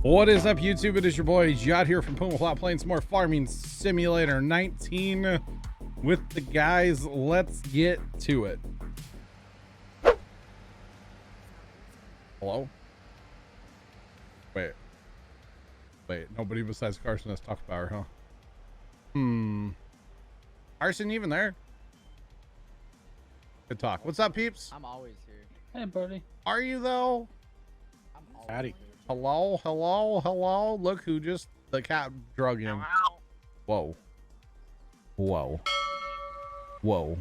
What is up, YouTube? It is your boy Jot here from Pumaplow playing some more Farming Simulator 19 with the guys. Let's get to it. Hello? Wait, nobody besides Carson has talked about her, huh? Carson, you even there? Good talk. What's up, peeps? I'm always here. Hey, buddy. Are you though? I'm always Howdy. here. Hello, hello, hello. Look who just the cat drug him. Whoa. Whoa. Whoa.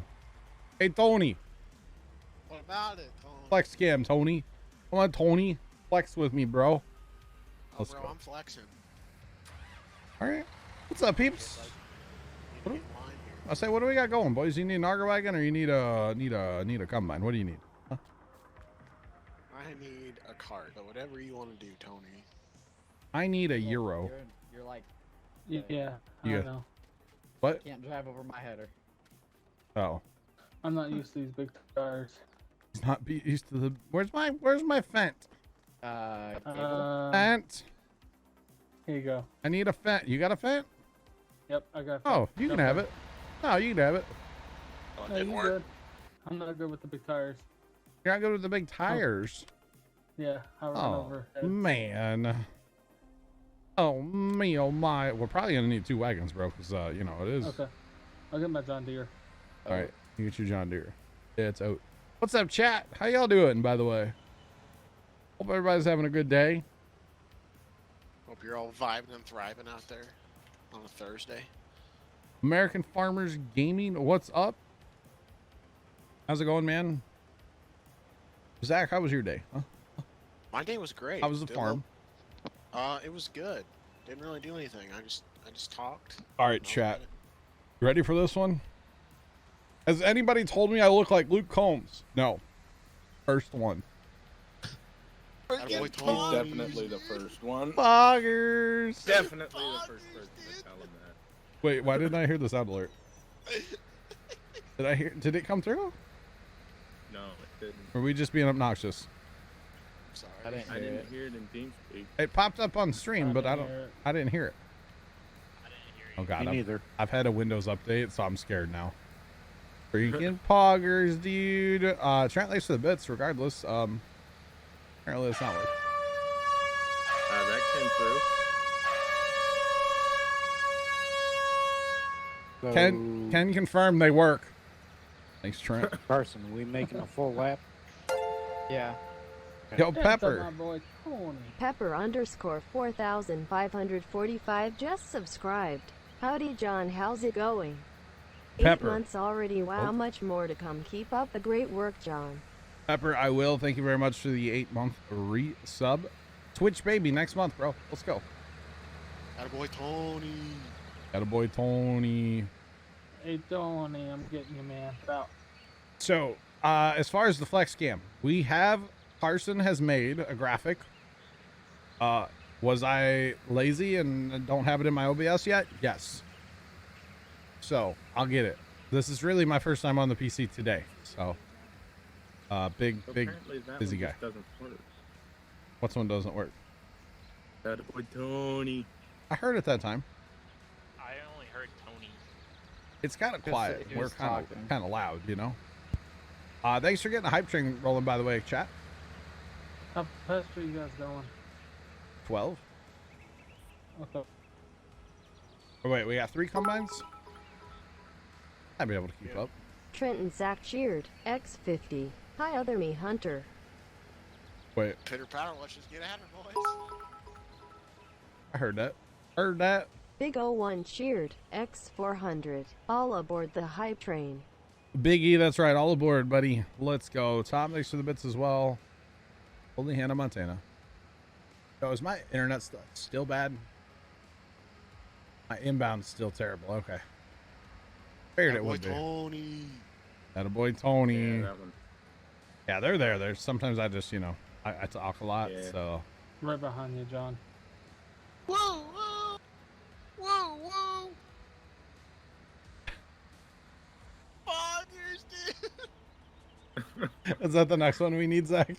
Hey, Tony. What about it, Tony? Flex scam, Tony. Come on, Tony. Flex with me, bro. Oh, Let's bro, go. I'm flexing. All right. What's up, peeps? Need to get in line here. I say, what do we got going, boys? You need an auger wagon, or you need a combine? What do you need? Huh? I need a cart, but whatever you want to do, Tony. I need a Euro. You're like, Yeah, Yeah. I know. What? can't drive over my header. Oh, I'm not used to these big tires. he's not be used to the. Where's my Fent? Cable? Fent. Here you go. I need a Fent. You got a Fent? Yep, I got. Oh, you can have it. No, you can have it. Oh, it No, didn't you work. good. I'm not good with the big tires. You're not good with the big tires. Yeah, I run Oh over. heads. man. Oh me, oh my. We're probably gonna need two wagons, bro, because you know it is. Okay, I'll get my John Deere. All right, you get your John Deere. Yeah, it's out. What's up, chat? How y'all doing, by the way? Hope everybody's having a good day. Hope you're all vibing and thriving out there on a Thursday. American Farmers Gaming, what's up? How's it going, man? Zach, how was your day? Huh? My day was great. How was the Did a farm? little- it was good. Didn't really do anything. I just talked. All right, chat. You ready for this one? Has anybody told me I look like Luke Combs? No. First one. Attaboy, He's Tony. definitely the first one. Poggers. Definitely the first person to tell him that. Wait, why didn't I hear the sound alert? Did it come through? No, it didn't. Or were we just being obnoxious? Sorry. I didn't I hear didn't it. hear it in TeamSpeak. It popped up on stream, but I didn't hear it. didn't hear it. Oh god, I've had a Windows update, so I'm scared now. Freaking poggers, dude. Trent thanks for the bits, regardless. Apparently it's not working. That came through. So, Can confirm they work. Thanks, Trent. Carson, we making a full lap? Yeah. Yo, What's up, Pepper. my boy Tony? Pepper underscore 4545 just subscribed. Howdy, John. How's it going? Pepper. 8 months already. Wow, Oh. much more to come. Keep up the great work, John. Pepper, I will. Thank you very much for the 8-month resub. Twitch baby next month, bro. Let's go. Attaboy, Tony. Attaboy Tony. Hey, Tony, I'm getting you, man. About. So, as far as the flex scam, we have Carson has made a graphic. Was I lazy and don't have it in my OBS yet? Yes. So I'll get it. This is really my first time on the PC today. So, big Apparently that busy one guy. just doesn't work. What's one doesn't work? Attaboy, Tony. I heard it that time. I only heard Tony. It's kind of quiet. he We're was kind talking. of loud, you know. Thanks for getting the hype train rolling, by the way, chat. How fast are you guys going? 12. Okay. Oh, wait, we got 3 combines. I'd be able to keep up. Trent and Zach cheered. X50. Hi, other me, Hunter. Wait, Pitter patter. Let's just get at her, boys. I heard that. Heard that. Big O1 cheered. X400. All aboard the hype train. Big E, that's right. All aboard, buddy. Let's go. Tom, thanks for the bits as well. Only Hannah Montana. Oh, is my internet still bad? My inbound's still terrible. Okay. Figured it Attaboy, would be. Tony. Attaboy Tony. Yeah, Yeah, that one. they're there. There's sometimes I just, you know, I talk a lot, Yeah. so. Right behind you, John. Whoa, whoa, whoa, whoa. Poggers, dude. Is that the next one we need, Zach?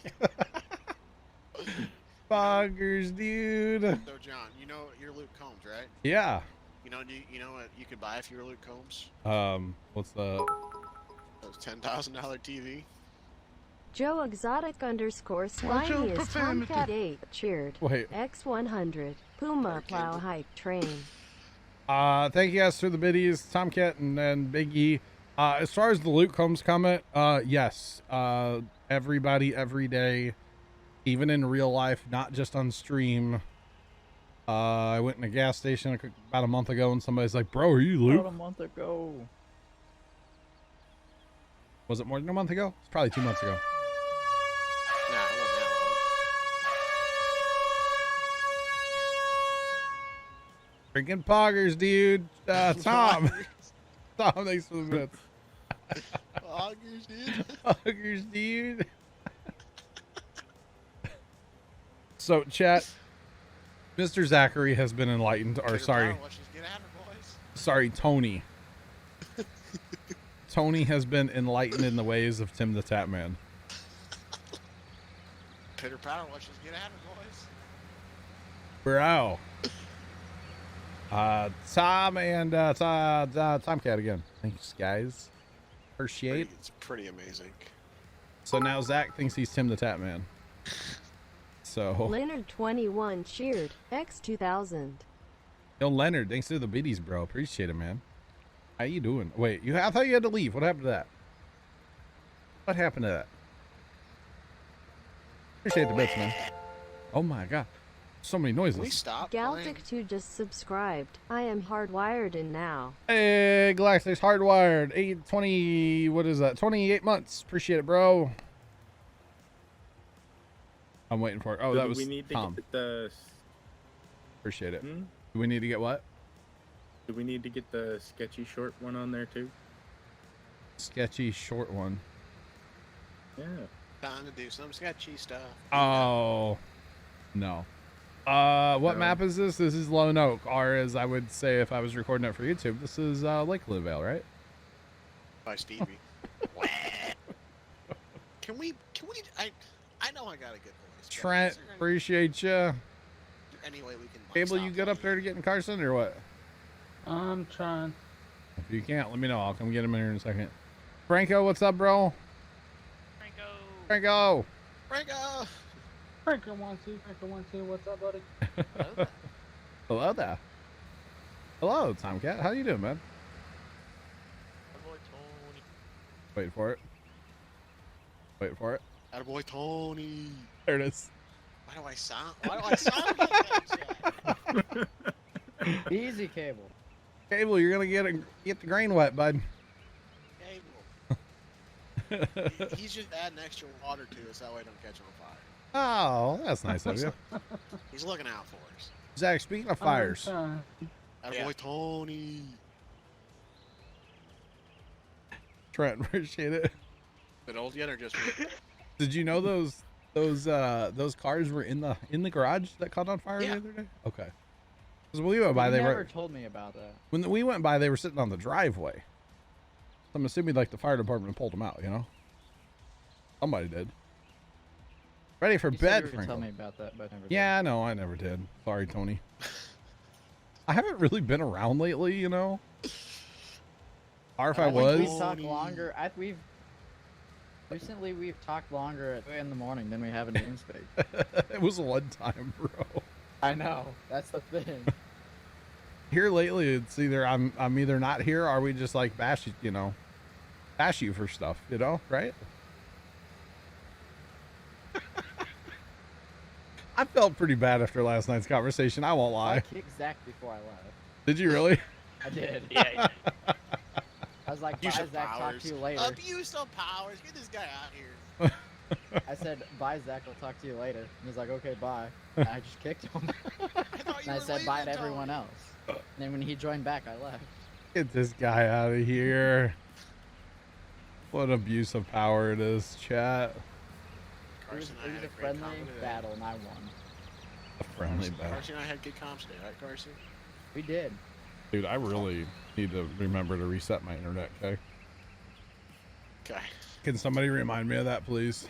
Poggers, dude. So John, you know you're Luke Combs, right? Yeah. You know what you could buy if you were Luke Combs? What's the? Those $10,000 TV. Joe Exotic underscore Watch your Spiny is profanity. Tomcat 8 cheered. Wait. X100 Puma Plow hype train. Thank you guys for the biddies, Tomcat and then Big E. As far as the Luke Combs comment, yes. Everybody, every day, even in real life, not just on stream. I went in a gas station about a month ago, and somebody's like, "Bro, are you Luke?" About a month ago. Was it more than a month ago? It's probably 2 months ago. Nah, it wasn't that Freaking poggers, dude. long. Tom, thanks for the bits. Poggers, dude. Poggers, dude. So, chat. Mr. Zachary has been enlightened, or sorry, sorry, Tony. Tony has been enlightened in the ways of Tim the Tap Man. Pitter patter, let's just get at it, boys. Bro. Tom and Tomcat again. Thanks, guys. Appreciate. It's pretty amazing. So now Zach thinks he's Tim the Tap Man. So. Leonard 21 cheered. X2000. Yo, Leonard, thanks for the biddies, bro. Appreciate it, man. How you doing? Wait, I thought you had to leave. What happened to that? What happened to that? Appreciate the bits, man. Oh my god. So many noises. Can we stop playing? Galactic2 just subscribed. I am hardwired in now. Hey, Galactic's hardwired. 820, what is that? 28 months. Appreciate it, bro. I'm waiting for it. Oh, So that do was we need to Tom. get the. Appreciate it. Hmm? Do we need to get what? Do we need to get the sketchy short one on there too? Sketchy short one. Yeah. Time to do some sketchy stuff. Oh, no. What No. map is this? This is Lone Oak, or as I would say if I was recording it for YouTube, this is Lake Livale, right? By Stevie. Can we? I know I got a good voice. but Trent, is there any- appreciate you. is there any way we can? Like, Cable, stop you get up there playing? to get in Carson or what? I'm trying. If you can't, let me know. I'll come get him in here in a second. Franco, what's up, bro? Franco. Franco. Franco. Franco 1-2, what's up, buddy? Hello there. Hello, Tomcat. How you doing, man? Our boy Tony. Wait for it. Wait for it. Attaboy Tony. There it is. Why do I sound like that? Easy, Cable. Cable, you're gonna get the grain wet, bud. Cable. He's just adding extra water to us, that way I don't catch on fire. Oh, that's nice of you. He's looking out for us. Zach, speaking of fires, I'm trying. Attaboy Tony. Trent, appreciate it. Been old yet or just me? Did you know those cars were in the garage that caught on fire Yeah. the other day? Okay. Because when we went by, You they never were told me about that. when we went by, they were sitting on the driveway. So I'm assuming like the fire department pulled them out. You know, somebody did. Ready for You said bed, you were gonna Franco. tell me about that, but I never Yeah, no, I never did. Sorry, Tony. I haven't really been around lately, you know. Or if I think was, We've talked longer. Recently we've talked longer at 2 in the morning than we have in TeamSpeak. it was one time, bro. I know. That's the thing. Here lately, it's either I'm either not here, or we just like bash you for stuff, you know, right? I felt pretty bad after last night's conversation. I won't I lie. kicked Zach before I left. Did you really? I did. Yeah. I was like, bye, Use your Zach. Talk powers. to you later. Abuse some powers. Get this guy out here. I said, bye, Zach. I'll talk to you later. And he's like, okay, bye. And I just kicked him. I thought you And I were said bye to leaving, everyone Tony. else. And then when he joined back, I left. Get this guy out of here. What abuse of power it is, chat. It was, Carson and I it was had a great friendly combo today. battle, and I won. A friendly battle. Carson and I had good comps today, right, Carson? We did. Dude, I really need to remember to reset my internet, okay? Okay. Can somebody remind me of that, please?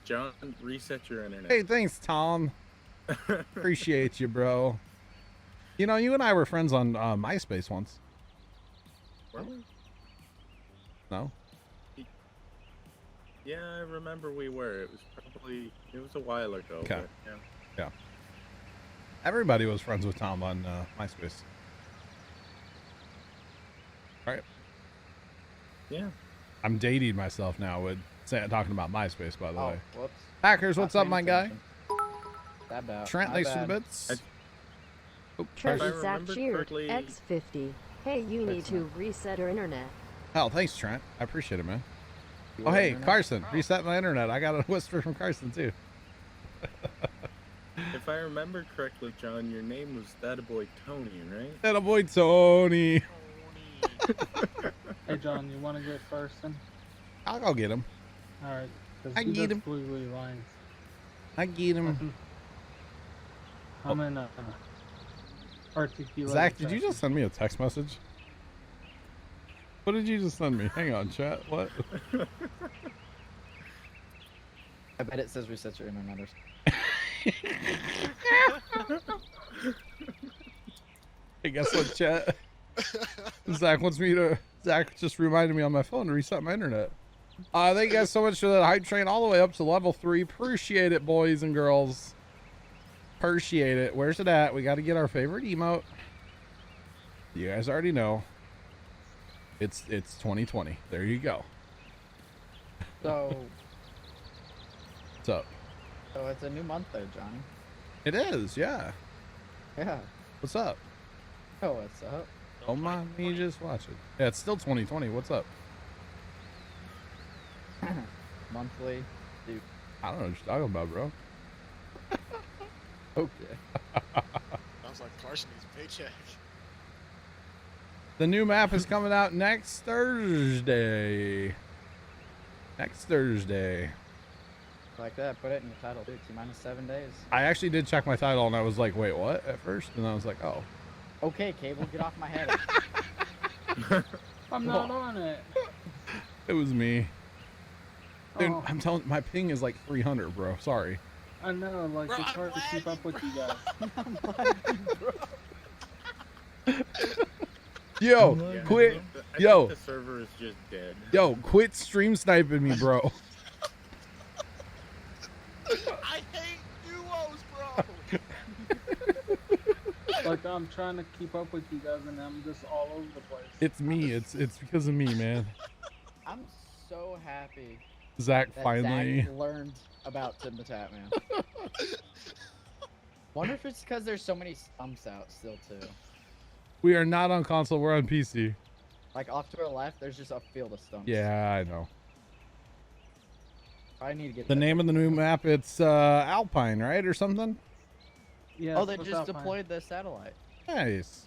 John, reset your internet. Hey, thanks, Tom. Appreciate you, bro. You know, you and I were friends on MySpace once. Were we? No? Yeah, I remember we were. It was a while ago. Okay. But, yeah. Everybody was friends with Tom on MySpace. All right. Yeah. I'm dating myself now with talking about MySpace, by the Oh, way. whoops. Packers, Not what's up, paying my guy? attention. That bad. Trent, My thanks for the bad. bits. Oh, Trent I Zach remember cheered. correctly- X50. Hey, you need That's to reset your internet. hell, thanks, Trent. I appreciate it, man. You Oh, hey, internet? Carson, reset my internet. I got a whisper from Carson, too. If I remember correctly, John, your name was that boy Tony, right? And a boy, Tony. Tony. Hey, John, you want to get first then? I'll go get him. All right. 'cause I he get does him. squiggly lines. I get him. I'm in articulate. Zach, did you just send me a text message? What did you just send me? Hang on, chat. What? I bet it says reset your internet or Hey, guess what, chat? Zach wants me to. Zach just reminded me on my phone to reset my internet. Thank you guys so much for that hype train all the way up to level 3. Appreciate it, boys and girls. Appreciate it. Where's it at? We got to get our favorite emote. You guys already know. It's 2020. There you go. So, What's up? so it's a new month there, Johnny. It is, yeah. Yeah. What's up? Oh, what's up? Oh my, me just watch it. Yeah, it's still 2020. What's up? Monthly. Dude. I don't know what you're talking about, bro. Okay. Sounds like Carson needs a paycheck. The new map is coming out next Thursday. Next Thursday. Like that. Put it in your title, dude. T-minus 7 days. I actually did check my title and I was like, wait, what? At first? And I was like, oh. Okay, Cable, get off my head. I'm not on it. It was me. Dude, Oh, I'm telling my ping is like 300, bro. Sorry. I know, like, Bro, it's I'm hard to keep up with you guys. Yo, Yeah, quit. I think Yo. the server is just dead. Yo, quit stream sniping me, bro. I hate duos, bro. Like, I'm trying to keep up with you guys, and I'm just all over the place. It's me. It's because of me, man. I'm so happy Zach that finally. Zach learned about Tim the Tap Man. Wonder if it's because there's so many stumps out still, too. We are not on console. We're on PC. Like, off to our left, there's just a field of stumps. Yeah, I know. I need to get The that. name of the new map, it's Alpine, right? Or something? Yeah, Oh, they what's just up, man? deployed the satellite. Nice.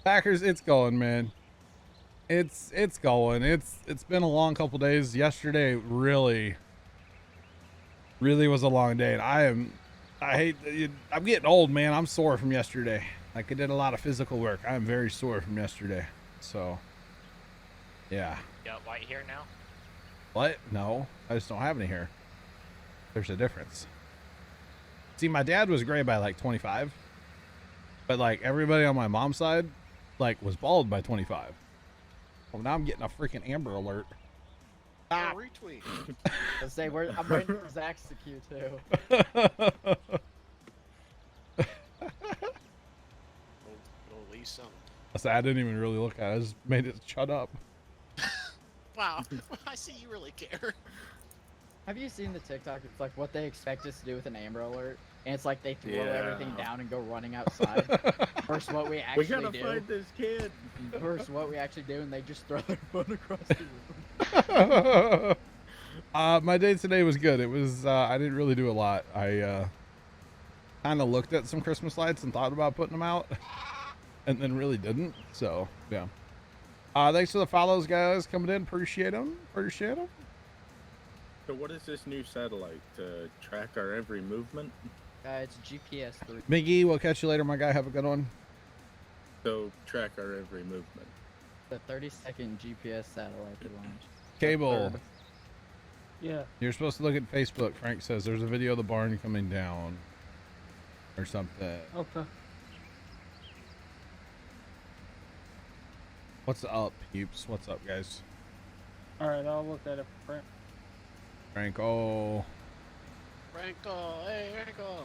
Packers, it's going, man. It's going. It's been a long couple days. Yesterday really was a long day, and I'm getting old, man. I'm sore from yesterday. Like, I did a lot of physical work. I'm very sore from yesterday. So, yeah. Got white hair now? What? No, I just don't have any hair. There's a difference. See, my dad was gray by like 25, but like everybody on my mom's side, like, was bald by 25. Well, now I'm getting a freaking Amber Alert. Ah. Retweet. Let's say I'm waiting for Zach's to queue, too. Little Lisa. I didn't even really look at it. I just made it shut up. Wow. I see you really care. Have you seen the TikTok? It's like what they expect us to do with an Amber Alert. And it's like they throw Yeah. everything down and go running outside. Versus what we We actually gotta do. find this kid. Versus what we actually do, and they just throw their phone across the room. My day today was good. It was, I didn't really do a lot. I kind of looked at some Christmas lights and thought about putting them out, and then really didn't. So, yeah. Thanks for the follows, guys, coming in. Appreciate them. Appreciate them. So what is this new satellite to track our every movement? It's GPS 3. Miggy, we'll catch you later, my guy. Have a good one. So track our every movement. The 30-second GPS satellite they launched. Cable. Third. Yeah. You're supposed to look at Facebook. Frank says there's a video of the barn coming down or something. Okay. What's up, peeps? What's up, guys? All right, I'll look at it for Frank. Franco. Franco, hey, Franco.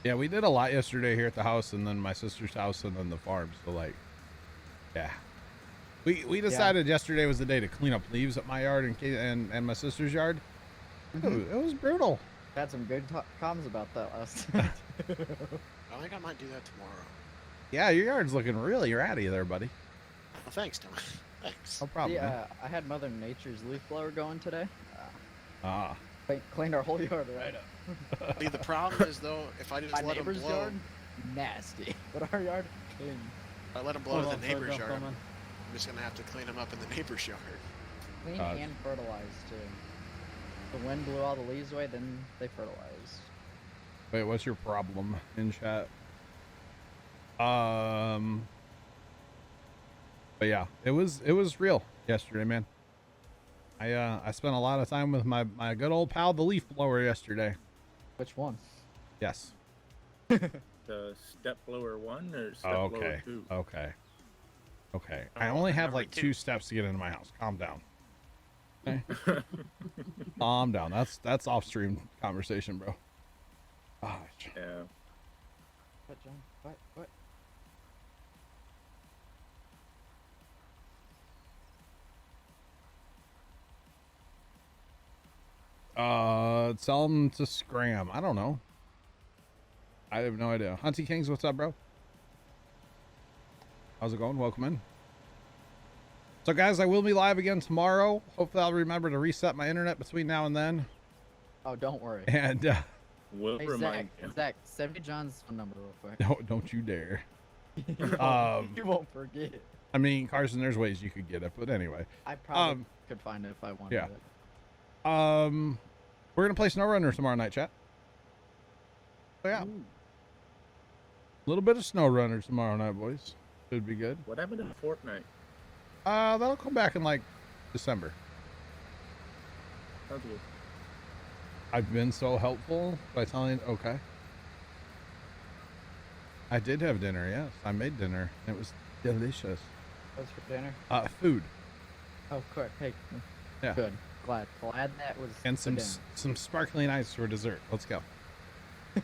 Yeah, we did a lot yesterday here at the house and then my sister's house and then the farm. So, like, yeah. We decided yesterday was the day to clean up leaves at my yard and my sister's yard. Dude, it was brutal. Had some good comms about that last night. I think I might do that tomorrow. Yeah, your yard's looking really ratty there, buddy. Oh, thanks, Tom. Thanks. No problem. man. I had Mother Nature's leaf blower going today. Ah. Cleaned our whole yard right up. See, the problem is, though, if I just My let them neighbor's blow, yard, nasty. But our yard, clean. if I let them blow Hold to on, the sorry, neighbor's don't yard, come I'm in. just going to have to clean them up in the neighbor's yard. Clean and fertilized, too. The wind blew all the leaves away, then they fertilized. Wait, what's your problem in chat? But yeah, it was real yesterday, man. I spent a lot of time with my good old pal, the leaf blower, yesterday. Which one? Yes. The step blower 1 or step blower Okay. 2? Okay. Okay. Oh, I only have number like 2. 2 steps to get into my house. Calm down. Okay? Calm down. That's off stream conversation, bro. Gosh. Yeah. What, John? What? Tell them to scram. I don't know. I have no idea. Hunty Kings, what's up, bro? How's it going? Welcome in. So, guys, I will be live again tomorrow. Hopefully, I'll remember to reset my internet between now and then. Oh, don't worry. And We'll Hey, remind you. Zach, send me John's phone number real quick. don't you dare. You won't forget. I mean, Carson, there's ways you could get it, but anyway. I probably could find it if I wanted yeah. it. We're gonna play SnowRunner tomorrow night, chat. So yeah, a little bit of SnowRunner tomorrow night, boys. Should be good. What happened to Fortnite? That'll come back in like December. Sounds good. I've been so helpful by telling. Okay. I did have dinner. Yes, I made dinner. It was delicious. What's for dinner? Food Oh, quick. Hey. Yeah. Good. Glad that was. and for dinner. some sparkling ice for dessert. Let's go. I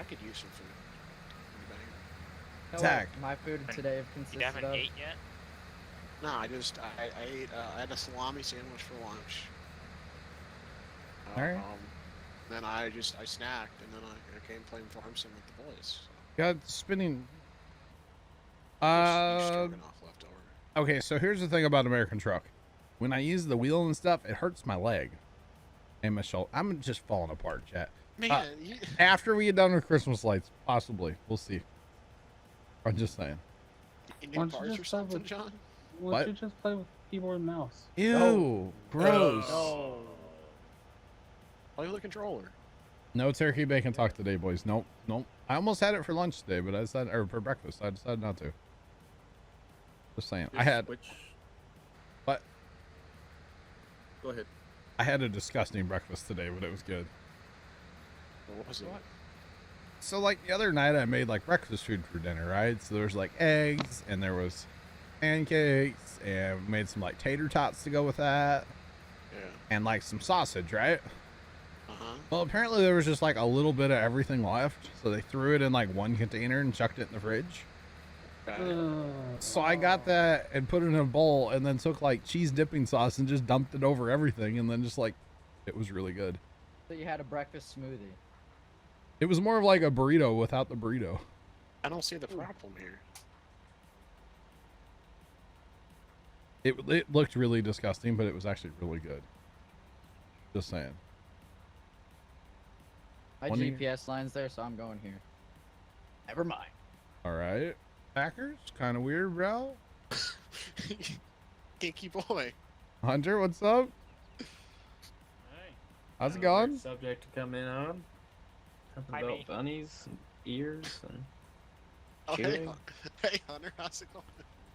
could use some food. Anybody? You know what Zach. My food today You consisted haven't of. ate yet? No, I ate, I had a salami sandwich for lunch. Alright. Then I snacked, and then I came playing Farm Sim with the boys. Got spinning. Just stroganoff left over. Okay, so here's the thing about American Truck. When I use the wheel and stuff, it hurts my leg and my shoulder. I'm just falling apart, chat. Man, After we get done with Christmas lights, possibly. We'll see. I'm just saying. you Why need don't you parts or just play something, with- John? Why What? don't you just play with keyboard and mouse? Ew. Gross. No. Play with a controller. No turkey bacon talk today, boys. Nope. Nope. I almost had it for lunch today, but I decided, or for breakfast. I decided not to. Just saying. I had. Which... What? Go ahead. I had a disgusting breakfast today, but it was good. What was it? So like the other night I made like breakfast food for dinner, right? So there was like eggs and there was pancakes and made some like tater tots to go with that Yeah. and like some sausage, right? Uh-huh. Well, apparently there was just like a little bit of everything left. So they threw it in like one container and chucked it in the fridge. So I got that and put it in a bowl and then took like cheese dipping sauce and just dumped it over everything. And then just like, it was really good. So you had a breakfast smoothie. It was more of like a burrito without the burrito. I don't see the problem here. It looked really disgusting, but it was actually really good. Just saying. My One of your- GPS line's there, so I'm going here. Never mind. All right. Packers, kind of weird, bro. Kinky boy. Hunter, what's up? Hey. How's it Weird going? Subject to come in on. Something Hi, about me. bunnies and ears and Oh, hey, Chewing. hey, Hunter, how's it going?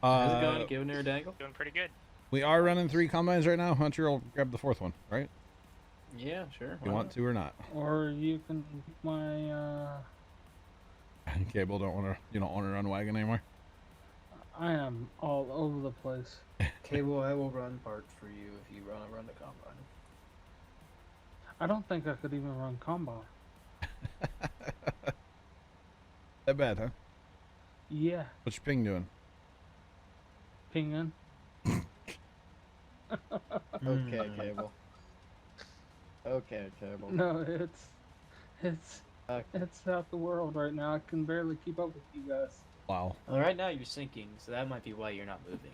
how's it going? Giving her a dangle? Doing pretty good. We are running 3 combines right now. Hunter will grab the 4th one, right? Yeah, sure. You want to or not? Or you can keep my, Cable don't want to. You don't want to run wagon anymore. I am all over the place. Cable, I will run parts for you if you run the combine. I don't think I could even run combine. That bad, huh? Yeah, What's your ping doing? pinging. Okay, Cable. Okay, Cable. No, it's Okay. out the world right now. I can barely keep up with you guys. Wow. Well, right now you're sinking, so that might be why you're not moving.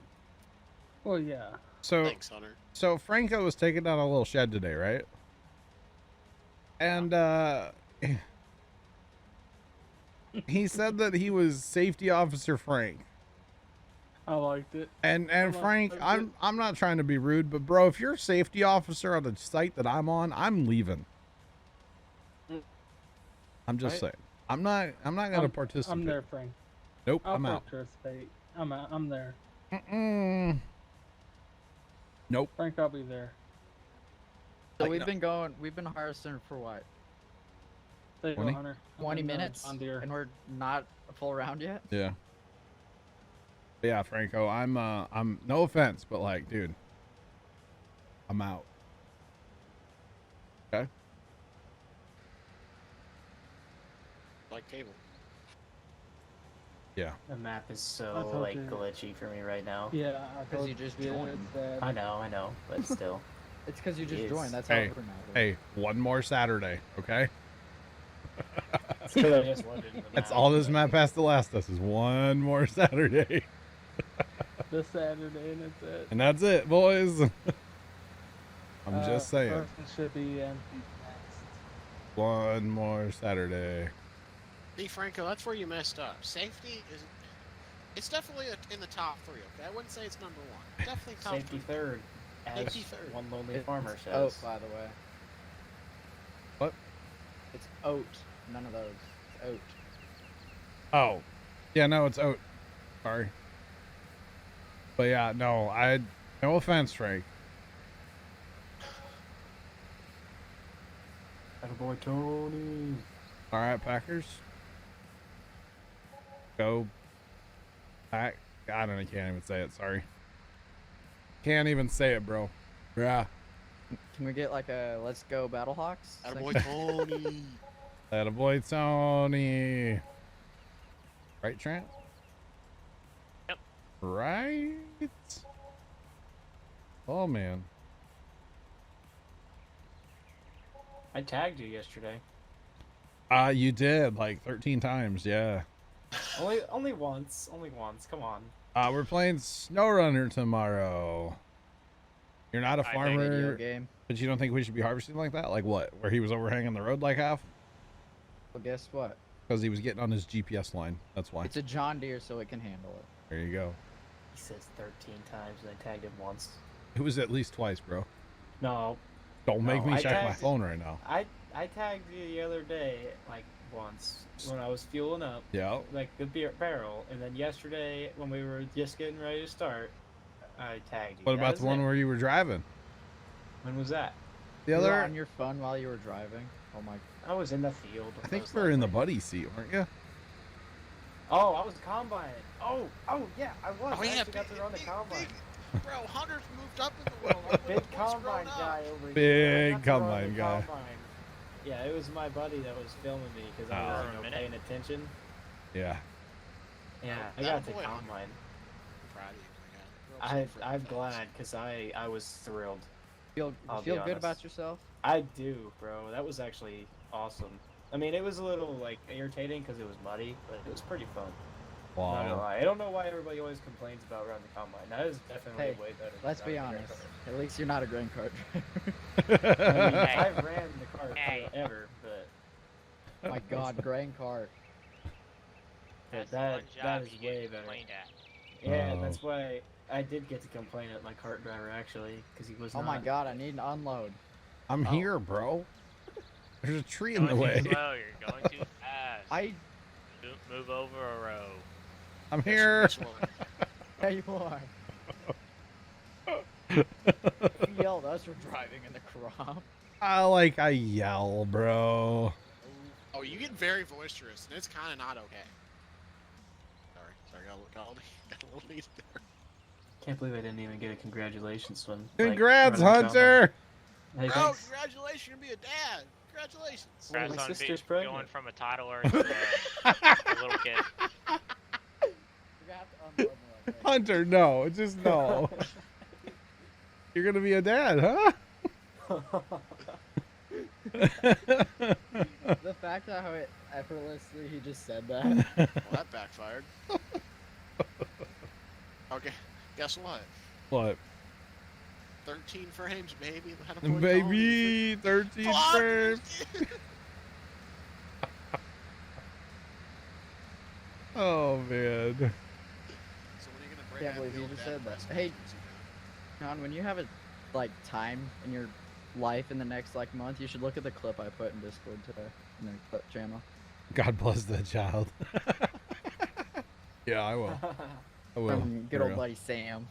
Well, yeah. So, Thanks, Hunter. so Franco was taking down a little shed today, right? And he said that he was safety officer Frank. I liked it. And Well, Frank, I did- I'm not trying to be rude, but bro, if you're a safety officer on the site that I'm on, I'm leaving. I'm just saying. I'm not gonna participate. I'm there, Frank. Nope, I'll I'm out. participate. I'm out. I'm there. Nope. Frank, I'll be there. So Like, we've no. been harvesting for what? There you go, 20? Hunter. 20 I'm in, minutes? John Deere. And we're not a full round yet? Yeah. But yeah, Franco, I'm no offense, but like, dude, I'm out. Okay. Like Cable. Yeah. The map is I so told like you. glitchy for me right now. Yeah, I 'Cause told you just you joined. that. I know, but still. It's because you just Yes. joined. That's how Hey, it matters. Hey, one more Saturday, okay? So I just wanted the That's map, all this but- map has to last us is one more Saturday. This Saturday, and it's it. And that's it, boys. I'm just saying. Person should be empty next. One more Saturday. See, Franco, that's where you messed up. Safety is. It's definitely in the top 3, okay? I wouldn't say it's number 1. Definitely top Safety 3. third, as Safety third. one lonely It's farmer oat, says. by the way. What? It's oat. None of those. It's oat. Oh. Yeah, no, it's oat. Sorry. But yeah, no, no offense, Frank. Attaboy Tony. All right, Packers. Go back. I don't know. Can't even say it. Sorry. Can't even say it, bro. Yeah. Can we get like a let's go Battlehawks? Attaboy Tony. Attaboy Tony. Right, Trent? Yep. Right? Oh, man. I tagged you yesterday. You did like 13 times. Yeah. Only once. Only once. Come on. We're playing SnowRunner tomorrow. You're not a I Video farmer, game. but you don't think we should be harvesting like that? Like what? Where he was overhanging the road like half? Well, guess what? Because he was getting on his GPS line. That's why. It's a John Deere, so it can handle it. There you go. He says 13 times and I tagged him once. It was at least twice, bro. No, Don't make No, me I check my tagged- phone right now. I tagged you the other day, like once, when I was fueling up, Yeah. like the barrel, and then yesterday when we were just getting ready to start, I tagged you. What That about was the one it. where you were driving? When was that? The You were other. on your phone while you were driving. Oh my! I was in the field. I think most we were in the likely. buddy seat, weren't you? Oh, I was combining. Oh, yeah, I was. Oh, I yeah, actually got to run the combine. Bro, Hunter's moved up in the world. I Big would've once combine grown up. guy over here. Big I got to run combine the guy. combine. Yeah, it was my buddy that was filming me because I For was a minute. paying attention. Yeah. Yeah, I that got the boy. combine. Proud of you, man. Real super I'm fast. glad because I was thrilled. Feel I'll be good about honest. yourself? I do, bro. That was actually awesome. I mean, it was a little like irritating because it was muddy, but it was pretty fun. Not gonna Wow. lie. I don't know why everybody always complains about running the combine. That is definitely Hey, way better. than Let's be running a honest. grain At least you're not a grain cart cart. I mean, Hey. I've ran the cart Hey. forever, but My God, grain cart. That's that- one that job is you way get better. complained at. yeah, Oh. that's why I did get to complain at my cart driver actually because he was. Oh not, my God, I need to unload. I'm Oh. here, bro. There's a tree in the Going way. too slow, you're going too fast. I. Move over a row. I'm here. Which one? There you are. You yelled us for driving in the crop. I yell, bro. Oh, you get very boisterous, and it's kind of not okay. Sorry, got a little heated there. Can't believe I didn't even get a congratulations one. Congrats, running a Hunter. Hey, Bro, thanks. congratulations, you're gonna be a dad. Congratulations. Well, Congrats my on sister's going pregnant. from a toddler to a little kid. You're gonna have to unload me like that. Hunter, no, just no. You're gonna be a dad, huh? The fact that how it effortlessly he just said that. Well, that backfired. Okay, guess what? What? 13 frames, baby. How to put it on. Baby, 13 Fuck! frames. Oh man. So when are you gonna break Can't out believe the you old just dad said that. breast Hey, pictures John, when you have a time in your life in the next month, you should look at the clip I put in Discord today in the clip channel. God bless that child. Yeah, I will. I will. From good For old real. buddy Sam.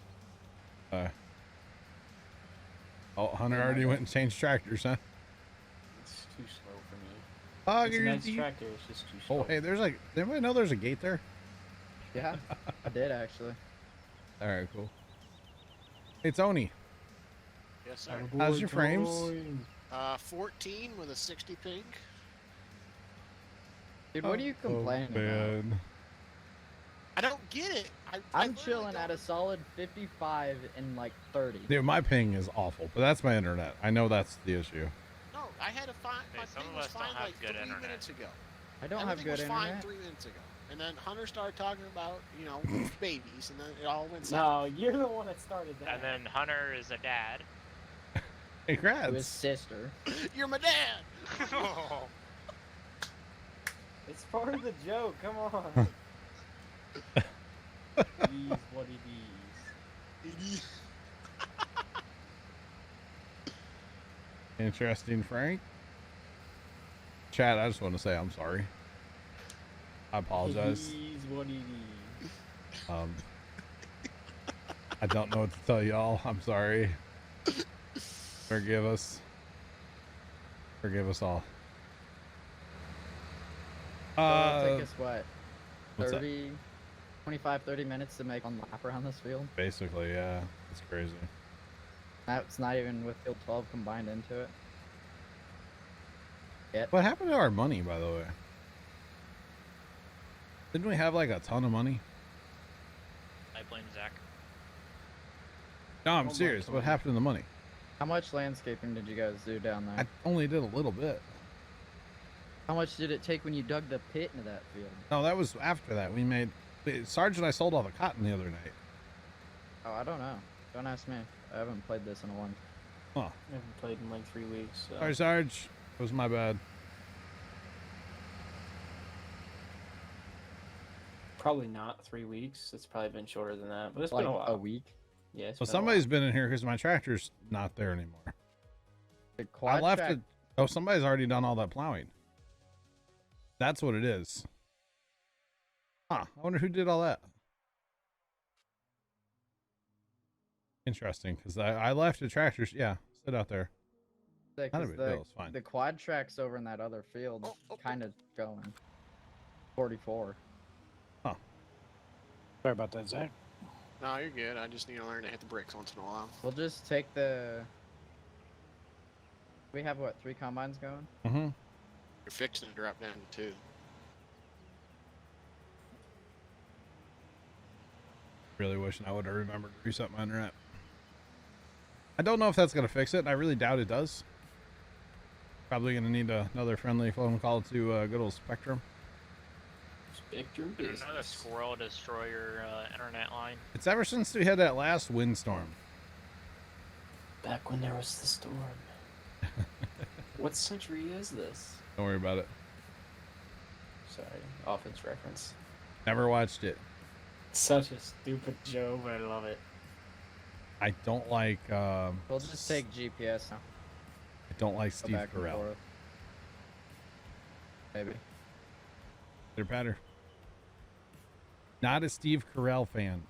Oh, Hunter already went and changed tractors, huh? It's too slow for me. Oh, It's a nice tractor, it's just too slow. oh, hey, there's like, did anybody know there's a gate there? Yeah, I did actually. All right, cool. Hey, Tony, Yes, sir. how's your frames? 14 with a 60 ping. Dude, what are you complaining about? Man. I don't get it. I'm chilling at a solid 55 and 30. Dude, my ping is awful, but that's my internet. I know that's the issue. No, I had a fine. Hey, My some ping of was us don't fine have like good 3 internet. minutes ago. I don't have Everything good was fine internet. 3 minutes ago. And then Hunter started talking about, babies, and then it all went No, south. you're the one that started that. And then Hunter is a dad. Hey, To his congrats. sister. You're my dad. It's part of the joke, come on. He's what he is. Interesting, Frank. Chad, I just want to say I'm sorry. I apologize. He's what he is. I don't know what to tell y'all. I'm sorry. Forgive us. Forgive us all. Well, it'll take us what? what's that? 25, 30 minutes to make one lap around this field. Basically, yeah. It's crazy. That's not even with field 12 combined into it. Yet. What happened to our money, by the way? Didn't we have like a ton of money? I blame Zach. No, I'm my serious. What God. happened to the money? How much landscaping did you guys do down there? I only did a little bit. How much did it take when you dug the pit into that field? No, that was after that. We made Sarge and I sold all the cotton the other night. Oh, I don't know. Don't ask me. I haven't played this in a while. Huh. I haven't played in like 3 weeks. So. Sorry, Sarge. It was my bad. Probably not 3 weeks. It's probably been shorter than that, but it's Like been a while. a week. Yeah, it's Well, been a somebody's been in here because my tractor's not there anymore. The I quad left track. it. Oh, somebody's already done all that plowing. That's what it is. Huh. I wonder who did all that. Interesting, because I left the tractors. Yeah, sit out there. Not a 'cause big deal, it's fine. The quad track's over in that other field, kind of going. 44. Sorry about that, Zach. No, you're good. I just need to learn to hit the bricks once in a while. We'll just take the. We have what, 3 combines going? Mm-hmm. You're fixing to drop down to 2. Really wishing I would have remembered to reset my internet. I don't know if that's gonna fix it, and I really doubt it does. Probably gonna need another friendly phone call to good old Spectrum. Spectrum Did business. another squirrel destroy your internet line? It's ever since we had that last windstorm. Back when there was the storm. What century is this? Don't worry about it. Sorry, offense reference. Never watched it. Such a stupid joke, but I love it. I don't like. We'll just take GPS now. I don't like Go Steve back and Carell. forth. Maybe. Pitter patter. Not a Steve Carell fan.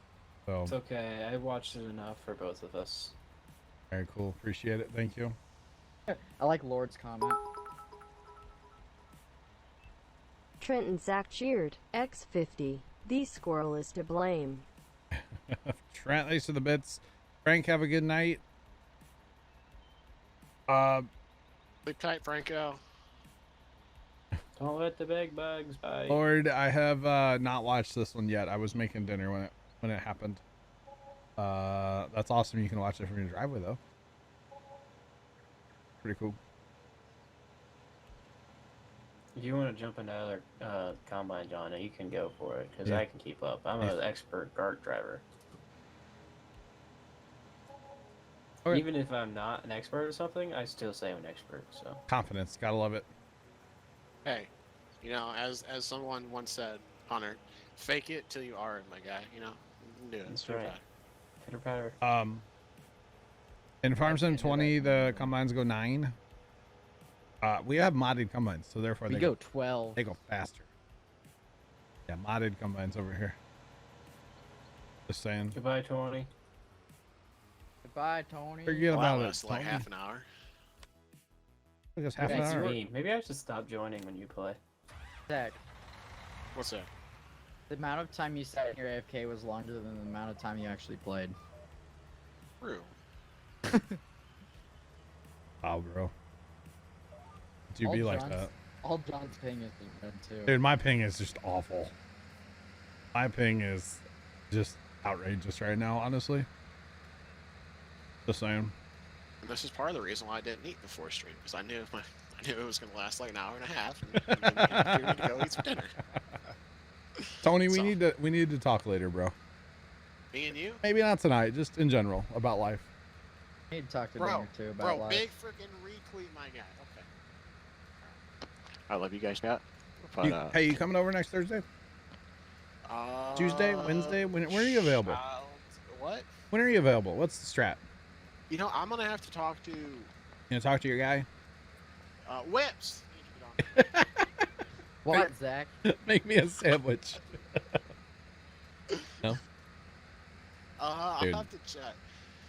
So It's okay. I watched it enough for both of us. Very cool. Appreciate it. Thank you. I like Lord's comment. Trenton Zach cheered. X50. The squirrel is to blame. Trent, thanks for the bits. Frank, have a good night. Sleep tight, Franco. Don't let the big bugs bite. Lord, I have not watched this one yet. I was making dinner when it happened. That's awesome. You can watch it from your driveway though. Pretty cool. If you want to jump into other combine, John, you can go for it because Yeah. I can keep up. I'm an expert GART driver. Okay. Even if I'm not an expert or something, I still say I'm an expert. So Confidence, gotta love it. Hey, you know, as someone once said, Hunter, fake it till you are it, my guy. You know, you can do it. That's Too right. bad. pitter patter. In Farm Sim 20, the combines go 9. We have modded combines, so therefore We they go 12. they go faster. Yeah, modded combines over here. Just saying. Goodbye, 20. Goodbye, Tony. Forget Well, that about it. lasted like Tony. half an hour. Took us half an That's hour. me. Maybe I should stop joining when you play. Zach, What's that? the amount of time you sat in your AFK was longer than the amount of time you actually played. True. Wow, bro. Do you All be like John's- that? All John's ping is red too. Dude, my ping is just awful. My ping is just outrageous right now, honestly. Just saying. And this is part of the reason why I didn't eat before stream, because I knew it was gonna last like an hour and a half, and give me an opportunity to go eat some dinner. Tony, we So- need to talk later, bro. Me and you, Maybe not tonight, just in general about life. I need to talk to bro, Dinger too about life. big freaking retweet, my guy. Okay. I love you guys, Scott. But, Hey, you coming over next Thursday? Tuesday, Wednesday? When are you available? What? When are you available? What's the strat? You know, I'm gonna have to talk to You gonna talk to your guy? Whips. Need to get on. What, Zach? Make me a sandwich. No, I'll Dude. have to check.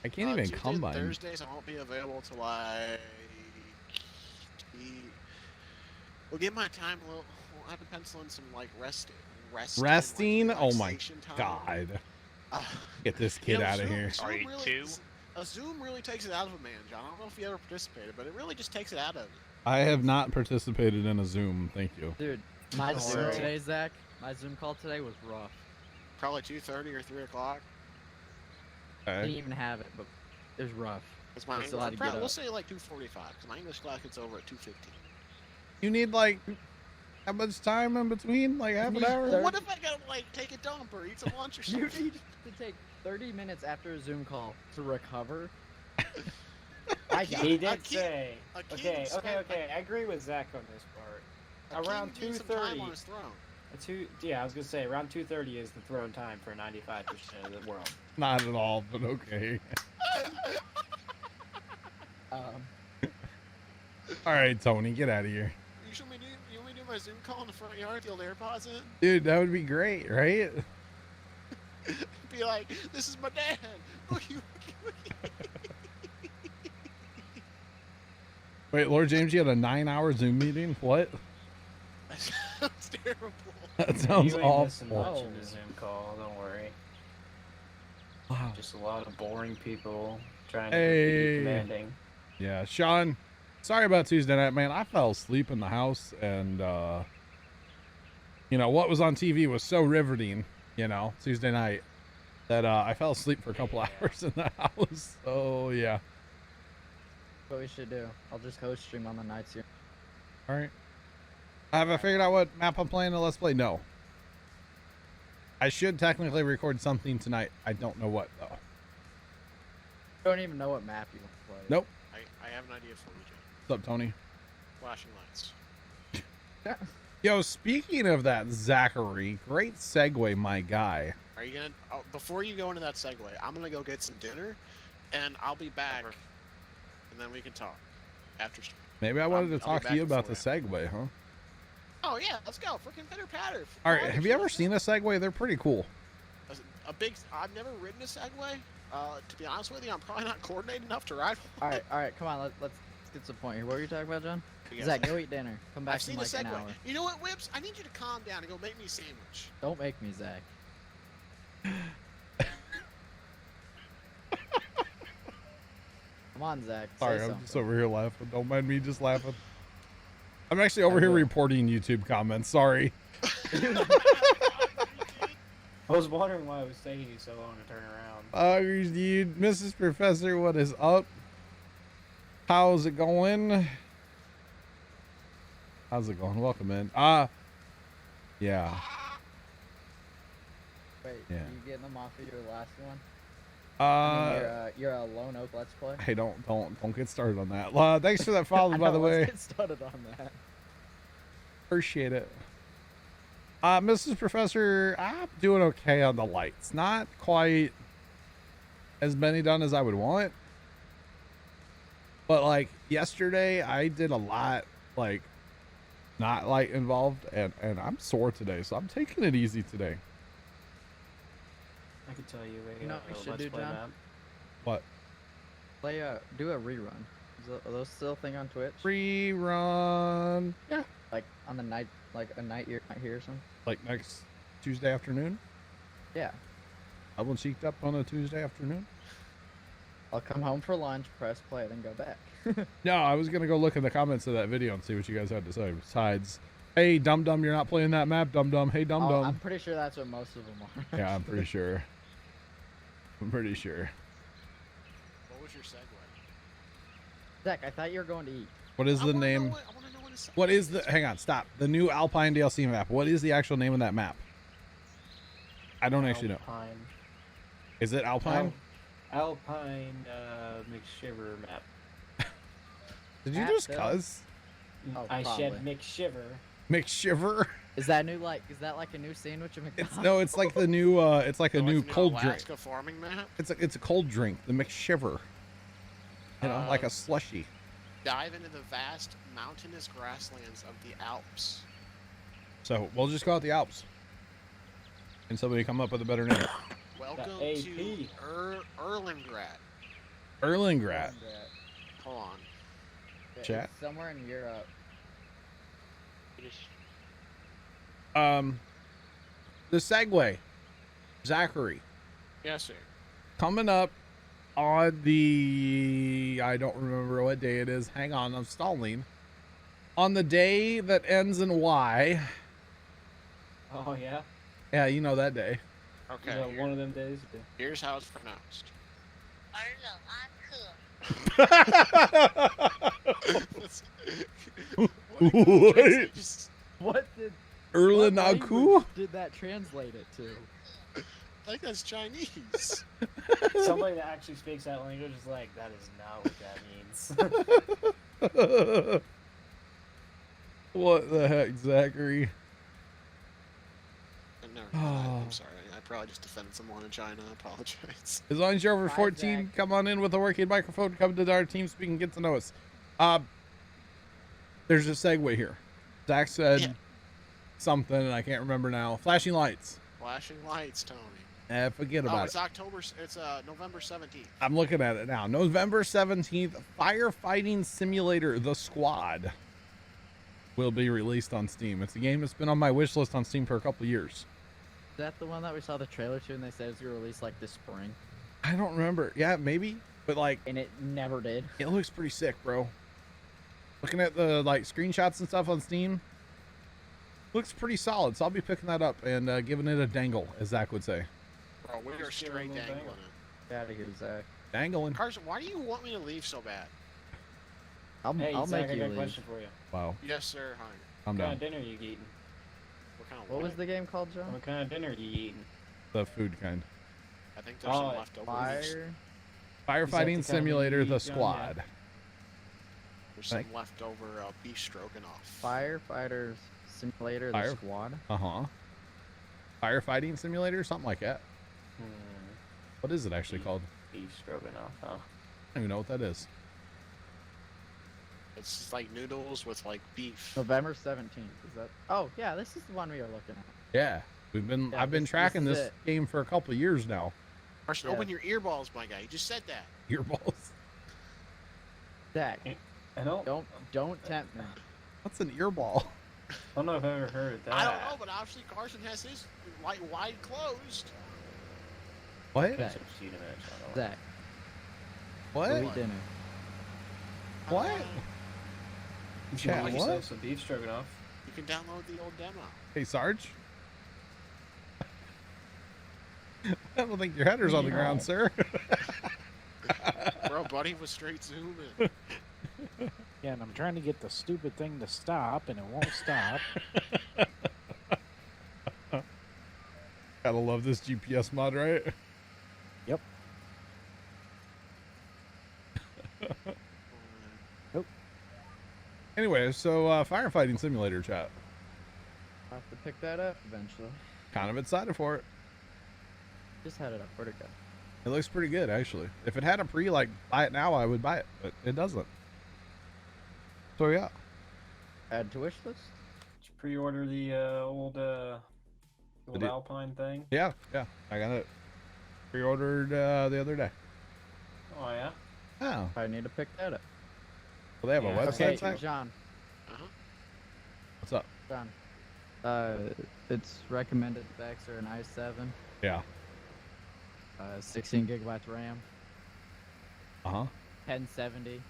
I can't even Tuesdays and combine. Thursdays I won't be available till like. We'll get my time a little. We'll have to pencil in some like resting. Resting? Like, Oh my relaxation time. God! Uh, Get this you kid know, out of Zoom- here. Zoom Are you really, two? A Zoom really takes it out of a man, John. I don't know if you ever participated, but it really just takes it out of you. I have not participated in a Zoom. Thank you. Dude, my Don't Zoom worry. today, Zach. My Zoom call today was rough. Probably 2:30 or 3 o'clock. I didn't Okay. even have it, but it was rough. It's my I still had to get we'll up. say like 2:45 because my English class gets over at 2:15. You need like how much time in between? Like half an Need hour? 30 What if I gotta like take a dump or eat some lunch or You something? need to take 30 minutes after a Zoom call to recover. I got He it. did say. a king Okay, spent- I agree with Zach on this part. A king Around needs some time 2:30. on his throne. Yeah, I was gonna say around 2:30 is the throne time for 95% of the world. Not at all, but okay. Um, All right, Tony, get out of here, You should me do my Zoom call in the front yard with the old AirPods in? dude. That would be great, right? Be like, this is my dad. Looky, looky, looky. Wait, Lord James, you had a 9-hour Zoom meeting? What? That sounds terrible. That sounds You ain't missing awful. much in the Zoom call. Don't worry. Wow. Just a lot of boring people trying to Hey. be commanding. Yeah, Sean, sorry about Tuesday night, man. I fell asleep in the house, and you know what was on TV was so riveting, you know, Tuesday night, that I fell asleep for a couple hours in the house. So yeah. what we should do. I'll just host stream on the nights here. All right. Have I figured out what map I'm playing in Let's Play? No. I should technically record something tonight. I don't know what though. I don't even know what map you want to play. Nope. I have an idea for you, John. What's up, Tony? Flashing lights. Yo, speaking of that, Zachary, great segue, my guy. Are you gonna? Oh, before you go into that segue, I'm gonna go get some dinner, and I'll be back, and then we can talk after stream. Maybe I wanted to I'll be talk to back you about the before segue, huh? Oh yeah, let's go. Freaking pitter patter. All right, have you ever seen a Segway? They're pretty cool. a big? I've never ridden a Segway. To be honest with you, I'm probably not coordinated enough to ride one. All right, come on. Let's get to the point here. What were you talking about, John? Yes. Zach, go eat dinner. Come back I've in seen like the an segue. hour. You know what, Whips? I need you to calm down and go make me a sandwich. Don't make me, Zach. Come on, Zach. Sorry, say I'm something. just over here laughing. Don't mind me just laughing. I'm actually over here will. reporting YouTube comments. Sorry. I was wondering why it was taking you so long to turn around. Dude, Mrs. Professor, what is up? How's it going? How's it going? Welcome in. Yeah. Wait, Yeah. are you getting them off of your last one? I mean, you're a Lone Oak Let's Play. Hey, don't get started on that. Thanks for that follow, I by know, the way. Let's get started on that. Appreciate it. Mrs. Professor, I'm doing okay on the lights. Not quite as many done as I would want. But like yesterday, I did a lot like not light involved, and I'm sore today, so I'm taking it easy today. I could tell you a You know what we should Let's do, Play John? map. What? Do a rerun. Are those still a thing on Twitch? Rerun. Yeah. Like on the night, like a night you're not here or something? Like next Tuesday afternoon. Yeah. I will cheeked up on a Tuesday afternoon. I'll come home for lunch, press play, then go back. No, I was gonna go look in the comments of that video and see what you guys had to say. Besides, hey Dum Dum, you're not playing that map, Dum Dum. Hey Dum Dum. I'm pretty sure that's what most of them are. Yeah, I'm pretty sure. I'm pretty sure. What was your segue? Zach, I thought you were going to eat. What is I the wanna know name? what- I want to know what his segue What is the? Hang on, stop. The new Alpine DLC map. What is the actual name of that map? I don't actually know. Alpine. Is it Alpine? Alpine McShiver map. Did you At just Bill? cuz? Oh, I shed probably. McShiver. McShiver? Is that new? Is that like a new sandwich at McDonald's? It's no, it's like the new. It's like a Oh, new like the cold drink. Alaska farming map? It's a cold drink. The McShiver. You know, like a slushy. Dive into the vast mountainous grasslands of the Alps. So we'll just call it the Alps. And somebody come up with a better name. Welcome AP. to Erlengrad. Erlengrad. Hold on. It's Chat. somewhere in Europe. The Segway. Zachary. Yes, sir. Coming up on the, I don't remember what day it is. Hang on, I'm stalling. On the day that ends in Y. Oh yeah. Yeah, you know that day. Okay. Is that one of them days? Here's how it's pronounced. What? What did Erlenaku? did that translate it to? I think that's Chinese. Somebody that actually speaks that language is like, that is not what that means. What the heck, Zachary? No, I'm sorry. I probably just offended someone in China. I apologize. As long as you're over Hi, 14, Zach. come on in with a working microphone. Come to our team speak and get to know us. There's a segue here. Zach said Yeah. something, and I can't remember now. Flashing lights. Flashing lights, Tony. Forget Oh, about it's it. It's November 17th. I'm looking at it now. November 17th, Firefighting Simulator: The Squad will be released on Steam. It's a game that's been on my wish list on Steam for a couple years. Is that the one that we saw the trailer to and they said it was gonna release like this spring? I don't remember. Yeah, maybe, but like And it never did. it looks pretty sick, bro. Looking at the like screenshots and stuff on Steam, looks pretty solid. So I'll be picking that up and giving it a dangle, as Zach would say. Bro, we are Just give it a straight little dangling dangle. it. Get out of here, Zach. Dangling. Carson, why do you want me to leave so bad? Hey, I'll Zach, make I you got a leave. question for you. Wow. Yes, sir. Hi. I'm What kind done. of dinner you eating? What kind of What was the game called, John? What kind of dinner you eating? The food kind. I think there's Oh, some leftovers. Fire. Firefighting kind Simulator: you The eat, John? Squad. There's some Like- leftover beef stroganoff. Firefighters Simulator: Fire- The Squad. Firefighting Simulator, something like that. What is it actually called? Beef stroganoff, huh? I don't even know what that is. It's just like noodles with like beef. November 17th. Is that? Oh yeah, this is the one we are looking at. Yeah, I've been Yeah, tracking this this is it. game for a couple of years now. Carson, Yeah. open your earballs, my guy. You just said that. Earballs. Zach, I don't don't tempt me. What's an earball? I don't know if I've ever heard of that. I don't know, but obviously Carson has his wide closed. What? Zach, Some shit in it, I don't know. Zach, What? go eat dinner. What? You Chat, can make what? yourself some beef stroganoff. You can download the old demo. Hey, Sarge? I don't think your header's on the ground, sir. Bro, buddy was straight zooming. Yeah, and I'm trying to get the stupid thing to stop, and it won't stop. Gotta love this GPS mod, right? Yep. Anyway, so firefighting simulator chat. I'll have to pick that up eventually. Kind of excited for it. Just had it up. Where'd it go? It looks pretty good, actually. If it had a pre, buy it now, I would buy it, but it doesn't. So, yeah. Add to wish list? Did you pre-order the old did. Alpine thing? Yeah, I got it pre-ordered the other day. Oh yeah. Oh, I need to pick that up. well, they have Yeah, a Okay, website. Zach? John. Uh-huh. What's up? John. Its recommended specs are an i7, Yeah. 16 gigabytes RAM, Uh-huh. 1070.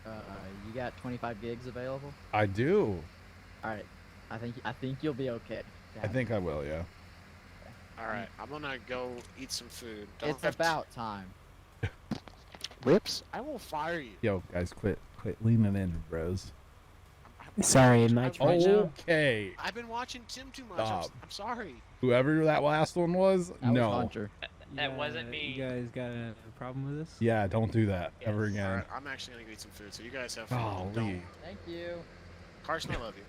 You got 25 gigs available. I do. All right. I think you'll be okay. I think I will, yeah. All right, I'm gonna go eat some food. Don't It's have to- about time. Lips. I will fire you. Yo, guys, quit leaning in, bros. Sorry, am I I've- right now? Okay. I've been watching Tim too much. Stop. I'm sorry. Whoever that last one was, That was no. Hunter. That wasn't me. You guys got a problem with this? Yeah, don't do that ever Yes. again. All right, I'm actually gonna go eat some food. So you guys have fun. Golly. Don't. Thank you. Carson, I love you.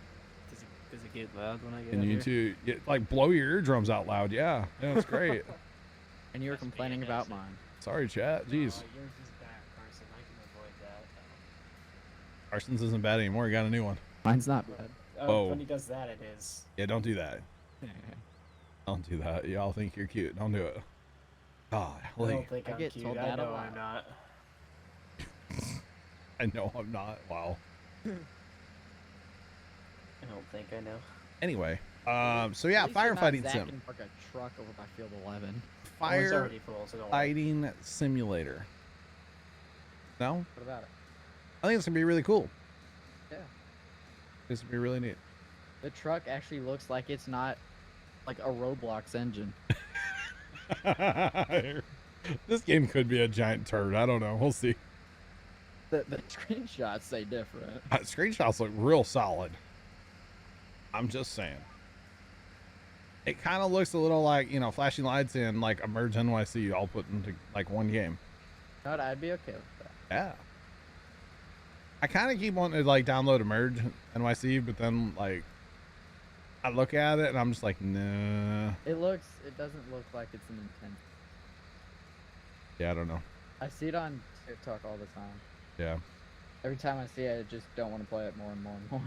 Does it get loud when I get And up you here? two, blow your eardrums out loud. Yeah, it's great. And you were Must be complaining about innocent. mine. Sorry, chat. Jeez. Oh, yours is bad, Carson. I can avoid that. Carson's isn't bad anymore. You got a new one. Mine's not bad. Whoa. When he does that, it is. Yeah, don't do that. Don't do that. Y'all think you're cute. Don't do it. God, I don't think I I'm get cute. told I that a know lot. I'm not. I know I'm not. Wow. I don't think I know. Anyway, so yeah, At least you're not firefighting zacking sim. like a truck over by field 11. Mine's already full, so don't worry. Firefighting simulator. No, What about it? I think it's gonna be really cool. Yeah. This would be really neat. The truck actually looks like it's not like a Roblox engine. This game could be a giant turd. I don't know. We'll see. The screenshots say different. Screenshots look real solid. I'm just saying. It kind of looks a little like, flashing lights and like Emerge NYC all put into like one game. No, I'd be okay with that. Yeah. I kind of keep wanting to download Emerge NYC, but then I look at it and I'm just like, nah. It doesn't look like it's an intent. Yeah, I don't know. I see it on TikTok all the time. Yeah. Every time I see it, I just don't want to play it more and more and more.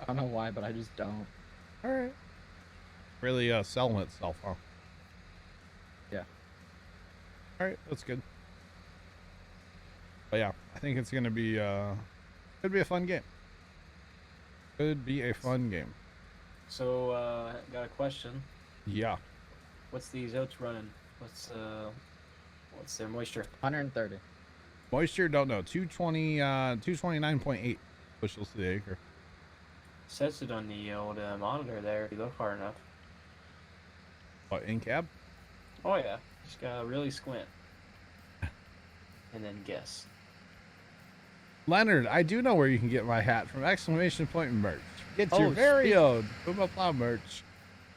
I don't know why, but I just don't. All right. Really selling itself, huh? Yeah. All right, that's good. But yeah, I think it's gonna be could be a fun game. Could be a fun game. So, got a question. Yeah. What's these oats running? What's their moisture? 130. Moisture, don't know. 229.8 bushels to the acre. Says it on the old monitor there if you look hard enough. What, in cab? Oh yeah, just gotta really squint. And then guess. Leonard, I do know where you can get my hat from! Exclamation point merch. Get your Oh, very own Pumaplow merch.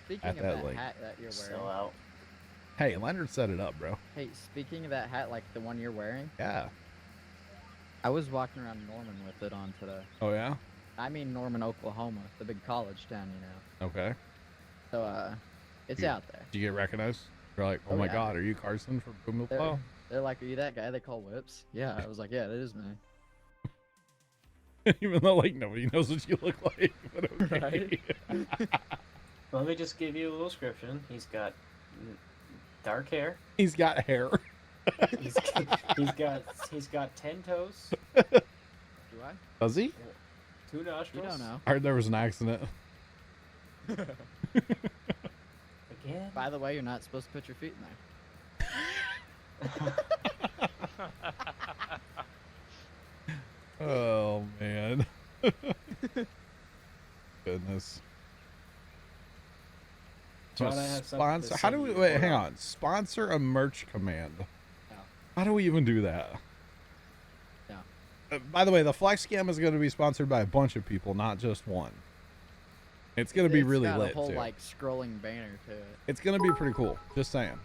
Speaking At of that that link. hat that you're Still wearing. out. Hey, Leonard set it up, bro. Hey, speaking of that hat, like the one you're wearing, Yeah. I was walking around Norman with it on today. Oh yeah. I mean Norman, Oklahoma, the big college town, Okay. So, it's You- out there. Did you get recognized? You're like, oh, Oh, my yeah. God, are you Carson from They're, Pumaplow? they're like, are you that guy they call Whips? Yeah, I was like, yeah, that is me. Even though nobody knows what you look like. But okay. Right? Let me just give you a little description. He's got dark hair. He's got hair. He's got 10 toes, Do I? Does he? 2 nostrils. You don't know. I heard there was an accident. Again. By the way, you're not supposed to put your feet in there. Oh man. Goodness. John, I have something to Sponsor. How say do we to you. wait? Hold Hang on. on. Sponsor a merch command. No. How do we even do that? No. By the way, the Flex Scam is going to be sponsored by a bunch of people, not just one. It's going to be really got lit a whole too. like scrolling banner to it. It's going to be pretty cool. Just saying.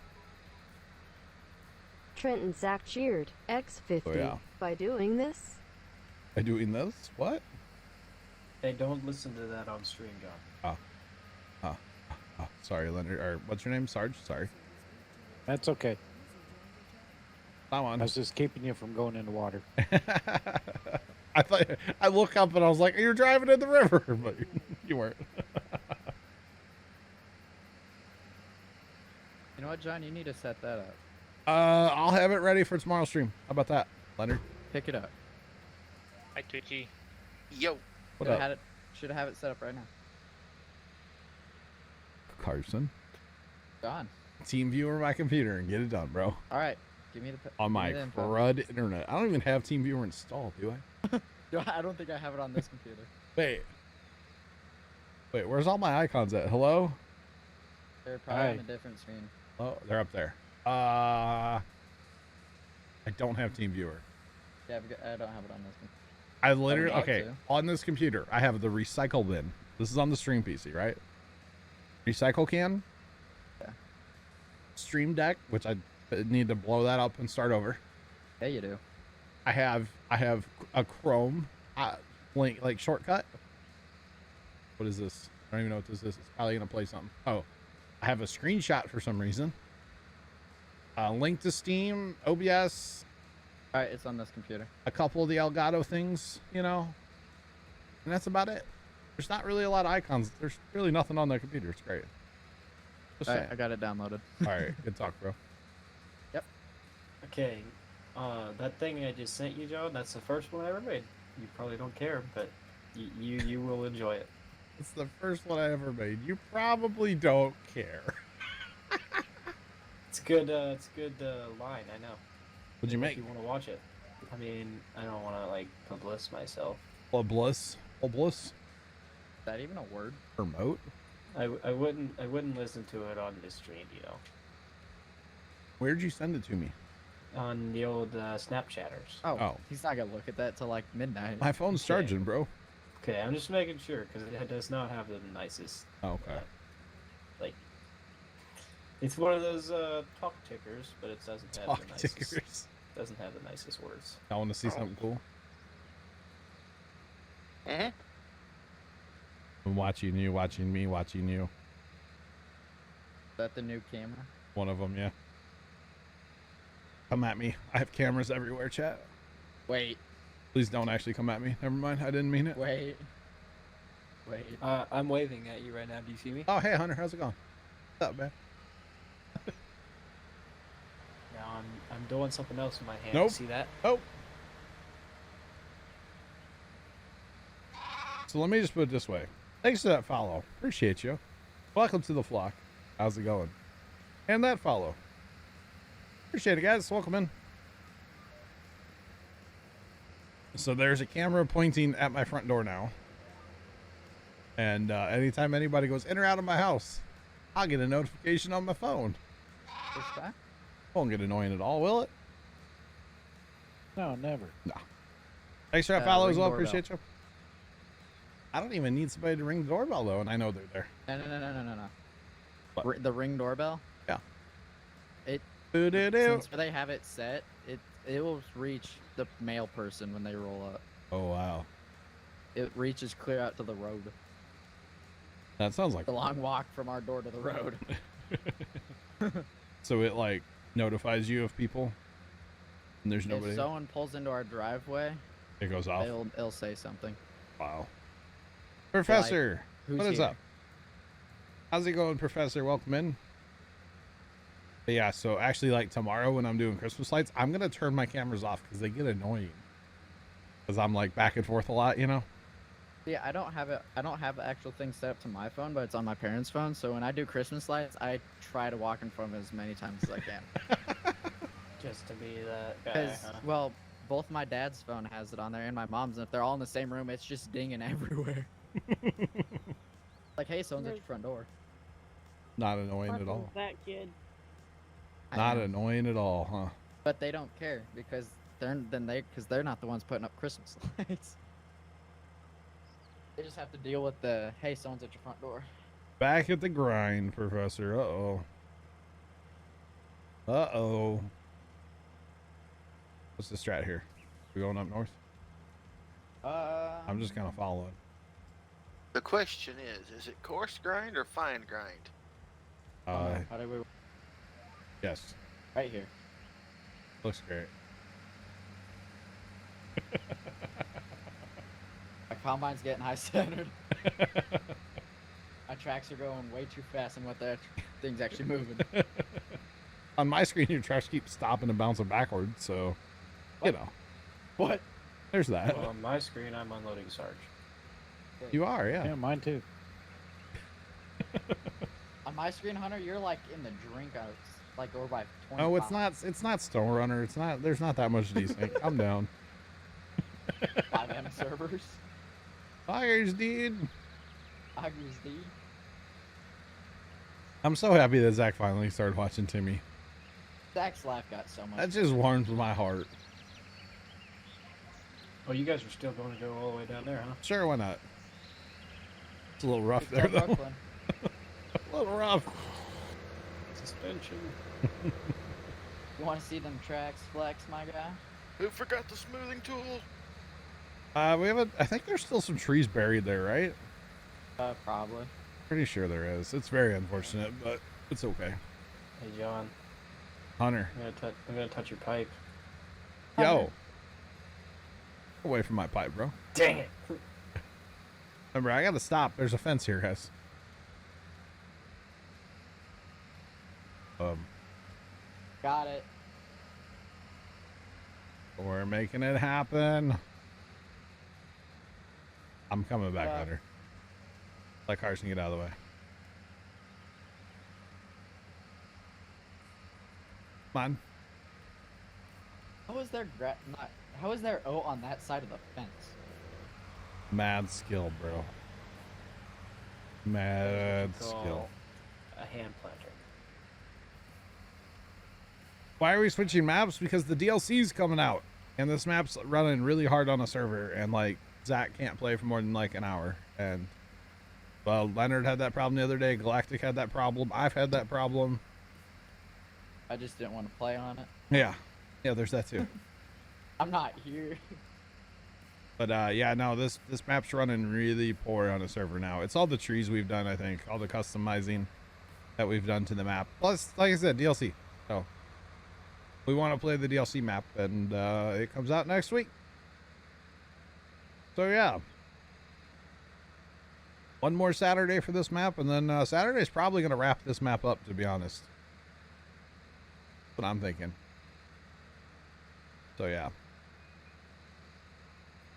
Trent and Zach cheered X50 Oh, yeah. by doing this. By doing this, what? Hey, don't listen to that on stream, John. Oh, sorry, Leonard. Or what's your name? Sarge. Sorry. That's okay. That I one. was just keeping you from going in the water. I thought I look up and I was like, "You're driving in the river," but you weren't. You know what, John? You need to set that up. I'll have it ready for tomorrow's stream. How about that, Leonard? Pick it up. Hi, Twitchy. Yo. What Should up, have it. Should have it set up right now. Carson? Gone. Team viewer my computer and get it done, bro. All right. Give me the. On give me my the info. crud internet. I don't even have Team Viewer installed, do I? I don't think I have it on this computer. Wait, where's all my icons at? Hello? They're probably on Hi. a different screen. Oh, they're up there. I don't have Team Viewer. Yeah, I don't have it on this one. I literally, about okay, to. on this computer, I have the recycle bin. This is on the stream PC, right? Recycle can. Yeah. Stream Deck, which I need to blow that up and start over. Yeah, you do. I have a Chrome link, like shortcut. What is this? I don't even know what this is. It's probably gonna play something. Oh, I have a screenshot for some reason. Link to Steam, OBS, All right, it's on this computer. a couple of the Elgato things, you know, and that's about it. There's not really a lot of icons. There's really nothing on that computer. It's great. Just All saying. right, I got it downloaded. All right, good talk, bro. Okay, that thing I just sent you, John, that's the first one I ever made. You probably don't care, but you will enjoy it. It's the first one I ever made. You probably don't care. It's good. It's a good line. I know. What'd you If make? you want to watch it. I mean, I don't want to like publish myself. Bliss. Is that even a word? Promote. I wouldn't listen to it on this stream, you know, Where'd you send it to me? on the old Snapchatters. Oh, he's not gonna look at that till like midnight. My phone's Okay. charging, bro. Okay, I'm just making sure because it does not have the nicest. Oh, okay. Like, it's one of those talk tickers, but it doesn't have Talk the nicest. tickers. Doesn't have the nicest words. I want to see something cool. I'm watching you, watching me, watching you. Is that the new camera? One of them, yeah. Come at me. I have cameras everywhere, chat. Wait, Please don't actually come at me. Never mind. I didn't mean it. wait. I'm waving at you right now. Do you see me? Oh, hey, Hunter. How's it going? What's up, man? Now I'm doing something else in my hand. Nope. See that? Oh. So let me just put it this way. Thanks for that follow. Appreciate you. Welcome to the flock. How's it going? And that follow. Appreciate it, guys. Welcome in. So there's a camera pointing at my front door now. And anytime anybody goes in or out of my house, I'll get a notification on my phone. This guy? Won't get annoying at all, will it? No, never. Thanks for that follow as Ring well. doorbell. Appreciate you. I don't even need somebody to ring the doorbell, though, and I know they're there. No. What? The ring doorbell. Yeah. It Doo-doo-doo. since they have it set, it will reach the mail person when they roll up. Oh, wow. It reaches clear out to the road. That sounds like... The long walk from our door to the road. So it, like, notifies you of people? And there's nobody? If someone pulls into our driveway, It goes off? it'll say something. Wow. Professor, Who's what is here? up? How's it going, Professor? Welcome in. But yeah, so actually, like tomorrow when I'm doing Christmas lights, I'm gonna turn my cameras off because they get annoying. Because I'm like back and forth a lot, you know. Yeah, I don't have the actual thing set up to my phone, but it's on my parents' phone. So when I do Christmas lights, I try to walk in front of it as many times as I can. Just to be that guy, Because huh? well, both my dad's phone has it on there and my mom's, and if they're all in the same room, it's just dinging everywhere. Like, hey, someone's at your front door. Not annoying at all. That kid. I Not know. annoying at all, huh? But they don't care because they're not the ones putting up Christmas lights. They just have to deal with the hey, someone's at your front door. Back at the grind, Professor. Uh-oh. Uh-oh. What's the strat here? We going up north? I'm just kind of following. The question is it coarse grind or fine grind? How do we? Yes. Right here. Looks great. My combine's getting high centered. My tracks are going way too fast and what the thing's actually moving. On my screen, your tracks keep stopping and bouncing backwards, so, you know. What? There's that. Well, on my screen, I'm unloading Sarge. You are, yeah. Yeah, mine too. On my screen, Hunter, you're like in the drink out, like over by 20. Oh, it's not Stone Runner. There's not that much desync. I'm down. 5M servers. Fires, dude. Aggies, D. I'm so happy that Zach finally started watching Timmy. Zach's laugh got so much. That just warms my heart. Oh, you guys are still going to go all the way down there, huh? Sure, why not? It's a little rough It's there, up though. Brooklyn. A little rough. Suspension. You want to see them tracks flex, my guy? Who forgot the smoothing tool? We have I think there's still some trees buried there, right? Probably. Pretty sure there is. It's very unfortunate, but it's okay. Hey, John. Hunter. I'm gonna touch your pipe. Yo. Away from my pipe, bro. Dang it. Remember, I gotta stop. There's a fence here, guys. Got it. We're making it happen. I'm coming back, Yeah. Hunter. Let Carson get out of the way. Come on. How is there O on that side of the fence? Mad skill, bro. Mad skill. Call a hand planter. Why are we switching maps? Because the DLC's coming out, and this map's running really hard on a server, and like Zach can't play for more than like an hour. And well, Leonard had that problem the other day. Galactic had that problem. I've had that problem. I just didn't want to play on it. Yeah, there's that too. I'm not here. But yeah, no, this map's running really poor on a server now. It's all the trees we've done, I think, all the customizing that we've done to the map. Plus, like I said, DLC. So we want to play the DLC map, and it comes out next week. So yeah, one more Saturday for this map, and then Saturday's probably going to wrap this map up, to be honest. That's what I'm thinking. So yeah.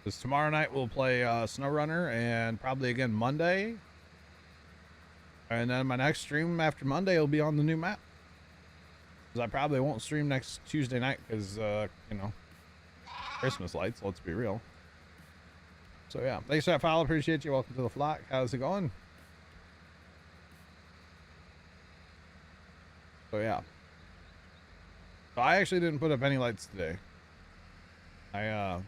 Because tomorrow night we'll play SnowRunner, and probably again Monday. And then my next stream after Monday will be on the new map. Because I probably won't stream next Tuesday night because, you know, Christmas lights, let's be real. So yeah, thanks for that follow. Appreciate you. Welcome to the flock. How's it going? So yeah. So I actually didn't put up any lights today. I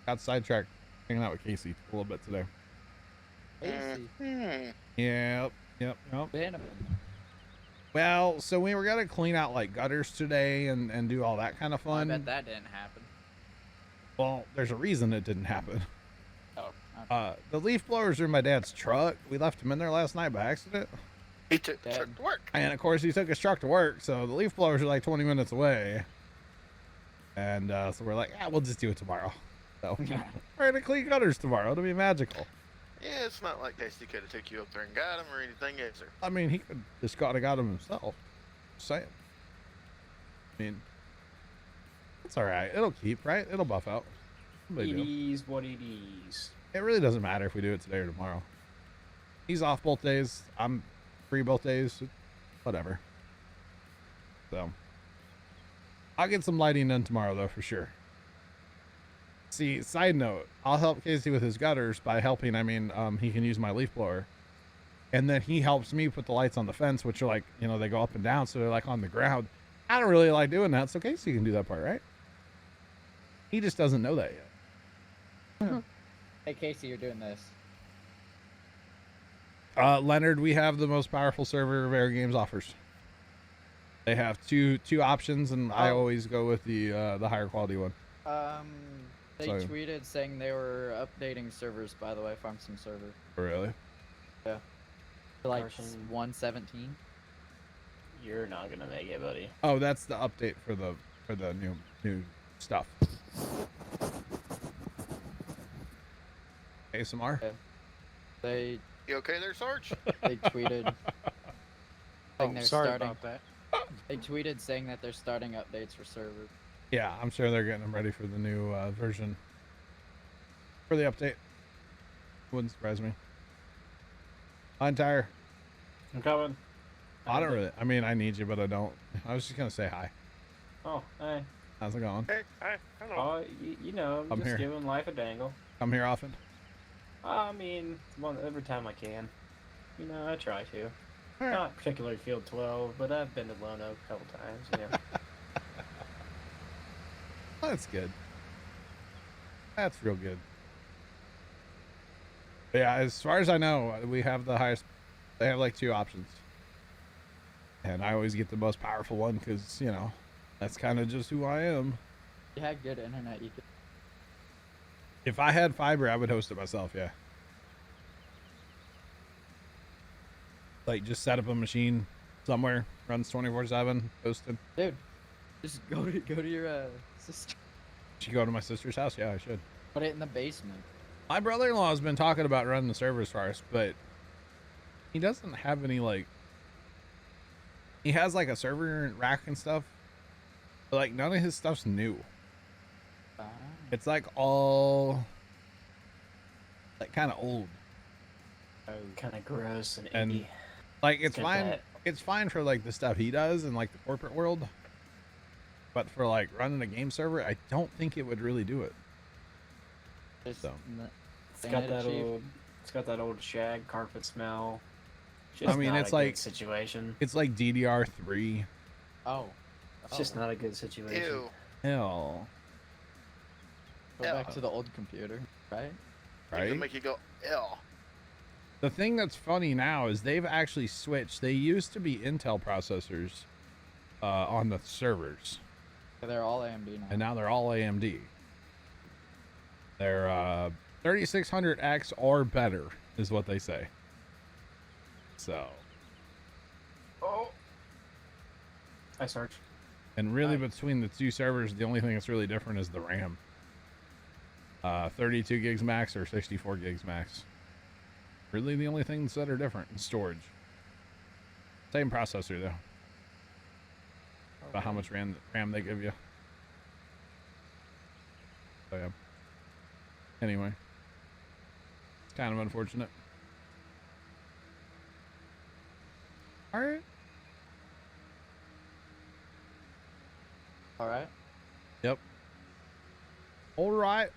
got sidetracked hanging out with Casey a little bit today. AC. Yep. Been a- Well, so we were gonna clean out like gutters today and do all that kind of I fun. bet that didn't happen. Well, there's a reason it didn't happen. Oh. Okay. The leaf blowers are in my dad's truck. We left him in there last night by accident. He took the truck to work. And of course he took his truck to work, so the leaf blowers are like 20 minutes away. And so we're like, yeah, we'll just do it tomorrow. So we're gonna clean gutters tomorrow. It'll be magical. Yeah, it's not like Tasty could have took you up there and got him or anything, is there? I mean, he could just got him himself. Just saying. I mean, it's all right. It'll keep, right? It'll buff out. No big It deal. is what it is. It really doesn't matter if we do it today or tomorrow. He's off both days. I'm free both days. Whatever. So, I'll get some lighting done tomorrow, though, for sure. See, side note, I'll help Casey with his gutters by helping. I mean, he can use my leaf blower. And then he helps me put the lights on the fence, which are like, you know, they go up and down, so they're like on the ground. I don't really like doing that, so Casey can do that part, right? He just doesn't know that yet. Hey Casey, you're doing this. Leonard, we have the most powerful server Air Games offers. They have two options, and I always go with the higher quality one. They So- tweeted saying they were updating servers, by the way, Farmsim server. Really? Yeah. To like Carson. 117. You're not gonna make it, buddy. Oh, that's the update for the new stuff. ASMR. They You okay there, Sarge? they tweeted saying they're sorry starting. about that. They tweeted saying that they're starting updates for servers. Yeah, I'm sure they're getting them ready for the new version. For the update. Wouldn't surprise me. Entire. I'm coming. I don't really. I mean, I need you, but I don't. I was just gonna say hi. Oh, hey. How's it going? Hey, hi, hello. Oh, you know, I'm just here. giving life a dangle. Come here often. I mean, every time I can. You know, I try to. All right. Not particularly Field 12, but I've been to Lone Oak a couple times. You know. That's good. That's real good. But yeah, as far as I know, we have the highest. They have like two options, and I always get the most powerful one because you know that's kind of just who I am. If you had good internet, you could. If I had fiber, I would host it myself. Yeah. Like just set up a machine somewhere, runs 24/7, hosted. Dude, just go to your sister. Should go to my sister's house. Yeah, I should. Put it in the basement. My brother-in-law has been talking about running the servers for us, but he doesn't have any like. He has like a server rack and stuff, but like none of his stuff's new. It's like all like kind of old. Kind of gross and And- indie. Like it's Get fine. that. It's fine for like the stuff he does in like the corporate world, but for like running a game server, I don't think it would really do it. Just So. It's got that old. It's got that old shag carpet smell. Just I mean, not it's a good like- situation. It's like DDR3. Oh. It's just not a good situation. Ew. Hell, Go back to the old computer, right? Right? right? Make you go, ew. The thing that's funny now is they've actually switched. They used to be Intel processors on the servers, They're all AMD now. and now they're all AMD. They're 3600X or better, is what they say. So, Oh. I search. and really between the two servers, the only thing that's really different is the RAM. 32 gigs max or 64 gigs max. Really the only things that are different in storage. Same processor though. About how much RAM they give you. So yeah. Anyway. It's kind of unfortunate. Alright. Alright. Yep. Alright.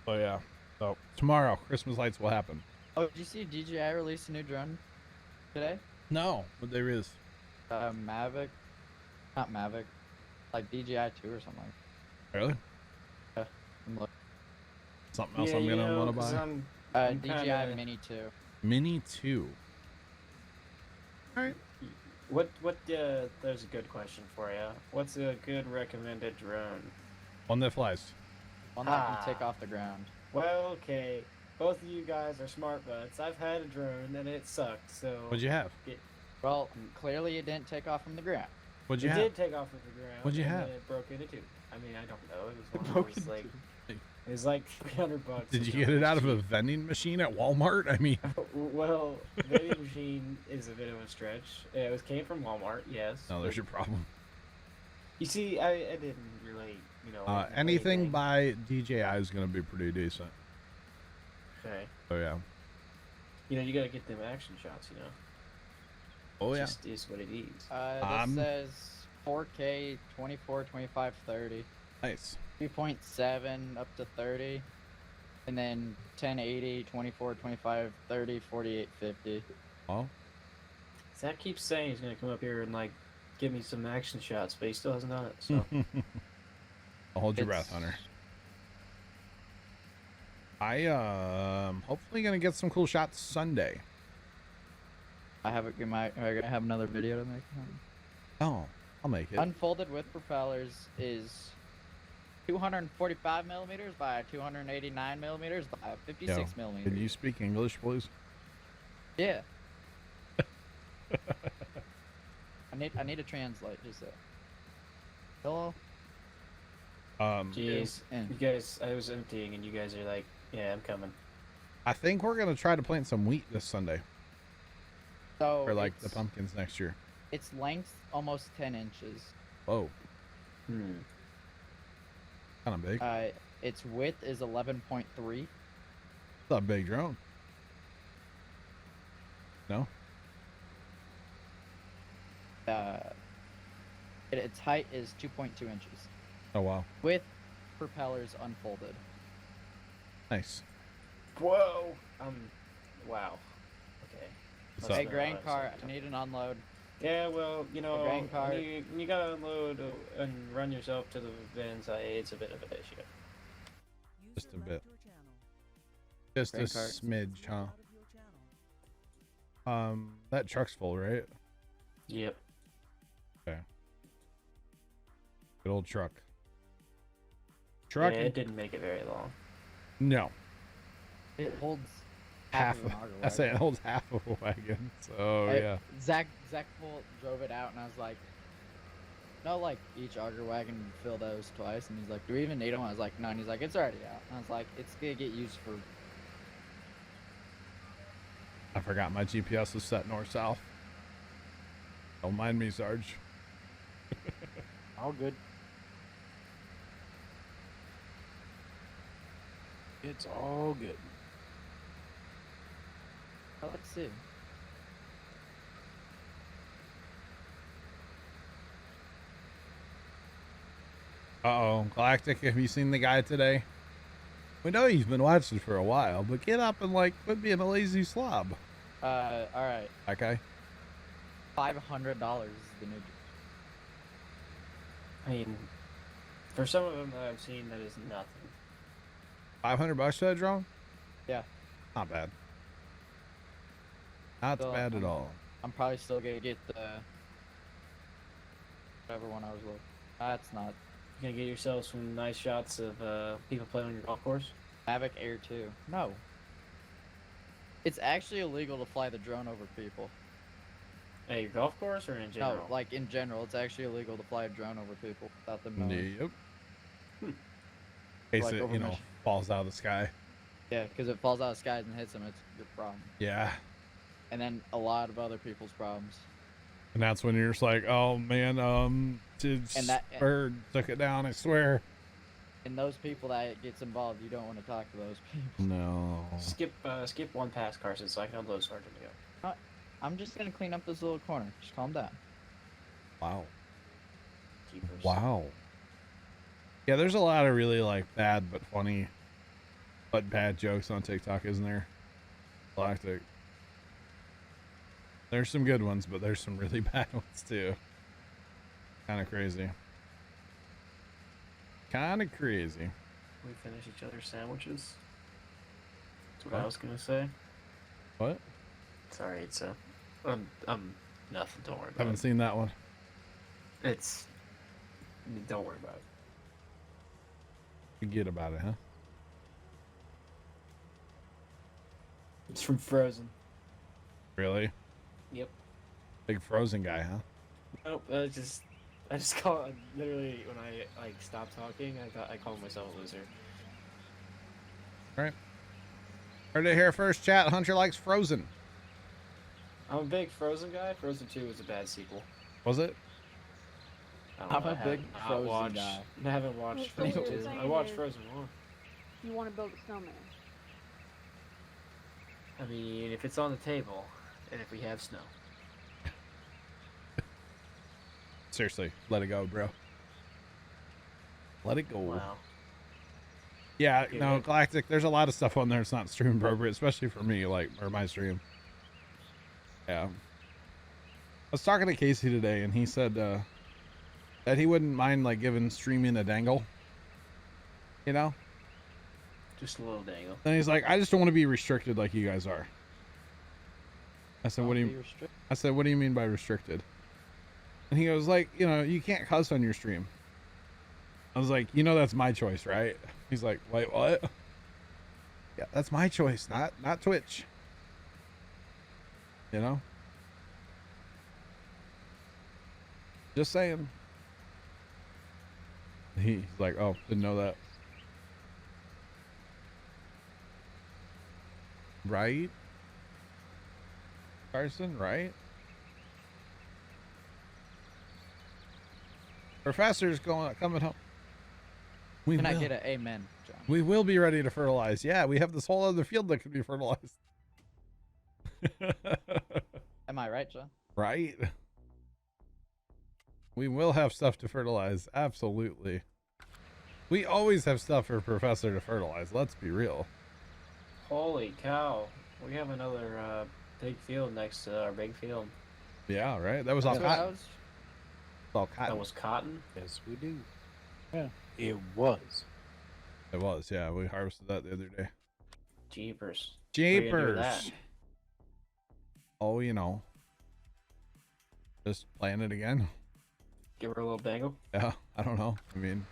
Oh yeah. So tomorrow, Christmas lights will happen. Oh, did you see DJI release a new drone today? No, but there is. Mavic. Not Mavic. Like DJI 2 or something. Really? I'm looking. Something else I'm gonna want to buy. I'm DJI kinda- Mini 2. Mini 2. Alright. What? There's a good question for you. What's a good recommended drone? One that flies. One that can take off the ground. Well, okay. Both of you guys are smart butts. I've had a drone and it sucked. So What'd you have? Well, clearly it didn't take off from the ground. What'd you it have? did take off with the ground. What'd you and have? then it broke into two. I mean, I don't know. It was one broke of those like It's like $300. Did you get it out of a vending machine at Walmart? I mean, Well, vending machine is a bit of a stretch. Yeah, it came from Walmart, yes. no, there's your problem. You see, I didn't really, Anything by DJI is going to be pretty decent. Okay. Oh, yeah. You gotta get them action shots, Oh, It yeah. just is what it is. This says 4K, 24, 25, 30. Nice. 2.7 up to 30. And then 1080, 24, 25, 30, 48, 50. Oh. Zach keeps saying he's gonna come up here and like give me some action shots, but he still hasn't done it. So I'll hold your It's- breath, Hunter. I hopefully gonna get some cool shots Sunday. Am I gonna have another video to make? Oh, I'll make it. Unfolded with propellers is 245 millimeters by 289 millimeters by 56 Yo, millimeters. Can you speak English, please? Yeah. I need to translate. Just so. Hello. jeez, And you guys, I was emptying and you guys are like, yeah, I'm coming. I think we're gonna try to plant some wheat this Sunday so for like the it's- pumpkins next year. Its length almost 10 inches. Whoa, Hmm. kind of big. Its width is 11.3. It's a big drone. No. Its height is 2.2 inches. Oh wow, With propellers unfolded. nice. Whoa. Wow. Okay. What's Must up? Hey, have grain been a lot car, of I stuff. need an unload. Yeah, well, grain car. when you gotta unload and run yourself to the bins, it's a bit of an issue. Just a bit. Just a Grain cart. smidge, huh? That truck's full, right? Yep. Okay. Good old truck. Yeah, Truck. it didn't make it very long. No. It holds Half. of an auger I say it wagon. holds half of a wagon. So Hey, yeah. Zach drove it out, and I was like, no, like each auger wagon fill those twice, and he's like, do we even need them? I was like, no, and he's like, it's already out. And I was like, it's gonna get used for. I forgot my GPS was set north south. Don't mind me, Sarge. All good. It's all good. Oh, let's see. Uh-oh, Galactic, have you seen the guy today? We know he's been watching for a while, but get up and like quit being a lazy slob. All right, That guy? $500 is the new. I mean, for some of them that I've seen, that is nothing. $500 for that drone? Yeah. Not bad. Not Still, bad at all. I'm probably still gonna get the whatever one I was looking. That's not You gonna get yourself some nice shots of people playing on your golf course? Mavic Air 2. No. It's actually illegal to fly the drone over people. At your golf course or in general? No, like in general, it's actually illegal to fly a drone over people without them knowing. Yep. In case Like it, over mission. falls out of the sky. Yeah, because it falls out of the skies and hits them, it's your problem. Yeah. And then a lot of other people's problems. And that's when you're just like, oh man, And that- bird took it down, I swear. And those people that gets involved, you don't want to talk to those people. No. Skip one pass, Carson, so I can upload Sergeant to go. I'm just gonna clean up this little corner. Just calm down. Wow. Keepers. Wow. Yeah, there's a lot of really like bad but funny but bad jokes on TikTok, isn't there? Galactic. There's some good ones, but there's some really bad ones too. Kind of crazy. Kind of crazy. We finish each other's sandwiches. That's what I What? was gonna say. What? Sorry, it's nothing. Don't worry about Haven't it. seen that one. It's don't worry about it. Forget about it, huh? It's from Frozen. Really? Yep. Big Frozen guy, huh? Nope. I just call literally when I like stop talking. I call myself a loser. Right. Heard it here first, chat. Hunter likes Frozen. I'm a big Frozen guy. Frozen 2 was a bad sequel. Was it? I don't know, I'm a I big have not Frozen watched- guy. I haven't watched Well, so what Frozen you're 2. I saying watched is- Frozen 1. You want to build a snowman. I mean, if it's on the table, and if we have snow. Seriously, let it go, bro. Let it go. Wow. Yeah, Yeah, no, yeah. Galactic, there's a lot of stuff on there that's not stream appropriate, especially for me, like, or my stream. Yeah. I was talking to Casey today, and he said that he wouldn't mind, like, giving streaming a dangle. You know? Just a little dangle. Then he's like, I just don't want to be restricted like you guys are. I said, what do you... I said, what do you mean by restricted? And he goes, like, you know, you can't cuss on your stream. I was like, you know, that's my choice, right? He's like, wait, what? Yeah, that's my choice, not Twitch. You know? Just saying. He's like, oh, didn't know that. Right? Carson, right? Professor's coming home. We Can I will. get an amen, John? We will be ready to fertilize. Yeah, we have this whole other field that could be fertilized. Am I right, John? Right? We will have stuff to fertilize. Absolutely. We always have stuff for Professor to fertilize. Let's be real. Holy cow. We have another big field next to our big field. Yeah, right? That was all That's what I cotton. was- All cotton. That was cotton? Yes, we do. Yeah, it was. It was, yeah. We harvested that the other day. Jeepers. What are you gonna do with that? Jeepers. Oh, you know. Just plant it again. Give her a little dangle? Yeah, I don't know. I mean,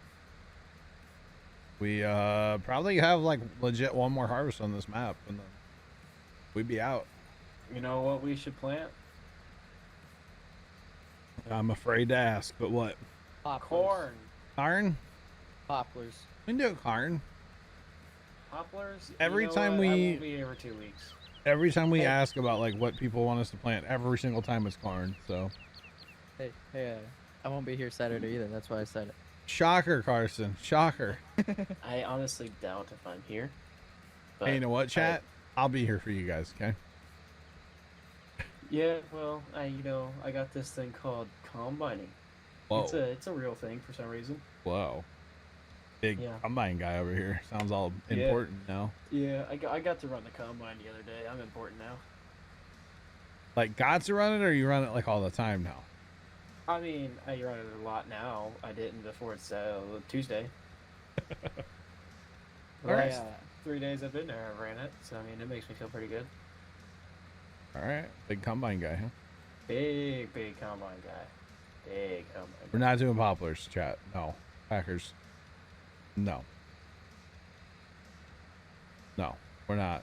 we probably have like legit one more harvest on this map and then we'd be out. You know what we should plant? I'm afraid to ask, but what? Poplars. Corn. Karn? Poplars. We can do Karn. Poplars? Every You know time what? I we- won't be here for 2 weeks. Every time we ask about like what people want us to plant, every single time it's Karn. So Hey, I won't be here Saturday either. That's why I said it. shocker, Carson. Shocker. I honestly doubt if I'm here. But Hey, you know what, chat? I'll be here for you guys, okay? Yeah, well, I got this thing called combining. Whoa. It's a real thing for some reason. Whoa. Big Yeah. combine guy over here. Sounds all Yeah. important now. Yeah, I got to run the combine the other day. I'm important now. Like, got to run it, or you run it like all the time now? I mean, I run it a lot now. I didn't before it's Tuesday. The All right. last 3 days I've been there, I've ran it. So, I mean, it makes me feel pretty good. All right. Big combine guy, huh? Big combine guy. Big combine We're guy. not doing poplars, chat. No. Packers. No. No. We're not.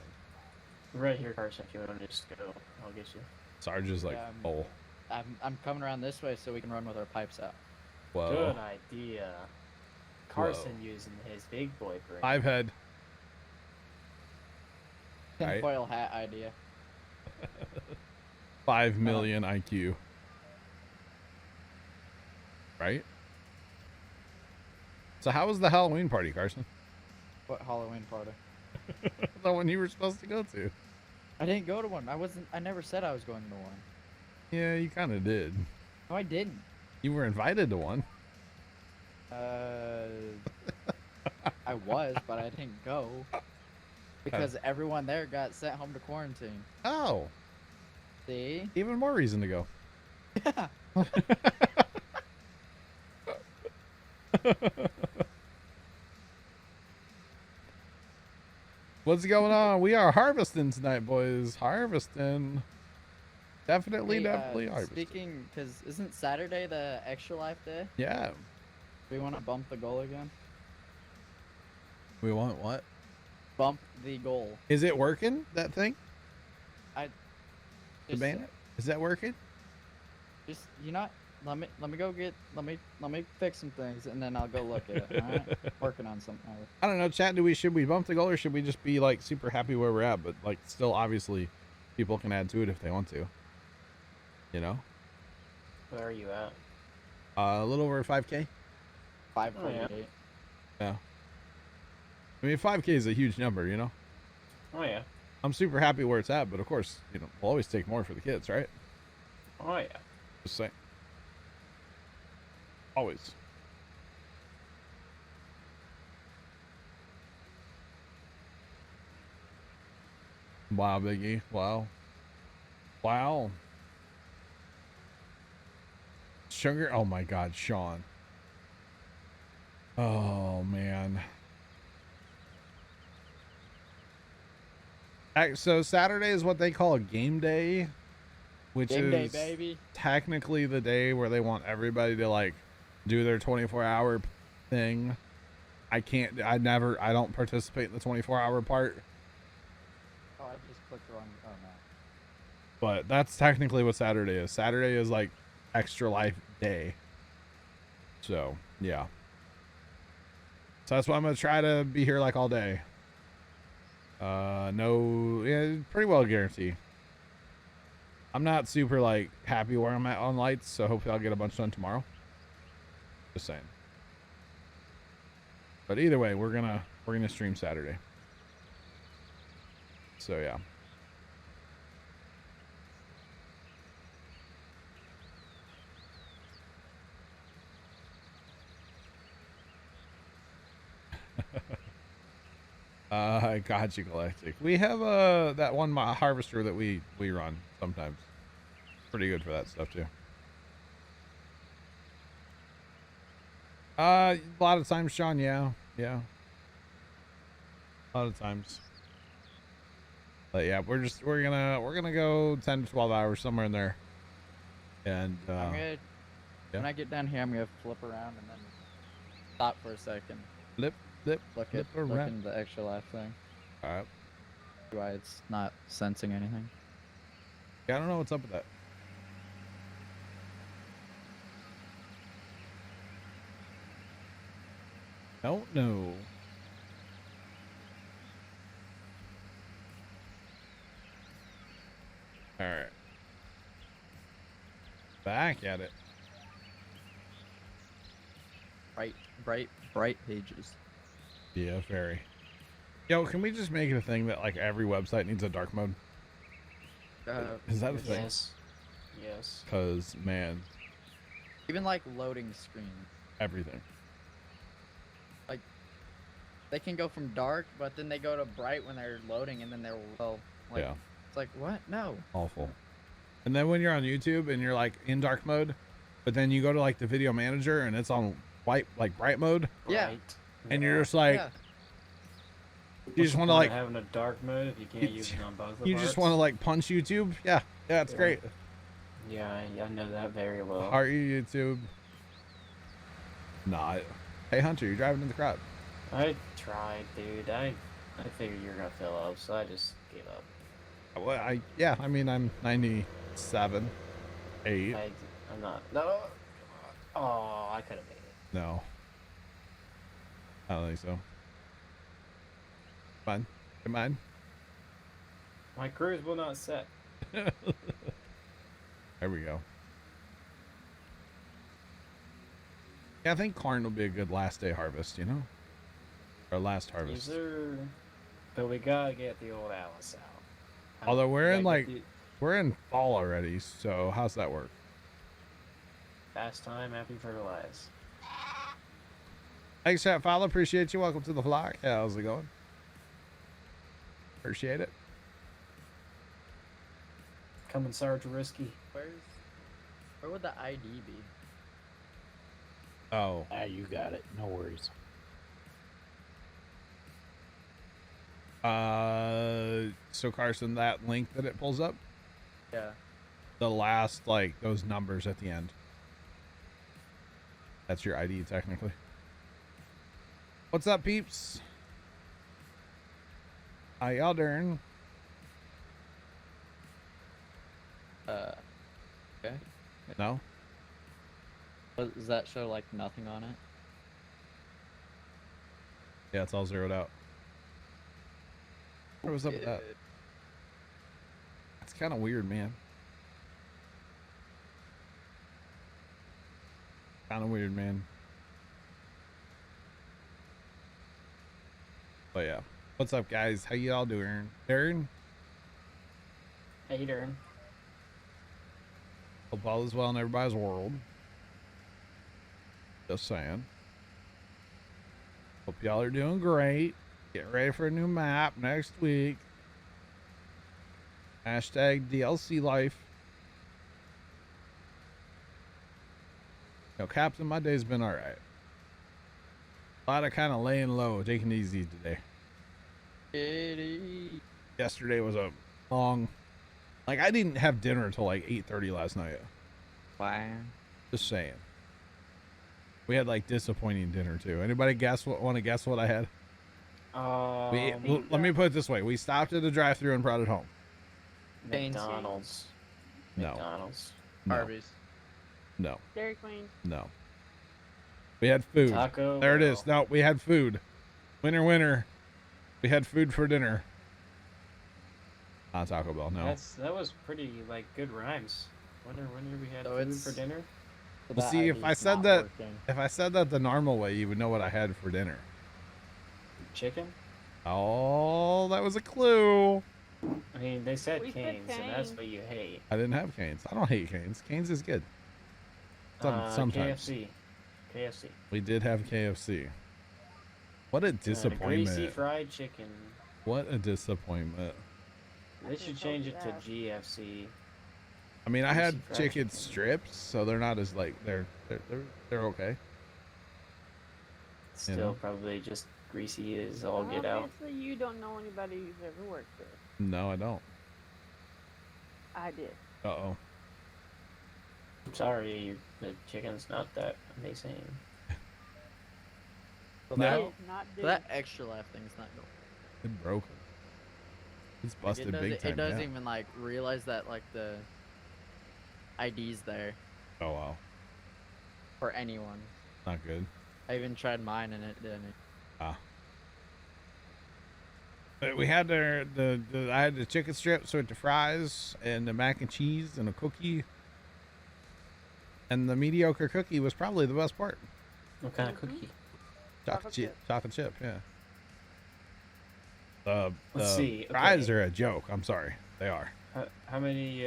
Right here, Carson, if you want to just go, I'll get you. Sarge is like, oh, I'm coming around this way so we can run with our pipes out. whoa. Good idea. Carson using his big boy brain. I've had. Right. Tinfoil hat idea. 5 million IQ. Right? So how was the Halloween party, Carson? What Halloween party? The one you were supposed to go to. I didn't go to one. I never said I was going to one. Yeah, you kind of did. No, I didn't. You were invited to one. I was, but I didn't go because everyone there got sent home to quarantine. Oh, See? even more reason to go. What's going on? We are harvesting tonight, boys. Harvesting. Definitely Hey, harvesting. Speaking, because isn't Saturday the extra life day? Yeah. Do we want to bump the goal again? We want what? Bump the goal. Is it working, that thing? I The ban? Is that working? just you not let me go get let me fix some things and then I'll go look at it. All right, working on something. I don't know, chat. Should we bump the goal or should we just be like super happy where we're at? But like, still, obviously, people can add to it if they want to. You know. Where are you at? A little over 5K. 548. Yeah. I mean, 5K is a huge number, you know. Oh yeah. I'm super happy where it's at, but of course, we'll always take more for the kids, right? Oh yeah. Just saying. Always. Wow, Biggie. Wow. Wow. Sugar. Oh my God, Sean. Oh man. So Saturday is what they call a game day, which Game day, is baby. technically the day where they want everybody to like do their 24-hour thing. I don't participate in the 24-hour part. Oh, I just clicked the wrong. Oh no. But that's technically what Saturday is. Saturday is like extra life day. So, yeah. So that's why I'm going to try to be here like all day. No, yeah, pretty well guarantee. I'm not super like happy where I'm at on lights, so hopefully I'll get a bunch done tomorrow. Just saying. But either way, we're gonna stream Saturday. So yeah. I got you, Galactic. We have that one harvester that we run sometimes. Pretty good for that stuff too. A lot of times, Sean. Yeah. A lot of times. But yeah, we're gonna go 10 to 12 hours somewhere in there. And when I get down here, I'm gonna flip around and then stop for a second. Flip Look around. into the extra life thing. All right. Why it's not sensing anything. Yeah, I don't know what's up with that. Don't know. All right. Back at it. Bright pages. Yeah, very. Yo, can we just make it a thing that like every website needs a dark mode? Is that a thing? Yes. Cause man, Even like loading screen. everything. Like they can go from dark, but then they go to bright when they're loading, and then they're like, Yeah. It's like what? No. Awful. And then when you're on YouTube and you're like in dark mode, but then you go to like the video manager and it's on white, like bright mode. Yeah. Right. And you're just like, Yeah. you just want to like, having a dark mode if you can't use it on both. you just want to like punch YouTube. Yeah. Yeah. It's great. Yeah, I know that very well. Heart you, YouTube. Nah. Hey Hunter, you're driving in the crowd. I tried, dude. I figured you were gonna fill up, so I just gave up. Well, I mean, I'm 97, 8. I'm not. No. Oh, I could have made it. No. I don't think so. Fine. Come on. My cruise will not set. There we go. Yeah, I think corn will be a good last day harvest, you know? Or last harvest. Yes, sir. But we gotta get the old Alice out. Although we're in gotta like, get the we're in fall already, so how's that work? fast time after you fertilize. Thanks, chat file. Appreciate you. Welcome to the vlog. How's it going? Appreciate it. Coming Sarge Risky. Where would the ID be? Oh. Ah, you got it. No worries. So Carson, that link that it pulls up, Yeah. the last, like, those numbers at the end. That's your ID, technically. What's up, peeps? How y'all doing? Okay. No? But does that show like nothing on it? Yeah, it's all zeroed out. What was up with that? It's kind of weird, man. Kind of weird, man. But yeah, what's up, guys? How y'all doing? Darren? How you doing? Hope all is well in everybody's world. Just saying. Hope y'all are doing great. Get ready for a new map next week. Hashtag DLC life. Yo, Captain, my day's been alright. A lot of kind of laying low, taking it easy today. Yesterday was a long, like I didn't have dinner until like 8:30 last night. Wow. Just saying. We had like disappointing dinner too. Anybody want to guess what I had? Let me put it this way: we stopped at a drive-thru and brought it home. McDonald's. No. McDonald's. No. Arby's. No. Dairy Queen. No. We had food. Taco There it Bell. is. No, we had food. Winner, winner. We had food for dinner. Not Taco Bell. No. That was pretty like good rhymes. Wonder we had So food it's- for dinner. Well, see, if I said that the normal way, you would know what I had for dinner. Chicken. Oh, that was a clue. I mean, they said We said Cane's, and that's Cane's. what you hate. I didn't have Cane's. I don't hate Cane's. Cane's is good. Sometimes. KFC. We did have KFC. What a Greasy disappointment. fried chicken. What a disappointment. They should change it to GFC. I mean, I had Greasy fried chicken chicken. strips, so they're not as like they're okay. Still know? probably just greasy as all get out. Obviously, you don't know anybody who's ever worked there. No, I don't. I did. Uh-oh. I'm sorry, the chicken's not that amazing. So No. that, It is not so due. that extra life thing's not going. It's broken. It's Like, busted big time. It doesn't Yeah. even like realize that like the ID's there Oh wow. for anyone. Not good. I even tried mine and it didn't. But we had the I had the chicken strips with the fries and the mac and cheese and a cookie. And the mediocre cookie was probably the best part. What kind of cookie? Chocolate chip. Chocolate chip, yeah. Let's The see, fries okay. are a joke. I'm sorry. They are. How many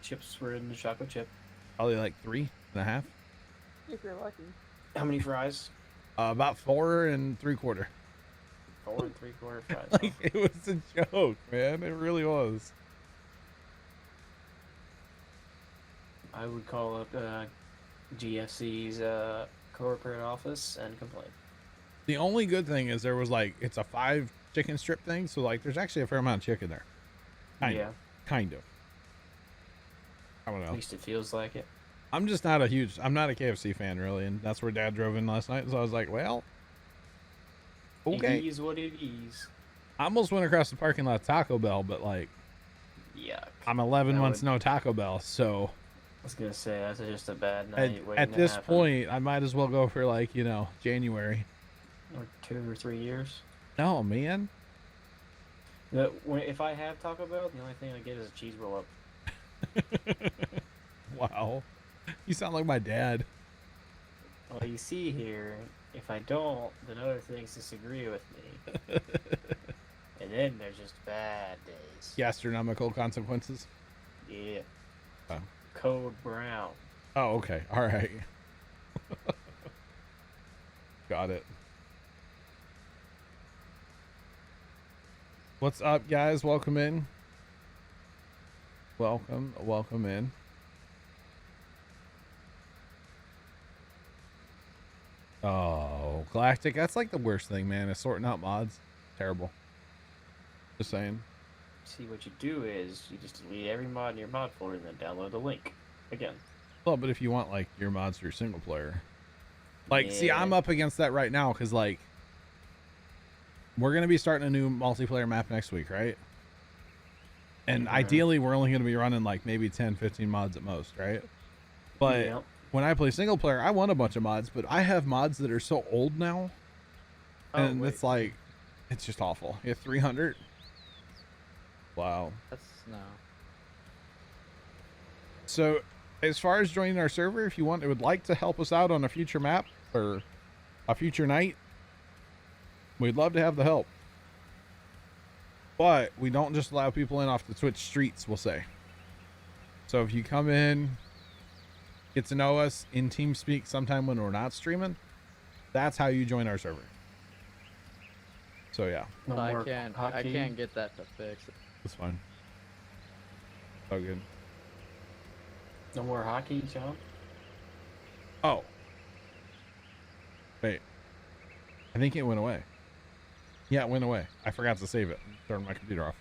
chips were in the chocolate chip? Probably like 3.5. If you're lucky. How many fries? About 4 3/4. 4 3/4 fries. Like, it was a joke, man. It really was. I would call up GFC's corporate office and complain. The only good thing is there was like, it's a 5 chicken strip thing. So like, there's actually a fair amount of chicken there. Kind of. I don't At know. least it feels like it. I'm not a KFC fan really. And that's where Dad drove in last night. So I was like, well, okay. It is what it is. I almost went across the parking lot of Taco Bell, but like, Yuck. I'm 11 That months would- no Taco Bell. So I was gonna say that's just a bad at, night. waiting at to this happen. point, I might as well go for like, January. or 2 or 3 years. No, man. If I have Taco Bell, the only thing I get is a cheese roll up. Wow. You sound like my dad. Well, you see here, if I don't, then other things disagree with me, and then there's just bad days. The astronomical consequences. Yeah. Oh. Code Brown. Oh, okay. All right. Got it. What's up, guys? Welcome in. Welcome in. Oh, Galactic. That's like the worst thing, man. Is sorting out mods. Terrible. Just saying. See, what you do is you just delete every mod in your mod folder and then download the link again. Well, but if you want like your mods for your single player, like, see, Yeah. I'm up against that right now because like we're gonna be starting a new multiplayer map next week, right? And Mhm. ideally, we're only gonna be running like maybe 10, 15 mods at most, right? But Yep. when I play single player, I want a bunch of mods, but I have mods that are so old now, and it's like, it's just awful. You have 300. Wow. That's no. So, as far as joining our server, if you would like to help us out on a future map or a future night, we'd love to have the help. But we don't just allow people in off the Twitch streets, we'll say. So if you come in, get to know us in TeamSpeak sometime when we're not streaming, that's how you join our server. So yeah. No I more can't hockey. get that to fix it. That's fine. Oh, good. No more hockey, John? Oh. Wait. I think it went away. Yeah, it went away. I forgot to save it. Turned my computer off.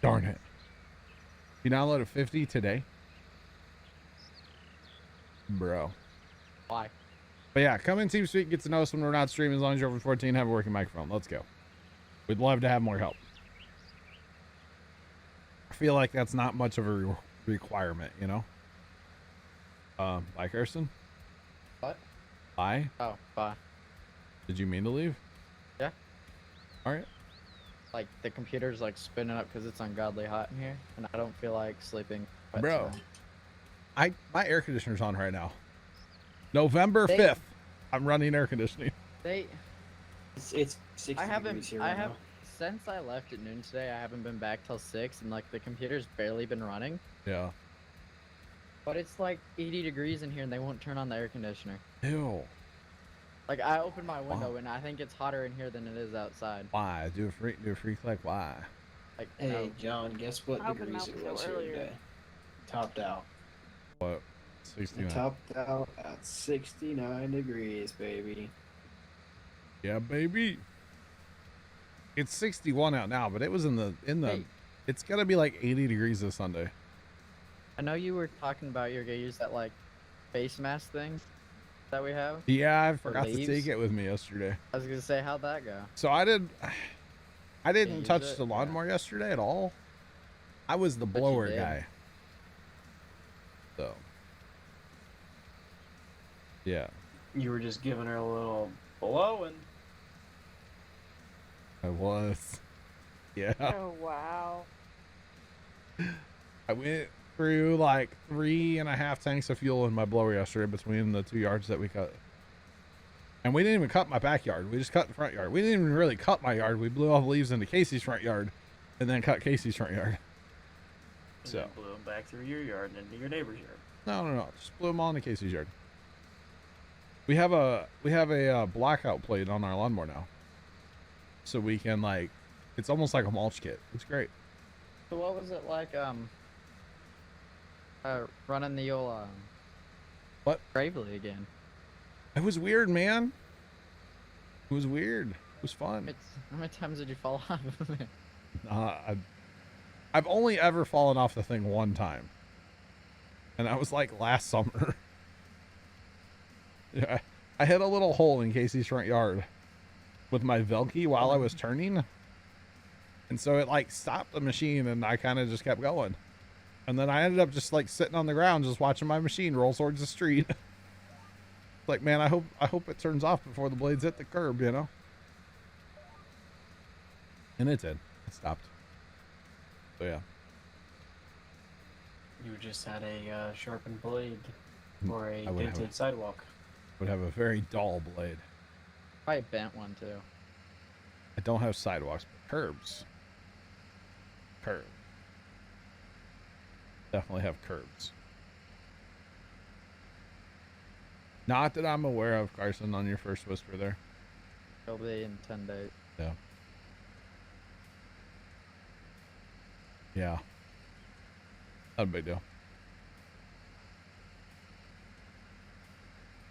Darn it. You downloaded 50 today? Bro. Why? But yeah, come in TeamSpeak, get to know us when we're not streaming. As long as you're over 14, have a working microphone. Let's go. We'd love to have more help. I feel like that's not much of a requirement, you know? Bye, Kirsten? What? Bye? Oh, bye. Did you mean to leave? Yeah. Alright. Like, the computer's, like, spinning up because it's ungodly hot in here, and I don't feel like sleeping. Bro. My air conditioner's on right now. November 5th. I'm running air conditioning. It's 60 degrees here right now. Since I left at noon today, I haven't been back till 6, and, like, the computer's barely been running. Yeah. But it's, like, 80 degrees in here, and they won't turn on the air conditioner. Ew. Like, I opened my window, and I think it's hotter in here than it is outside. Why? Do a free click. Why? Like, Hey, no. John, guess what I opened degrees mine it so was here earlier. today? Topped out. What? It 69. topped out at 69 degrees, baby. Yeah, baby. It's 61 out now, but it was in the Hey. It's gonna be like 80 degrees this Sunday. I know you were talking about you're gonna use that, like, face mask thing that we have. Yeah, I For forgot to leaves? take it with me yesterday. I was gonna say, how'd that go? So I didn't use touch it? the lawnmower yesterday at all. I was the But you blower did. guy. So. Yeah. You were just giving her a little blowing. I was. Yeah. Oh wow. I went through like 3.5 tanks of fuel in my blower yesterday between the 2 yards that we cut. And we didn't even cut my backyard. We just cut the front yard. We didn't even really cut my yard. We blew off leaves into Casey's front yard and then cut Casey's front yard. And So. then blew them back through your yard and into your neighbor's yard. No. Just blew them all into Casey's yard. We have a blackout plate on our lawnmower now. So we can like, it's almost like a mulch kit. It's great. So what was it like, running the old, What? Gravely again? It was weird, man. It was weird. It was fun. How many times did you fall off of it? I've only ever fallen off the thing one time. And that was like last summer. Yeah, I hit a little hole in Casey's front yard with my Velky while I was turning. And so it like stopped the machine and I kind of just kept going. And then I ended up just like sitting on the ground just watching my machine roll towards the street. Like, man, I hope it turns off before the blades hit the curb, you know? And it did. It stopped. So yeah. You just had a sharpened blade or a I would have dented sidewalk. Would have a very dull blade. Probably bent one too. I don't have sidewalks, but curbs. Curb. Definitely have curbs. Not that I'm aware of, Carson, on your first whisper there. It'll be in 10 days. Yeah. Yeah. Not a big deal.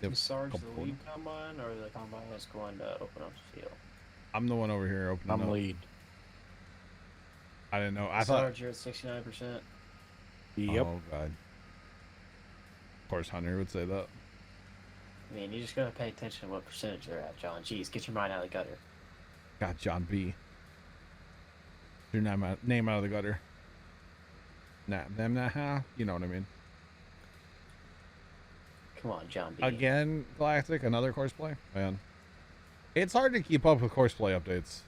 You Sarge couple the lead combine or the combine that's going to open up the field? I'm the one over here opening I'm up. lead. I didn't know. I thought. Sarge, you're at 69%. Yep. Oh god. Of course, Hunter would say that. I mean, you just gotta pay attention to what percentage they're at, John. Jeez, get your mind out of the gutter. God, John B. Your name out of the gutter. Nah, them, nah, huh? You know what I mean. Come on, John B. Again, Galactic, another courseplay? Man. It's hard to keep up with courseplay updates.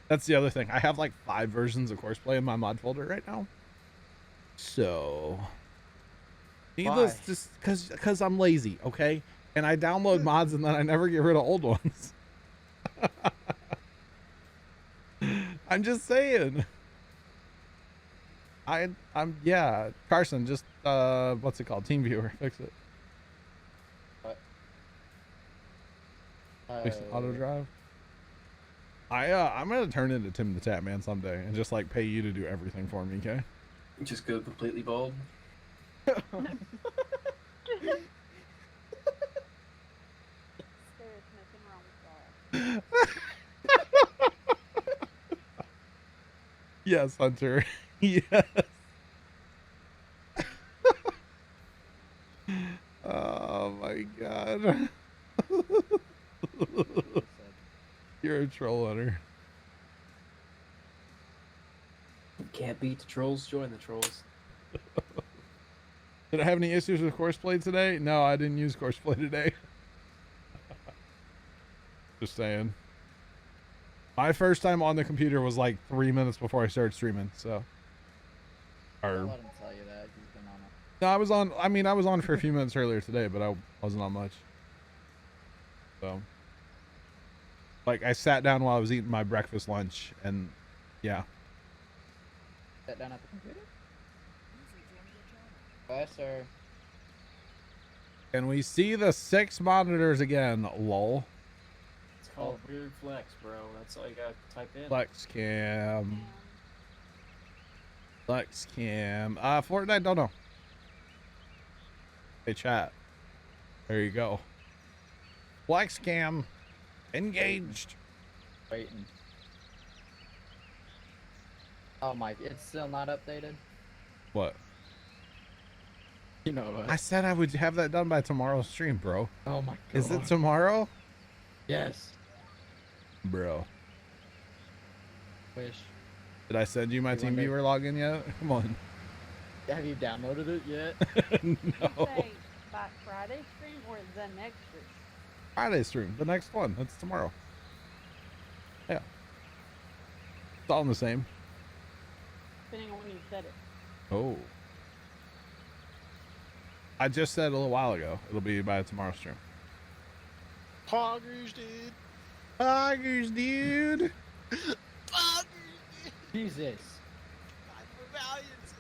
That's the other thing. I have like 5 versions of courseplay in my mod folder right now. So... Needless, just because I'm lazy, okay? And I download mods and then I never get rid of old ones. I'm just saying. Yeah, Carson, just what's it called? TeamViewer, fix it. Fix auto drive. I'm gonna turn into Tim the Tap Man someday and just like pay you to do everything for me, okay? Just go completely bald. Yes, Hunter. Yes. Oh my god. You're a troll, Hunter. Can't beat the trolls, join the trolls. Did I have any issues with Courseplay today? No, I didn't use Courseplay today. Just saying. My first time on the computer was like 3 minutes before I started streaming, so. I'll let him tell you that. He's been on it. No, I was on, I was on for a few minutes earlier today, but I wasn't on much. So. Like, I sat down while I was eating my breakfast lunch, and yeah. Sat down at the computer? Yes, sir. Can we see the 6 monitors again, lol? It's called Weird Flex, bro. That's all you gotta type in. Flex cam. Flex cam. Fortnite, don't know. Hey, chat. There you go. Flex cam. Engaged. Waiting. Oh my, it's still not updated? What? You know what? I said I would have that done by tomorrow's stream, bro. Oh my god. Is it tomorrow? Yes. Bro. Wish. Did I send you my You wonder- TeamViewer login yet? Come on. Have you downloaded it yet? You No. say by Friday stream or the next stream? Friday stream. The next one. That's tomorrow. Yeah. It's all in the same. Depending on when you said it. Oh. I just said a little while ago. It'll be by tomorrow's stream. Poggers, dude. Poggers, dude. Poggers, dude. Jesus. Time for Valiants.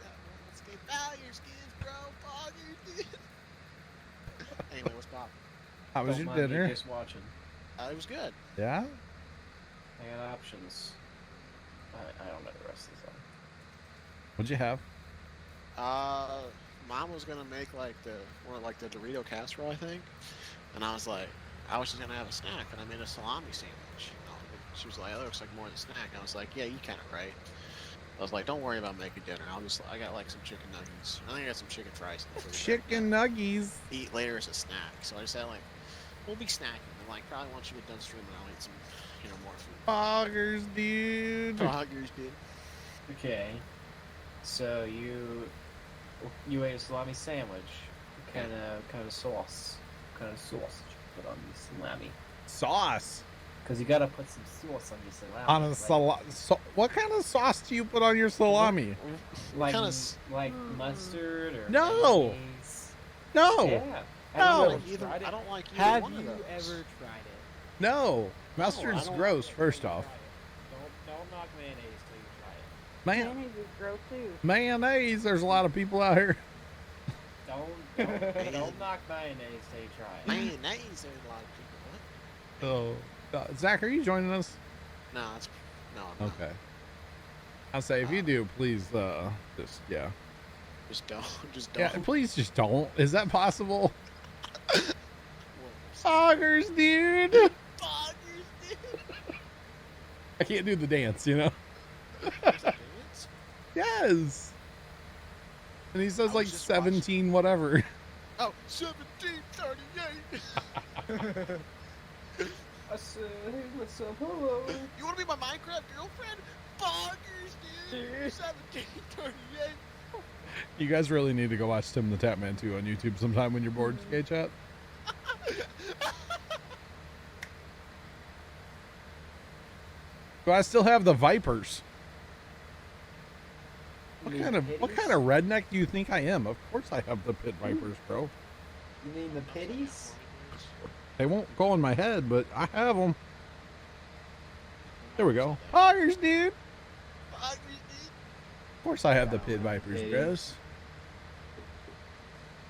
Let's get Valiant skins, bro. Poggers, dude. Anyway, what's poppin'? How was Don't your mind me dinner? just watching. It was good. Yeah? I got options. I don't know the rest of the song. What'd you have? Mom was gonna make like the Dorito casserole, I think, and I was just gonna have a snack, and I made a salami sandwich. She was like, "That looks like more than a snack." I was like, "Yeah, you kind of right." I was like, "Don't worry about making dinner. I got like some chicken nuggets. I think I got some chicken fries in the fridge. Chicken nuggies. Eat later as a snack." So I just said like, "We'll be snacking." And like, probably once you get done streaming, I'll eat some, more food. Poggers, dude. Poggers, dude. Okay. So you ate a salami sandwich. What kind of sauce? What kind of sauce did you put on your salami? Sauce. Because you gotta put some sauce on your salami. On a salami. What kind of sauce do you put on your salami? Like Kinda mustard or No. mayonnaise? No. Yeah. No. I don't like either Have one you of those. ever tried it? No. Mustard's I don't- gross, first off. Don't knock mayonnaise till you try it. Mayonnaise is gross too. Mayonnaise, there's a lot of people out here. Don't knock mayonnaise till you try it. Mayonnaise, there's a lot of people. What? Oh. Zach, are you joining us? No, it's no. I'm not. Okay. I'll say, if you do, please, yeah. Just don't. Just Yeah, don't. please just don't. Is that possible? Poggers, dude. Poggers, dude. I can't do the dance, you know? Yes. And he says I like was just 17 whatever. Oh, 1738. I said, hey, what's up? Hello. You want to be my Minecraft girlfriend? Poggers, dude. 1738. You guys really need to go watch Tim the Tatman 2 on YouTube sometime when you're bored, K-Chat. Do I still have the Vipers? What kind of redneck do you think I am? Of course I have the Pit Vipers, bro. You mean the pitties? They won't go in my head, but I have them. There we go. Poggers, dude. Of course I have the Pit Vipers, Chris.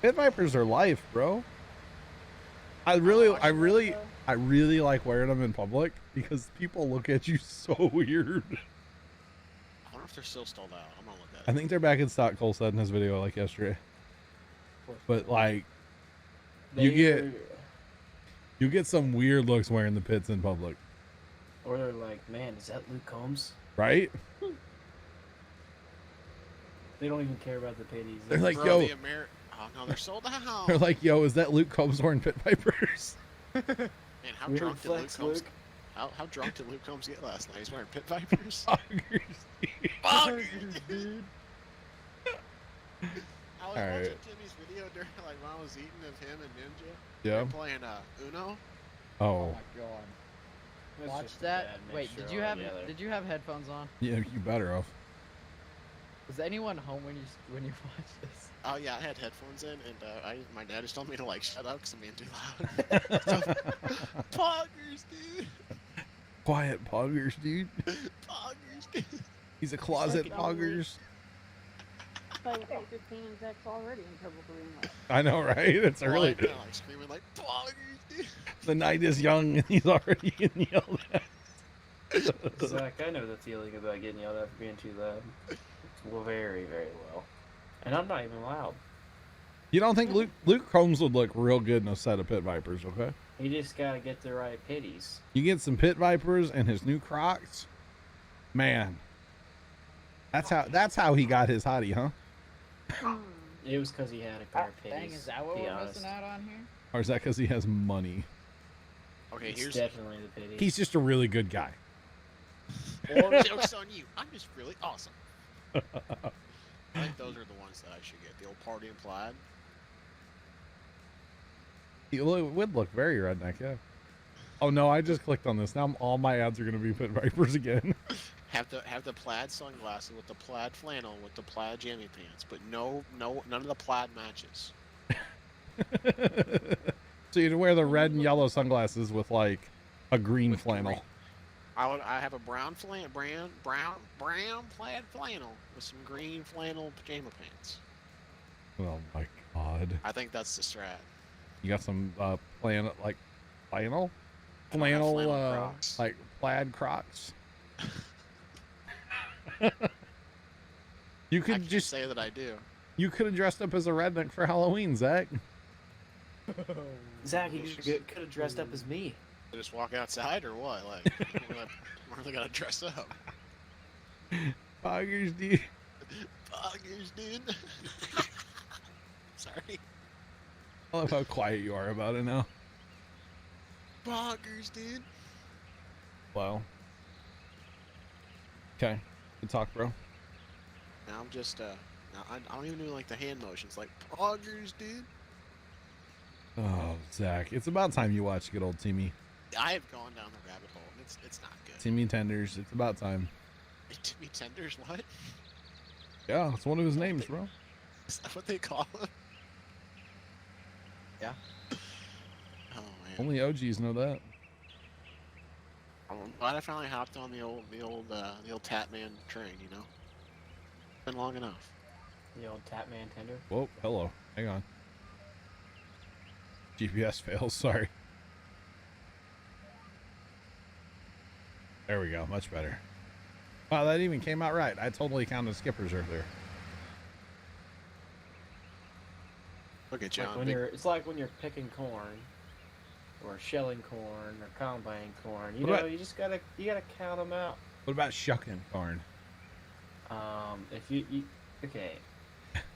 Pit Vipers are life, bro. I really like wearing them in public because people look at you so weird. I wonder if they're still stalled out. I'm gonna look at it. I think they're back in stock, Cole said in his video like yesterday. But like, you get some weird looks wearing the pits in public. Or they're like, man, is that Luke Combs? Right? They don't even care about the pitties. They're like, Bro, yo. Oh no, they're sold out. They're like, yo, is that Luke Combs wearing Pit Vipers? Man, how Weird drunk did flex, Luke Combs? Luke. How drunk did Luke Combs get last night? He's wearing Pit Vipers. Poggers, dude. I was Alright. watching Timmy's video during when I was eating of him and Ninja. Yeah. They're playing Uno. Oh. my god. That's Watch just that. bad Wait, mixture did you have altogether. did you have headphones on? Yeah, you better off. Was anyone home when you watched this? Oh yeah, I had headphones in, and my dad just told me to like shut up because I'm being too loud. Poggers, dude. Quiet Poggers, dude. Poggers, dude. He's a closet Poggers. Like 15 and Zach's already in trouble for being like. I know, right? It's early. I'm kinda, like screaming like Poggers, dude. The night is young and he's already getting yelled at. Zach, I know the feeling about getting yelled at for being too loud. Well, very, very well. And I'm not even loud. You don't think Luke Combs would look real good in a set of Pit Vipers, okay? You just gotta get the right pitties. You get some Pit Vipers and his new Crocs. Man. That's how he got his hottie, huh? It was because he had a pair of pitties. Dang, is that what be we're honest. missing out on here? Or is that because he has money? Okay, It's here's definitely the pitties. He's just a really good guy. All jokes on you. I'm just really awesome. I think those are the ones that I should get. The old party and plaid. He would look very redneck, yeah. Oh no, I just clicked on this. Now all my ads are going to be Pit Vipers again. Have the plaid sunglasses with the plaid flannel with the plaid jammy pants, but none of the plaid matches. So you'd wear the red and yellow sunglasses with like a green flannel. I have a brown plaid flannel with some green flannel pajama pants. Oh my god. I think that's the strat. You got some flannel Flannel Crocs. like plaid Crocs. You I could can just say that I do. You could have dressed up as a redneck for Halloween, Zach. Zach, you could have dressed up as me. Just walk outside or what? Like, where are they gonna dress up? Poggers, dude. Poggers, dude. Sorry. I love how quiet you are about it now. Poggers, dude. Wow. Okay. Good talk, bro. Now I'm just now I don't even do like the hand motions, like poggers, dude. Oh, Zach, it's about time you watch good old Timmy. I have gone down the rabbit hole. And it's not good. Timmy Tenders. It's about time. Timmy Tenders, what? Yeah, it's one of his names, bro. Is that what they call him? Yeah. Oh man. Only OGs know that. I'm glad I finally hopped on the old Tatman train. You know, been long enough. The old Tatman tender. Whoa, hello. Hang on. GPS fails. Sorry. There we go. Much better. Wow, that even came out right. I totally counted skippers earlier. Look at Like John. when it's like when you're picking corn, or shelling corn, or combining corn. You What know, about- you gotta count them out. What about shucking corn? If you okay,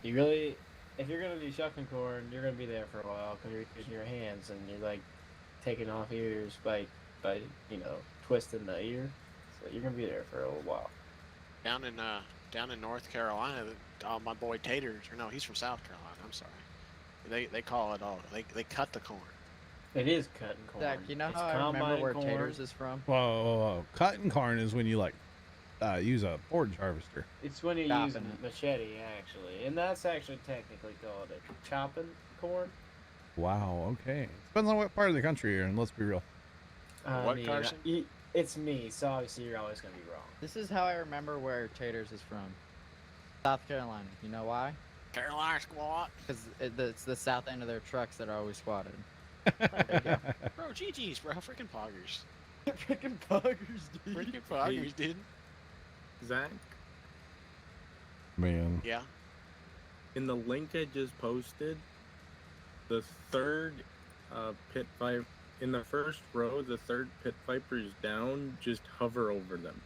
you really, if you're gonna do shucking corn, you're gonna be there for a while because you're using your hands and you're like taking off ears by twisting the ear. So you're gonna be there for a little while. Down in down in North Carolina, my boy Taters, or no, he's from South Carolina. I'm sorry. They call it all. They cut the corn. It is cutting corn. Zach, you know It's how I remember combine where corn. Taters is from? Whoa. Cutting corn is when you like use a forage harvester. It's when you Chopping use a it. machete, actually, and that's actually technically called it chopping corn. Wow. Okay. Depends on what part of the country you're in. Let's be real. What, mean, Carson? It's me, so obviously you're always gonna be wrong. This is how I remember where Taters is from. South Carolina. You know why? Carolina squat. Because it's the south end of their trucks that are always squatted. Bro, GG's, bro. Freaking poggers. Freaking buggers, dude. Freaking poggers, dude. Zach, Man. Yeah. in the link I just posted, the third pit viper in the first row, the third pit viper is down. Just hover over them.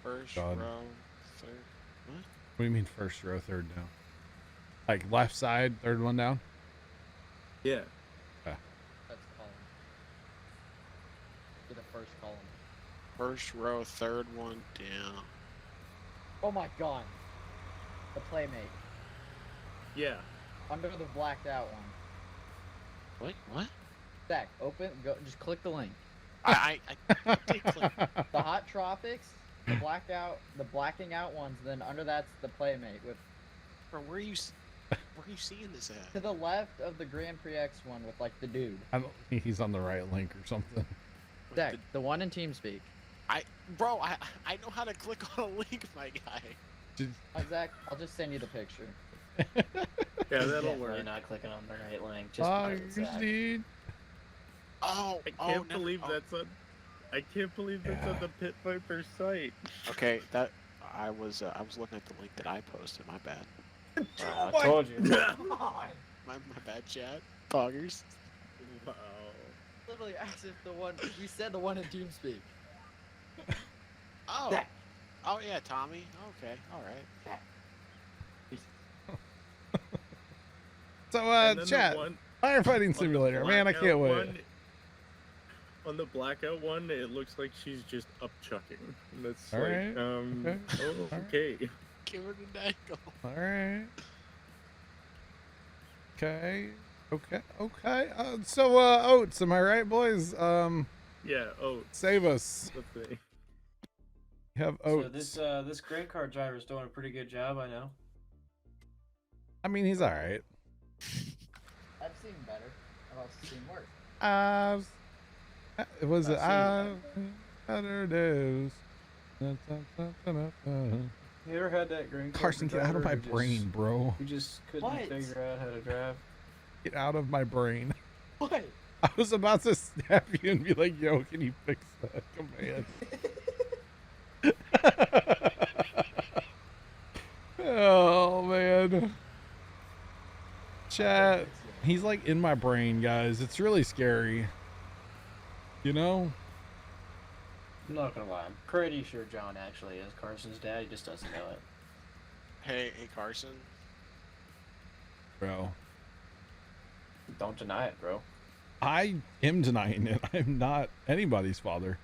First God. row, third. What? What do you mean first row, third down? Like left side, third one down? Yeah. That's column. Get the first column. First row, third one down. Oh my god. The playmate. Yeah. Under the blacked out one. What? Zach, go, just click the link. I did click. The hot tropics, the blacking out ones, then under that's the playmate with Bro, where are you seeing this at? to the left of the Grand Prix X one with like the dude. I don't think he's on the right link or something. Zach, the one in TeamSpeak. Bro, I know how to click on a link, my guy. Zach, I'll just send you the picture. Yeah, that'll Definitely work. not clicking on the right link. Just because it's Zach. Dude. Oh, I can't believe that's on. I can't believe that's on the Pit Viper site. Okay, that I was looking at the link that I posted. My bad. I told you. My bad, chat. Poggers. Wow. Literally as if the one we said the one in TeamSpeak. Oh. Zach. Oh yeah, Tommy. Okay, all right. So, And then the chat. one- Firefighting on the simulator. Man, I blackout can't wait. one- on the blackout one, it looks like she's just up chucking. That's All like, right. Okay. oh, All okay. Give her the dangle. Alright. Okay. So, Oats, am I right, boys? Yeah. Oh, Save us. let's see. We have So Oats. this grain cart driver is doing a pretty good job, I know. I mean, he's alright. I've seen better. I've also seen worse. It was I've better days. You ever had that grain cart Carson, get out of driver my who just- brain, bro. You just couldn't What? figure out how to drive. Get out of my brain. What? I was about to snap you and be like, yo, can you fix that command? Oh, man. Chat. He's like in my brain, guys. It's really scary. You know? I'm not gonna lie, I'm pretty sure John actually is Carson's dad, he just doesn't know it. Hey, Carson. Bro. Don't deny it, bro. I am denying it. I'm not anybody's father.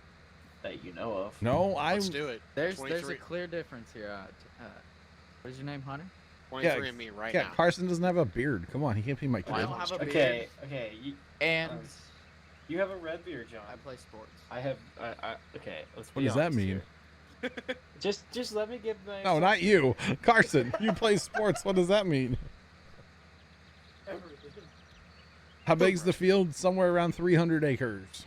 That you know of. No, I'm. Let's do it. There's a 23 clear difference here. What is your name, Hunter? 23 and me right Yeah, now. Carson doesn't have a beard. Come on, he can't be my kid. I don't have a beard. Okay. And You have a red beard, John. I play sports. I have. Okay. Let's be What does that honest mean? here. Just let me give my. No, not you. Carson, you play sports. What does that mean? How big's the field? Somewhere around 300 acres.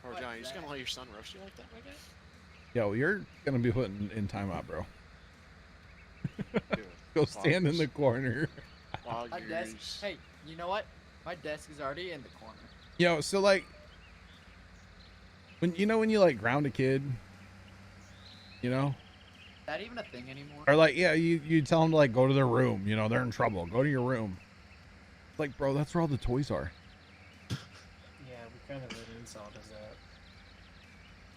Or John, you just gonna let your son roast you like that, my guy? Yo, you're going to be put in timeout, bro. Do it. Go stand in the corner. My desk. Hey, you know what? My desk is already in the corner. Yo, so like, when you like ground a kid, you know, Is that even a thing anymore? or like, yeah, you tell them to like go to their room. You know, they're in trouble. Go to your room. Like, bro, that's where all the toys are. Yeah, we kind of an insult as that.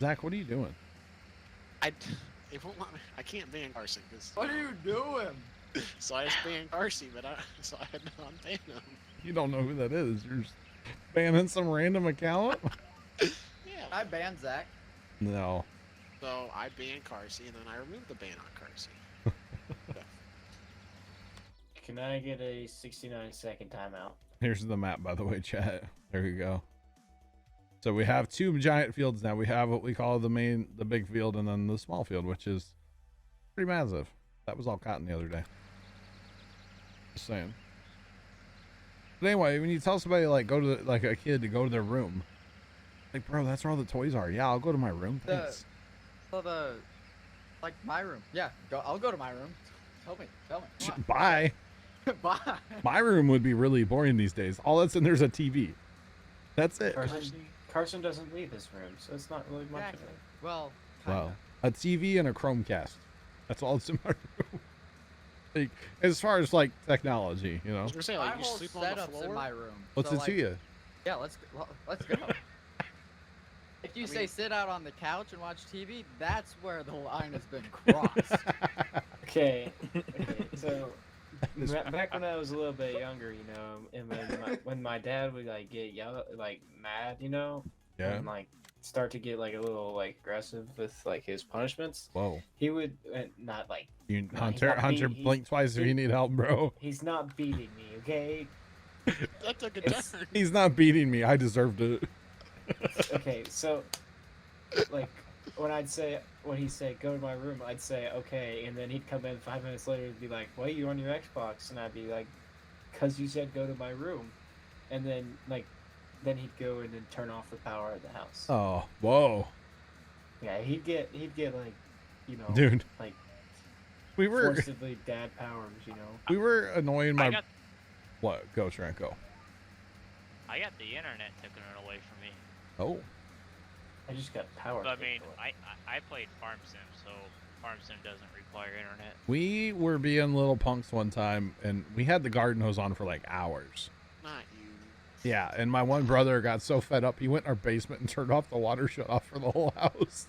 Zach, what are you doing? It won't let me. I can't ban Carson because. What are you doing? So I just banned Carson, but I had to unban him. You don't know who that is. You're just banning some random account. Yeah. I banned Zach. No. So I banned Carsey, and then I removed the ban on Carsey. Can I get a 69-second timeout? Here's the map, by the way, chat. There you go. So we have 2 giant fields now. We have what we call the big field, and then the small field, which is pretty massive. That was all cotton the other day. Just saying. But anyway, when you tell somebody like like a kid to go to their room, like, bro, that's where all the toys are. Yeah, I'll go to my room. Thanks. Like my room. Yeah, I'll go to my room. Tell me. Come on. Bye. Bye. My room would be really boring these days. All that's in there's a TV. That's it. Carson doesn't leave his room, so it's not really much of it. Well, Well, a TV and a Chromecast. That's all that's in my room. Like, as far as like technology, you know. I was gonna say, like, my you whole sleep on the setup's floor? in my room. What's so, it to like, you? Yeah, let's go. If you say sit out on the couch and watch TV, that's where the line has been crossed. Okay. So back when I was a little bit younger, you know, and when my dad would like get mad, you know, Yeah. and like start to get like a little like aggressive with like his punishments. Whoa. He would not like You no, Hunter, blink twice if you need help, bro. He's not beating me, okay? That took a turn. He's not beating me. I deserved it. Okay, so like when he'd say go to my room, I'd say okay, and then he'd come in 5 minutes later and be like, "Why are you on your Xbox?" And I'd be like, "Cause you said go to my room," and then he'd go and then turn off the power of the house. Oh, whoa. Yeah, he'd get like, you know, Dude. like We were forcibly dad powers, you know. we were annoying my What? Go, Trent, go. I got the internet taken away from me. Oh. I just got power. But I mean, I played Farm Sim, so Farm Sim doesn't require internet. We were being little punks one time, and we had the garden hose on for like hours. Not you. Yeah, and my one brother got so fed up, he went in our basement and turned off the water shut off for the whole house.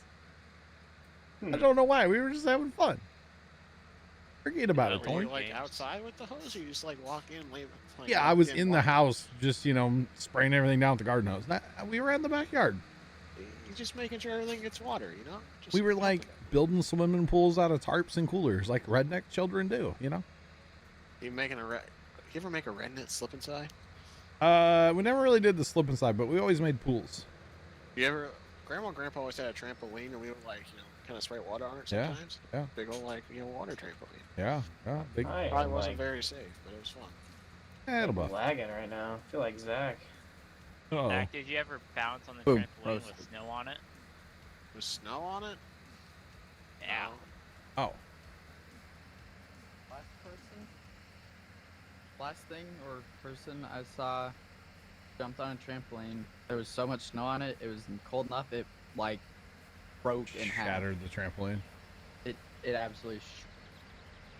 I don't know why. We were just having fun. Forget about it, Were Tony. you like outside with the hose, or you just like walk in and leave it? Like, Yeah, I was walk in the house, just, you know, spraying everything down with the garden hose. We were in the backyard. You're just making sure everything gets water, you know? Just We were like building swimming pools out of tarps and coolers, like redneck children do, you know? You ever make a redneck slip inside? We never really did the slip inside, but we always made pools. Grandma and Grandpa always had a trampoline, and we would like, you know, kind of spray water on it Yeah, sometimes. yeah. Big old like, you know, water trampoline. Yeah, yeah. Big. Probably wasn't very safe, but it was fun. Yeah, it'll I'm buff. lagging right now. I feel like Zach. Uh-oh. Zach, did you ever bounce on the Boom. trampoline with snow on it? With snow on it? Yeah. Oh. Last thing or person I saw jumped on a trampoline. There was so much snow on it. It was cold enough. It like broke in half. Shattered the trampoline. It absolutely.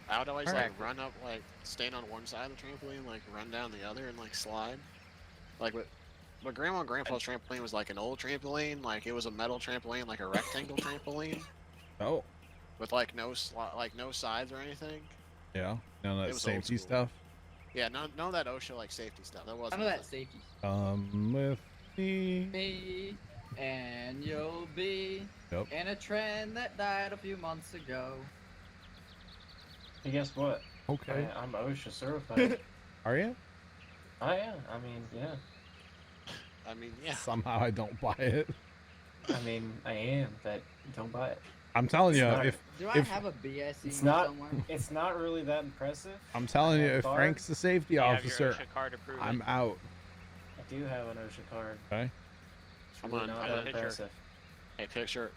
I would always Alright. like run up, like stand on one side of the trampoline, like run down the other, and like slide. Like but Grandma and Grandpa's trampoline was like an old trampoline, like it was a metal trampoline, like a rectangle trampoline. Oh. With like no sides or anything. Yeah. None of It that was old safety school. stuff. Yeah, none of that OSHA like safety stuff. That wasn't. None of a that thing. safety. With me. Me and you'll be Yep. in a trend that died a few months ago. Hey, guess what? Okay. I'm OSHA certified. Are you? I am. I mean, yeah. I mean, yeah. Somehow I don't buy it. I mean, I am, but don't buy it. I'm telling you, It's not- Do I if have a BSE It's not. somewhere? It's not really that impressive. I'm telling you, I have if card. Frank's the safety You have your officer, OSHA card to prove I'm it. out. I do have an OSHA card. Okay. It's Come really on, not I have that a picture. impressive. Hey,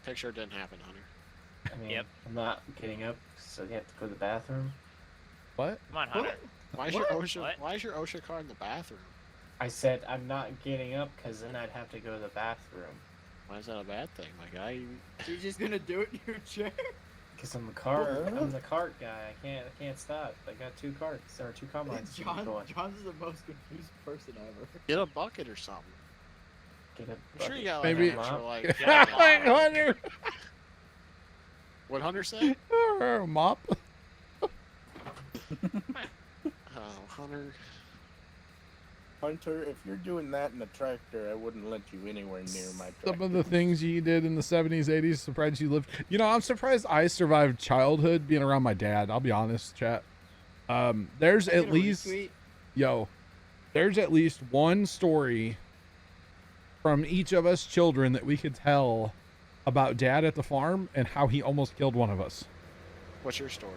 picture didn't happen, Hunter. I mean, Yep. I'm not getting up, so you have to go to the bathroom. What? Come on, Hunter. Why is What? your OSHA? What? Why is your OSHA card in the bathroom? I said I'm not getting up because then I'd have to go to the bathroom. Why is that a bad thing, my guy? You're just gonna do it in your chair? Because I'm the cart. I'm the cart guy. I can't stop. I got 2 carts or 2 combines. John's the most confused person ever. Get a bucket or something. Get a I'm sure you got bucket. like Maybe- an extra Mop. like. Hunter. What Hunter say? Mop. Oh, Hunter. Hunter, if you're doing that in a tractor, I wouldn't let you anywhere near my tractor. Some of the things you did in the 70s, 80s, surprised you lived. You know, I'm surprised I survived childhood being around my dad. I'll be honest, chat. There's at least, there's at least one story from each of us children that we could tell about dad at the farm and how he almost killed one of us. What's your story?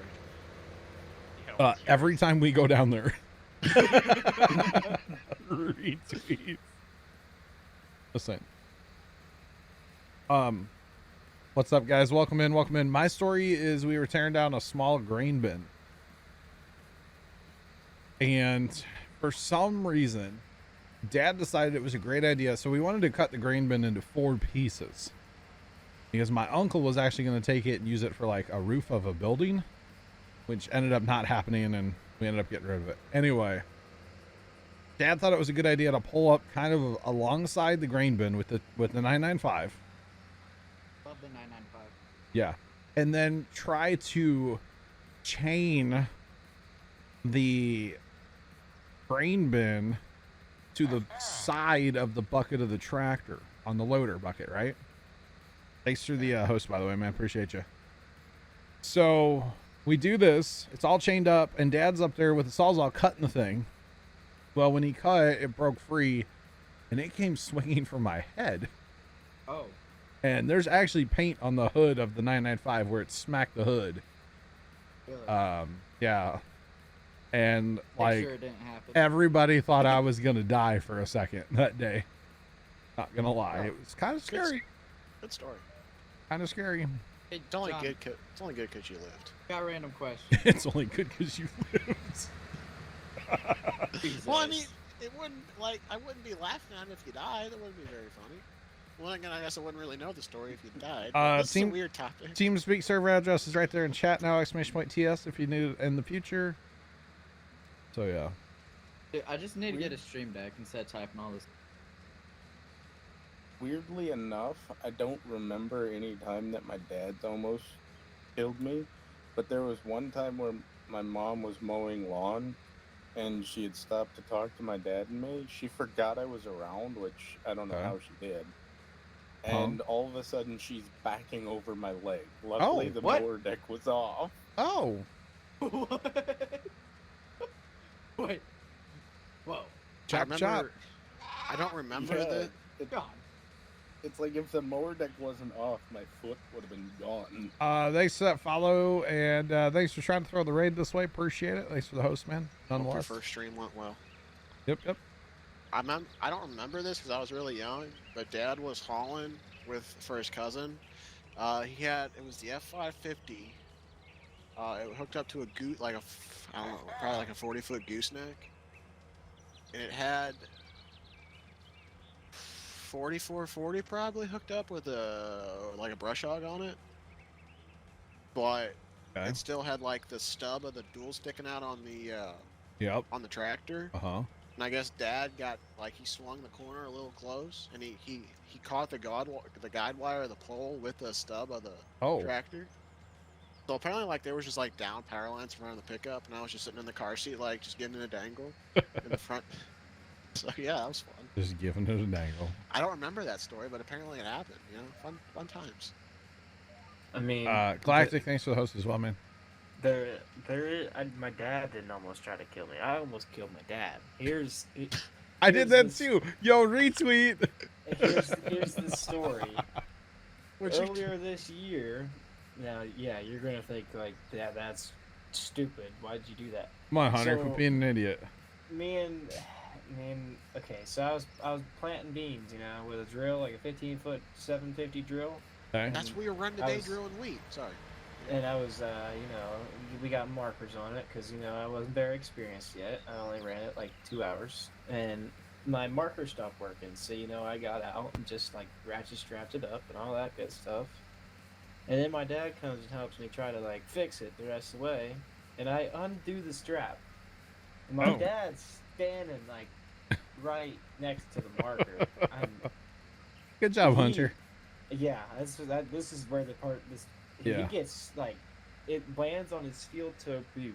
Every time we go down there. Retweet. Listen. What's up, guys? Welcome in. Welcome in. My story is we were tearing down a small grain bin. And for some reason, Dad decided it was a great idea. So we wanted to cut the grain bin into 4 pieces. Because my uncle was actually going to take it and use it for like a roof of a building, which ended up not happening, and we ended up getting rid of it. Anyway, Dad thought it was a good idea to pull up kind of alongside the grain bin with the 995. Love the 995. Yeah. And then try to chain the grain bin to the side of the bucket of the tractor on the loader bucket, right? Thanks for the host, by the way, man. Appreciate you. So we do this. It's all chained up, and Dad's up there with the sawzall cutting the thing. Well, when he cut it, it broke free, and it came swinging from my head. Oh. And there's actually paint on the hood of the 995 where it smacked the hood. Really? Yeah. And like, sure it didn't happen. everybody thought I was gonna die for a second that day. Not gonna lie, it was kind of scary. Good story. Kind of scary. It's only good. It's only good because you lived. Got a random question. It's only good because you lived. Well, I mean, it wouldn't I wouldn't be laughing at it if you died. That wouldn't be very funny. Well, again, I guess I wouldn't really know the story if you died. That's a weird topic. TeamSpeak server address is right there in chat now. !TS if you need it in the future. So yeah. Dude, I just need to get a stream deck instead of typing all this. Weirdly enough, I don't remember any time that my dad's almost killed me, but there was one time where my mom was mowing lawn and she had stopped to talk to my dad and me. She forgot I was around, which I don't know how she did. And all of a sudden she's backing over my leg. Luckily the mower deck was off. Oh. Wait. Whoa. Chop. I don't remember the... God. It's like if the mower deck wasn't off, my foot would have been gone. Thanks for that follow, and thanks for trying to throw the raid this way. Appreciate it. Thanks for the host, man. Nonetheless. Hope your first stream went well. Yep. I don't remember this because I was really young, but Dad was hauling for his cousin. It was the F550. It hooked up to a goose, I don't know, probably like a 40-foot gooseneck, and it had 4440 probably hooked up with a brush hog on it, but it still had like the stub of the dual sticking out on the on the tractor. And I guess Dad got he swung the corner a little close, and he caught the guide wire of the pole with the stub of the tractor. So apparently there was just down power lines around the pickup, and I was just sitting in the car seat just getting a dangle in the front. So yeah, that was fun. Just giving it a dangle. I don't remember that story, but apparently it happened. You know, fun times. I mean, Galactic, thanks for the host as well, man. My dad didn't almost try to kill me. I almost killed my dad. I did that too. Yo, retweet. Here's the story. Earlier this year, now, yeah, you're gonna think that's stupid. Why'd you do that? Come on, Hunter, quit being an idiot. Okay, so I was planting beans, with a drill, like a 15-foot 750 drill. Okay. That's where you're running today drilling wheat. Sorry. And I was, we got markers on it because, I wasn't very experienced yet. I only ran it 2 hours. And my marker stopped working. So, I got out and just ratchet strapped it up and all that good stuff. And then my dad comes and helps me try to fix it the rest of the way. And I undo the strap. And my dad's standing right next to the marker. Good job, Hunter. Yeah, this is where the part he gets it lands on his steel toe boot,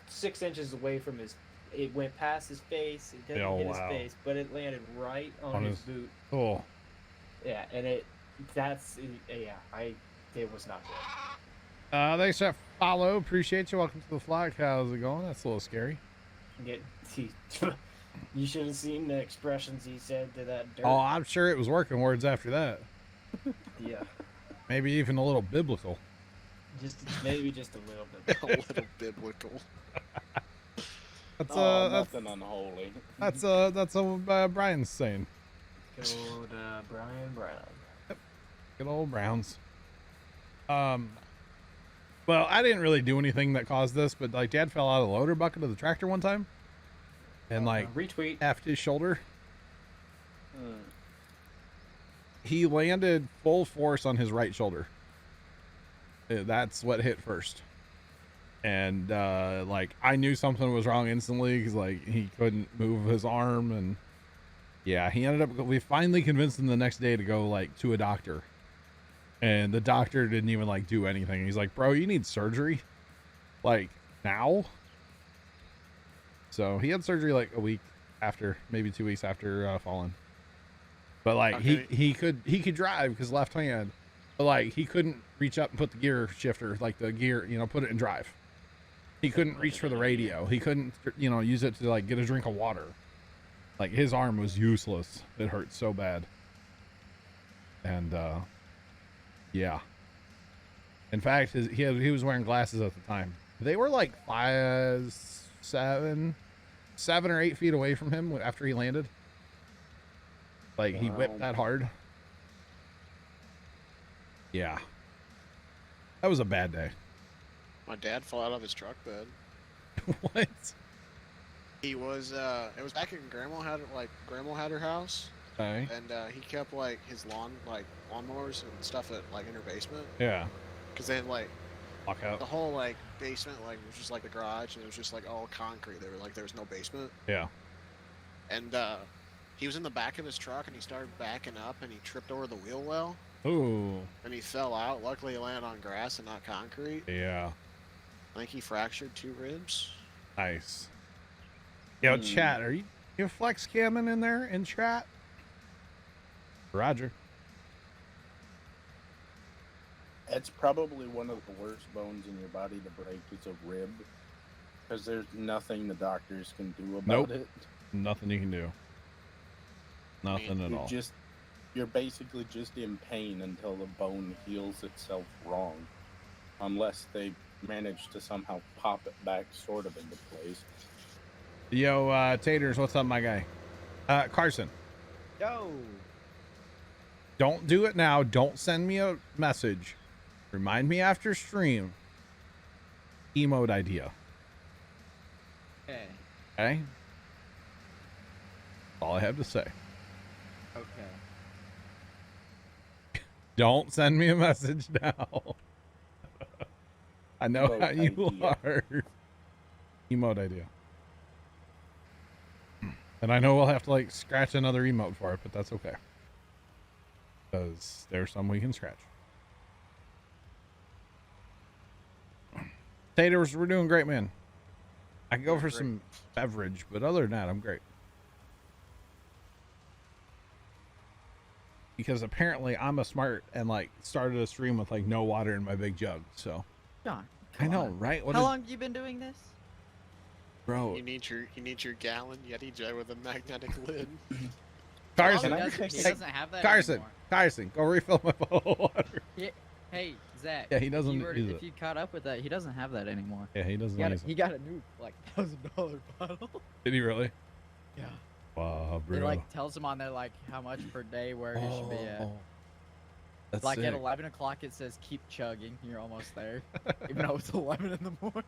6 inches away from his it went past his face. It didn't Oh, hit wow. his face, but it landed right on his boot. Oh. Yeah, and it was not good. Thanks for that follow. Appreciate you. Welcome to the flock. How's it going? That's a little scary. You should have seen the expressions he said to that dirt. Oh, I'm sure it was working words after that. Yeah. Maybe even a little biblical. Maybe just a little bit. A little biblical. That's nothing unholy. That's Brian's saying. Good old Brian Brown. Good old Browns. Well, I didn't really do anything that caused this, but like Dad fell out of the loader bucket of the tractor one time, and like retweet after his shoulder. He landed full force on his right shoulder. That's what hit first. And like I knew something was wrong instantly because like he couldn't move his arm, and yeah, he ended up. We finally convinced him the next day to go like to a doctor, and the doctor didn't even like do anything. He's like, "Bro, you need surgery, like now." So he had surgery like a week after, maybe 2 weeks after falling. But like he could drive because left hand, but like he couldn't reach up and put the gear shifter, like the gear, put it in drive. He couldn't reach for the radio. He couldn't, use it to like get a drink of water. Like his arm was useless. It hurt so bad. And yeah. In fact, he was wearing glasses at the time. They were like 7 or 8 feet away from him after he landed. Like he whipped that hard. Yeah. That was a bad day. My dad fell out of his truck bed. What? He was it was back in Grandma had her house. Okay. And he kept like his lawnmowers and stuff in her basement. Yeah. Because they had like lock out. The whole like basement was just like the garage, and it was just like all concrete. There was no basement. Yeah. And he was in the back of his truck, and he started backing up, and he tripped over the wheel well. Ooh. And he fell out. Luckily, he landed on grass and not concrete. Yeah. I think he fractured 2 ribs. Nice. Yo, chat, are you flex camming in there in chat? Roger. It's probably one of the worst bones in your body to break is a rib, because there's nothing the doctors can do about it. Nothing you can do. Nothing at all. You're basically just in pain until the bone heals itself wrong, unless they manage to somehow pop it back sort of into place. Yo, Taters, what's up, my guy? Carson. Yo. Don't do it now. Don't send me a message. Remind me after stream. Emote idea. Okay. Okay? All I have to say. Okay. Don't send me a message now. I know Emote how you idea. are. Emote idea. And I know we'll have to like scratch another emote for it, but that's okay. Because there's some we can scratch. Taters, we're doing great, man. I can go for some beverage, but other than that, I'm great. Because apparently I'm a smart and like started a stream with like no water in my big jug. So John, I know, right? How long have you been doing this? Bro, You need your gallon Yeti jug with a magnetic lid. Carson, He doesn't have that Carson, anymore. Carson, go refill my bottle of water. Yeah. Hey, Zach. Yeah, he doesn't use If it. you caught up with that, he doesn't have that anymore. Yeah, he doesn't use it. He got a new like $1,000 bottle. Did he really? Yeah. Wow, bro. It like tells him on there like how much per day where he should be at. That's Like sick. at 11 o'clock it says keep chugging. You're almost there, even though it's 11 in the morning.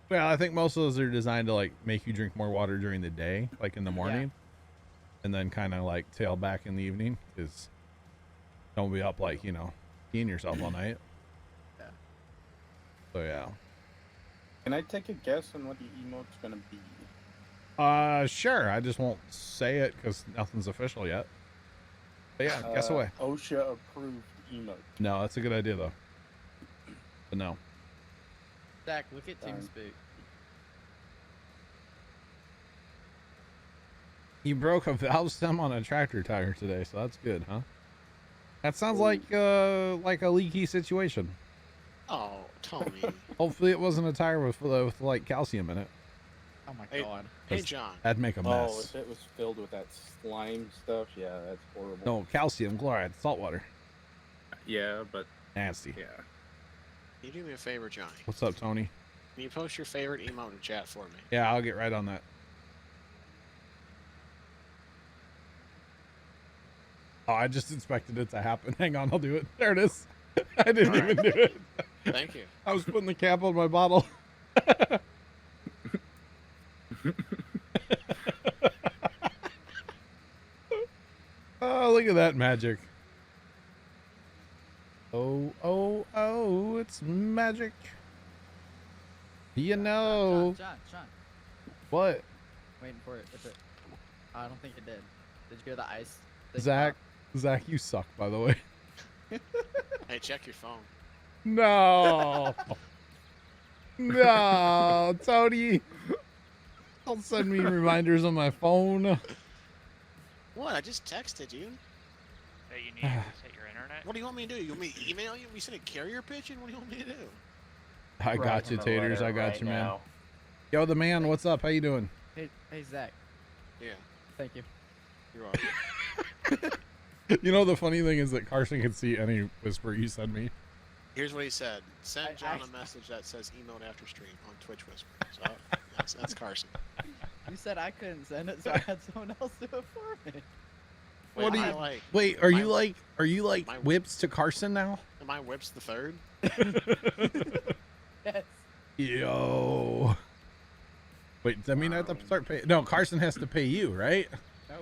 Well, I think most of those are designed to like make you drink more water during the day, like in the morning, and then kind of like tail back in the evening. Because don't be up like peeing yourself all night. Yeah. So yeah. Can I take a guess on what the emote's gonna be? Sure. I just won't say it because nothing's official yet. But yeah, guess away. OSHA approved emote. No, that's a good idea though. But no. Zach, look at Darn. TeamSpeak. You broke a valve stem on a tractor tire today, so that's good, huh? That sounds like a leaky situation. Oh, Tony. Hopefully it wasn't a tire with like calcium in it. Oh my Hey, god. hey, John. That'd make a mess. Oh, if it was filled with that slime stuff, yeah, that's horrible. No, calcium chloride, salt water. Yeah, but Nasty. yeah. Can you do me a favor, Johnny? What's up, Tony? Can you post your favorite emote in chat for me? Yeah, I'll get right on that. Oh, I just expected it to happen. Hang on, I'll do it. There it is. I didn't even do it. Thank you. I was putting the cap on my bottle. Oh, look at that magic. Oh, oh, oh, it's magic. You know. Sean. What? Waiting for it. I don't think it did. Did you hear the ice? thing Zach, you suck, by the way. Hey, check your phone. No. No, Tony. Don't send me reminders on my phone. What? I just texted you. That you need to reset your internet? What do you want me to do? You want me to email you? You send a carrier pigeon? What do you want me to do? I got you, him a Taters. letter I got right you, man. now. Yo, the man, what's up? How you doing? Hey, Zach. Yeah. Thank you. You're welcome. You know, the funny thing is that Carson can see any whisper you send me. Here's what he said. Send John a message that says emailed after stream on Twitch Whisper. So that's Carson. You said I couldn't send it, so I had someone else do it for me. What do you like? Wait, are you like whips to Carson now? Am I Whips the Third? Yes. Yo. Wait, does that mean I have to start paying? No, Carson has to pay you, right? No.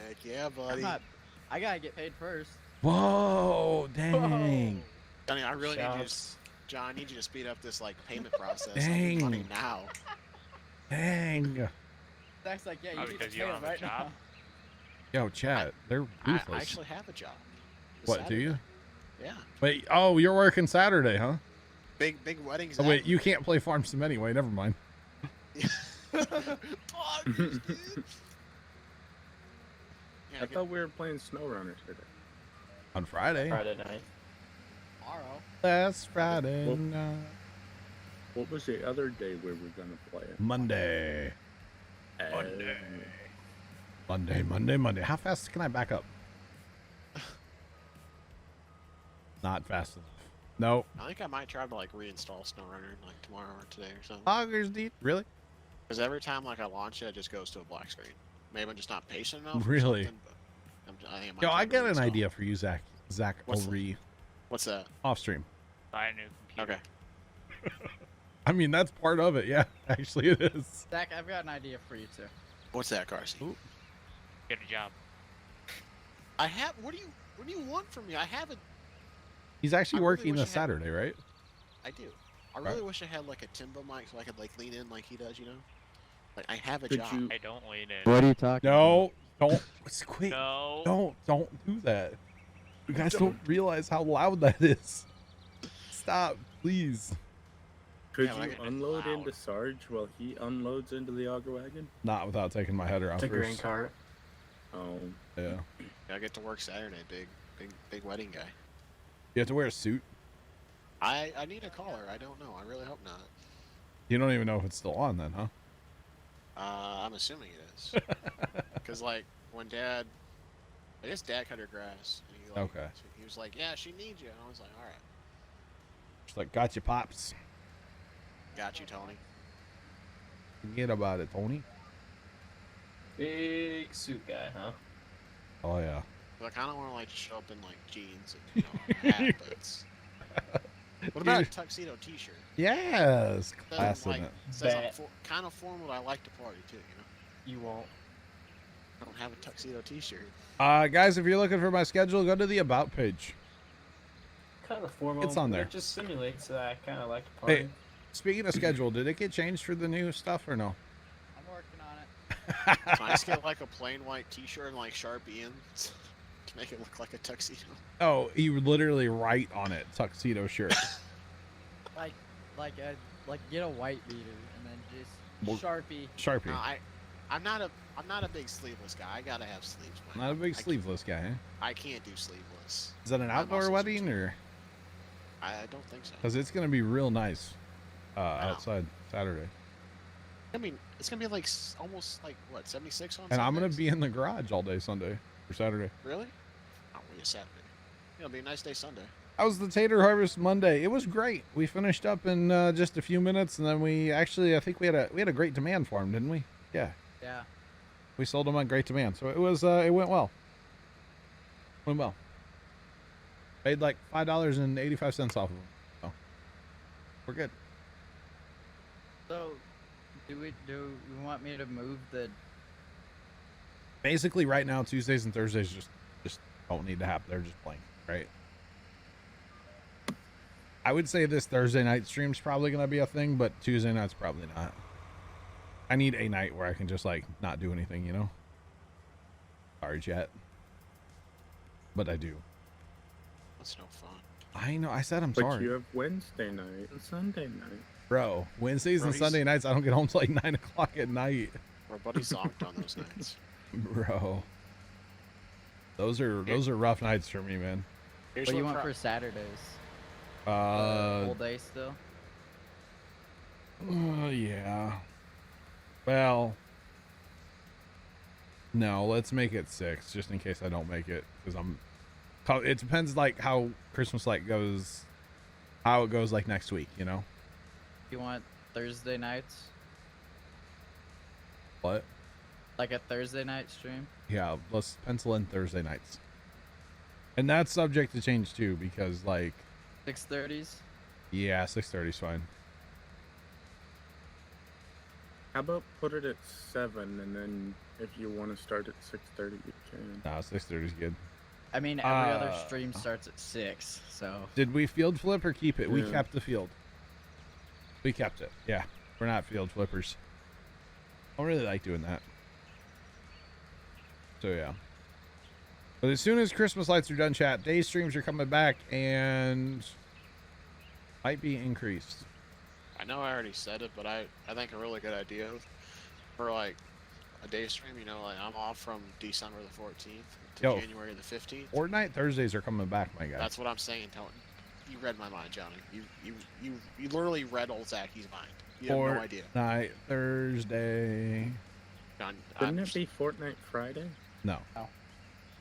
Heck yeah, buddy. I gotta get paid first. Whoa, dang. Johnny, I really need you. John, I need you to speed up this like payment process. I need money now. Dang. Zach's like, yeah, you need to because pay you don't him have a right job? now. Yo, chat, they're I ruthless. actually have a job. What, Saturday. do you? Yeah. Wait, oh, you're working Saturday, huh? Big weddings. Oh, wait, you can't play Farm Sim anyway. Never mind. I thought we were playing SnowRunners today. On Friday. Friday night. Tomorrow. Last Friday night. What was the other day we were gonna play it? Monday. Monday. How fast can I back up? Not fast enough. No. I think I might try to like reinstall SnowRunner like tomorrow or today or something. Augers, dude. Really? Because every time like I launch it, it just goes to a black screen. Maybe I'm just not patient enough. Really? Or something, but I think Yo, might I try to got an reinstall. idea for you, Zach. Zach What's O'Ree. What's that? Off stream. Buy a new computer. Okay. I mean, that's part of it. Yeah, actually, it is. Zach, I've got an idea for you too. What's that, Carson? Get a job. I have. What do you want from me? I haven't. He's actually I really working wish this I had- Saturday, right? I do. I really wish I had like a Timbo mic so I could like lean in like he does. You know. Like I have a Could job. you- I don't lean in. What are you talking No, don't. Quick. No. Don't do that. You guys don't realize how loud that is. Stop, please. Could Yeah, but I you get unload loud. into Sarge while he unloads into the auger wagon? Not without taking my header off The green first. cart. Oh, Yeah. I get to work Saturday. Big wedding guy. You have to wear a suit. I need a collar. I don't know. I really hope not. You don't even know if it's still on then, huh? I'm assuming it is. Because like when I guess Dad cut her grass. And he, like, Okay. He was like, "Yeah, she needs you," and I was like, "All right, It's like, got you, pops. got you, Tony." Forget about it, Tony. Big suit guy, huh? Oh yeah. But I kind of want to like show up in like jeans and a hat, but it's... What about a tuxedo T-shirt? Yes, Doesn't, class in like, it. says I'm Bet. kind of formal. I like to party too. You know, You won't. I don't have a tuxedo T-shirt. Guys, if you're looking for my schedule, go to the About page. Kind of formal. It's on there. It just simulates that I kind of like to party. Hey, speaking of schedule, did it get changed for the new stuff or no? I'm working on it. So I just get like a plain white T-shirt and like Sharpie ends to make it look like a tuxedo. Oh, you literally write on it, tuxedo shirt. Like get a white beater and then just Well, Sharpie. Sharpie. No, I'm not a big sleeveless guy. I gotta have sleeves. Man. Not a big sleeveless guy, huh? I can't do sleeveless. Is that an outdoor wedding or? I don't think so. Because it's gonna be real nice outside Saturday. I mean, it's gonna be like almost like what 76 on. And I'm gonna Sundays? be in the garage all day Sunday or Saturday. Really? Oh, well, yeah, Saturday. It'll be a nice day Sunday. How was the tater harvest Monday? It was great. We finished up in just a few minutes, and then we actually, I think we had a great demand for them, didn't we? Yeah. Yeah. We sold them on great demand, so it was it went well. Went well. Paid like $5.85 off of them. So we're good. So, do we want me to move the? Basically, right now Tuesdays and Thursdays just don't need to happen. They're just blank, right? I would say this Thursday night stream's probably gonna be a thing, but Tuesday night's probably not. I need a night where I can just like not do anything, you know. Sorry, chat, but I do. That's no fun. I know. I said I'm But sorry. you have Wednesday night and Sunday night. Bro, Wednesdays and Sunday nights, I don't get home till like 9 o'clock at night. Our buddy zonked on those nights. Bro, those are rough nights for me, man. What do you want for Saturdays? Whole day still. Yeah. Well, no, let's make it 6, just in case I don't make it, because it depends like how Christmas light goes, how it goes like next week, you know. You want Thursday nights? What? Like a Thursday night stream? Yeah, let's pencil in Thursday nights, and that's subject to change too, because like 6:30s. Yeah, 6:30 is fine. How about put it at 7, and then if you want to start at 6:30, you can. Nah, 6:30 is good. I mean, every other stream starts at 6, so. Did we field flip or keep it? We Yeah. kept the field. We kept it. Yeah, we're not field flippers. I don't really like doing that. So yeah. But as soon as Christmas lights are done, chat, day streams are coming back and might be increased. I know I already said it, but I think a really good idea for like a day stream. You know, like I'm off from December the 14th to Yo. January the 15th. Fortnite Thursdays are coming back, my guy. That's what I'm saying, Tony. You read my mind, Johnny. You literally read old Zacky's mind. You have no idea. Fortnite Thursday. John, Didn't it be Fortnite Friday? No.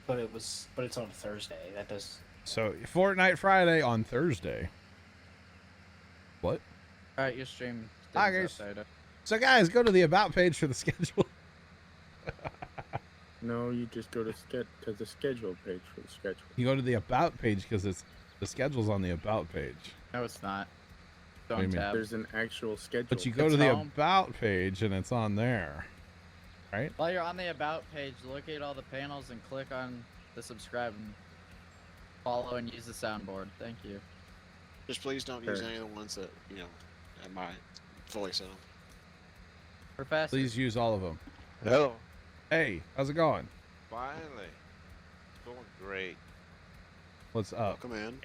But it's on Thursday. That does. So Fortnite Friday on Thursday. What? All right, your stream. Hi, guys. So guys, go to the about page for the schedule. No, you just go to the schedule page for the schedule. You go to the about page because the schedule's on the about page. No, it's not. What do you Don't mean? tab. There's an actual schedule. But you go to the about page and it's on there, right? While you're on the about page, look at all the panels and click on the subscribe and follow and use the soundboard. Thank you. Just please don't use any of the ones that have my voice in them. Professor. Please use all of them. Hello. Hey, how's it going? Finally. Going great. What's up? Welcome in.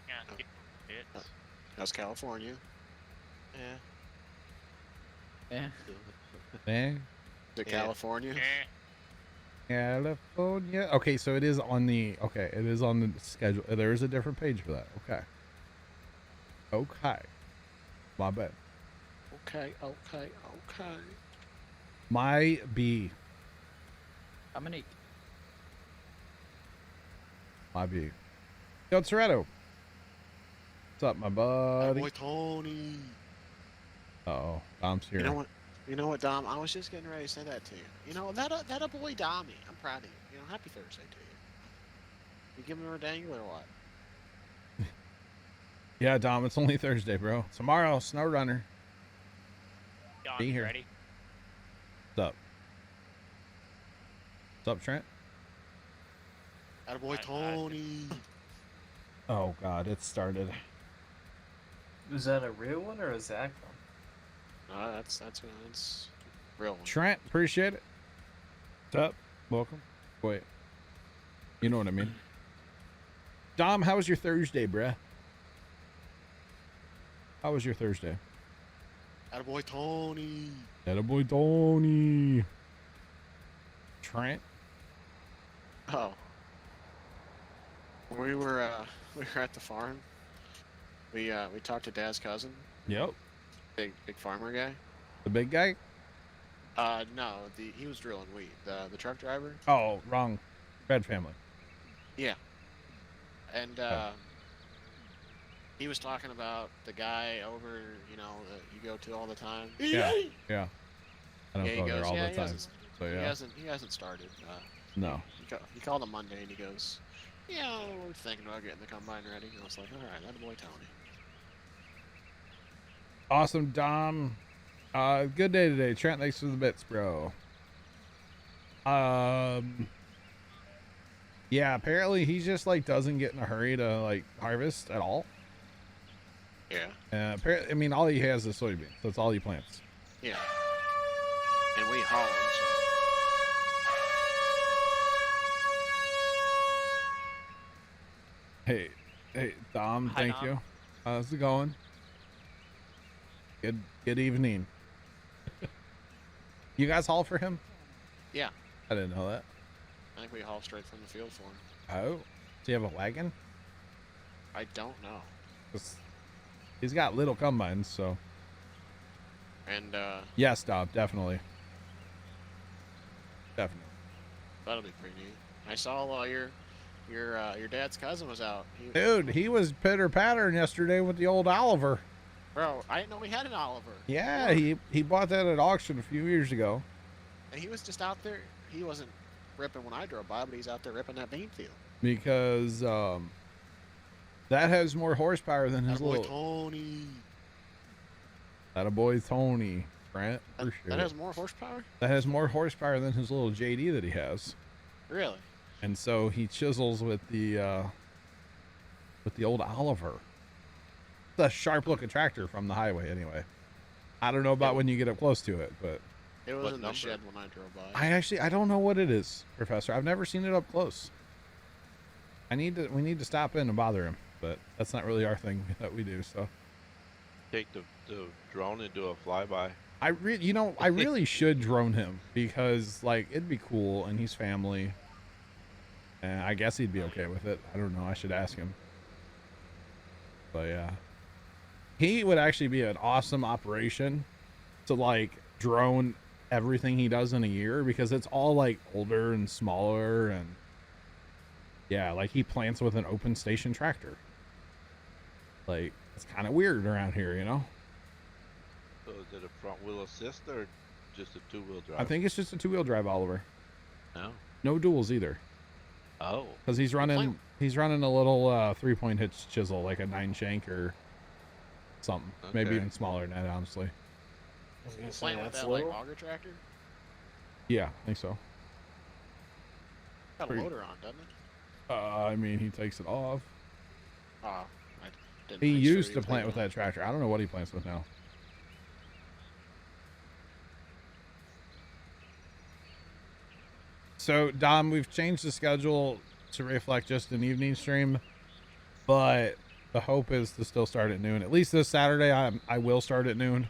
How's California? Yeah. Eh? To California? California. Okay, so it is on the schedule. There is a different page for that. Okay. My bad. Okay. My B. Dominique. My B. Yo, Toretto. What's up, my buddy? Boy Tony. Uh-oh. Dom's here. You know what, Dom? I was just getting ready to say that to you. You know, that a boy Dommy. I'm proud of you. You know, happy Thursday to you. You giving her a dangle or what? Yeah, Dom, it's only Thursday, bro. Tomorrow, Snow Runner. John, Be you here. ready? What's up? What's up, Trent? Attaboy Tony. Oh, God, it started. Was that a real one or a Zach one? No, that's real one. Trent, appreciate it. What's up? Welcome. Wait. You know what I mean. Dom, how was your Thursday, bruh? How was your Thursday? Attaboy Tony. Attaboy Tony. Trent. Oh. We were at the farm. We talked to Dad's cousin. Yep. Big farmer guy. The big guy? No, he was drilling wheat. The truck driver. Oh, wrong. Bad family. Yeah. And he was talking about the guy over, that you go to all the time. Yeah. Yeah. I don't Yeah, go he there goes, all yeah, the he time. hasn't- So yeah. He hasn't started. No. He called him Monday and he goes, yeah, we're thinking about getting the combine ready. And I was like, all right, that boy Tony. Awesome, Dom. Good day today, Trent. Thanks for the bits, bro. Yeah, apparently he just like doesn't get in a hurry to like harvest at all. Yeah. Apparently, I mean, all he has is soybeans. That's all he plants. Yeah. And we haul him, Hey, Dom. Hi, Thank Dom. you. How's it going? Good evening. You guys haul for him? Yeah. I didn't know that. I think we haul straight from the field for him. Oh, does he have a wagon? I don't know. 'Cause he's got little combines, so. And Yes, Dom, definitely. Definitely. that'll be pretty neat. I saw your dad's cousin was out. Dude, he was pitter pattering yesterday with the old Oliver. Bro, I didn't know he had an Oliver. Yeah, he bought that at auction a few years ago. And he was just out there. He wasn't ripping when I drove by, but he's out there ripping that bean field. Because that has more horsepower than his That boy little. Tony. That a boy Tony, Brent. For That, sure. that has more horsepower? That has more horsepower than his little JD that he has. Really? And so he chisels with the old Oliver. It's a sharp looking tractor from the highway anyway. I don't know about when you get up close to it, but It was in the shed when I drove by. I don't know what it is, Professor. I've never seen it up close. We need to stop in and bother him, but that's not really our thing that we do, so. Take the drone and do a flyby. I really should drone him because like it'd be cool and he's family. And I guess he'd be okay with it. I don't know. I should ask him. But yeah. He would actually be an awesome operation to like drone everything he does in a year because it's all like older and smaller and yeah, like he plants with an open station tractor. Like it's kind of weird around here, you know? So is it a front wheel assist or just a two-wheel drive? I think it's just a two-wheel drive, Oliver. No. No duals either. Oh. Because he's running a little 3-point hitch chisel, like a 9-shank or something. Maybe Okay. even smaller than that, honestly. I was gonna say Playing with that's that like little. auger tractor? Yeah, I think so. Got a Pretty- loader on, doesn't it? I mean, he takes it off. Oh, I didn't He make sure used to was plant able with that tractor. I don't know what he plants with now. So, Dom, we've changed the schedule to reflect just an evening stream, but the hope is to still start at noon. At least this Saturday, I will start at noon.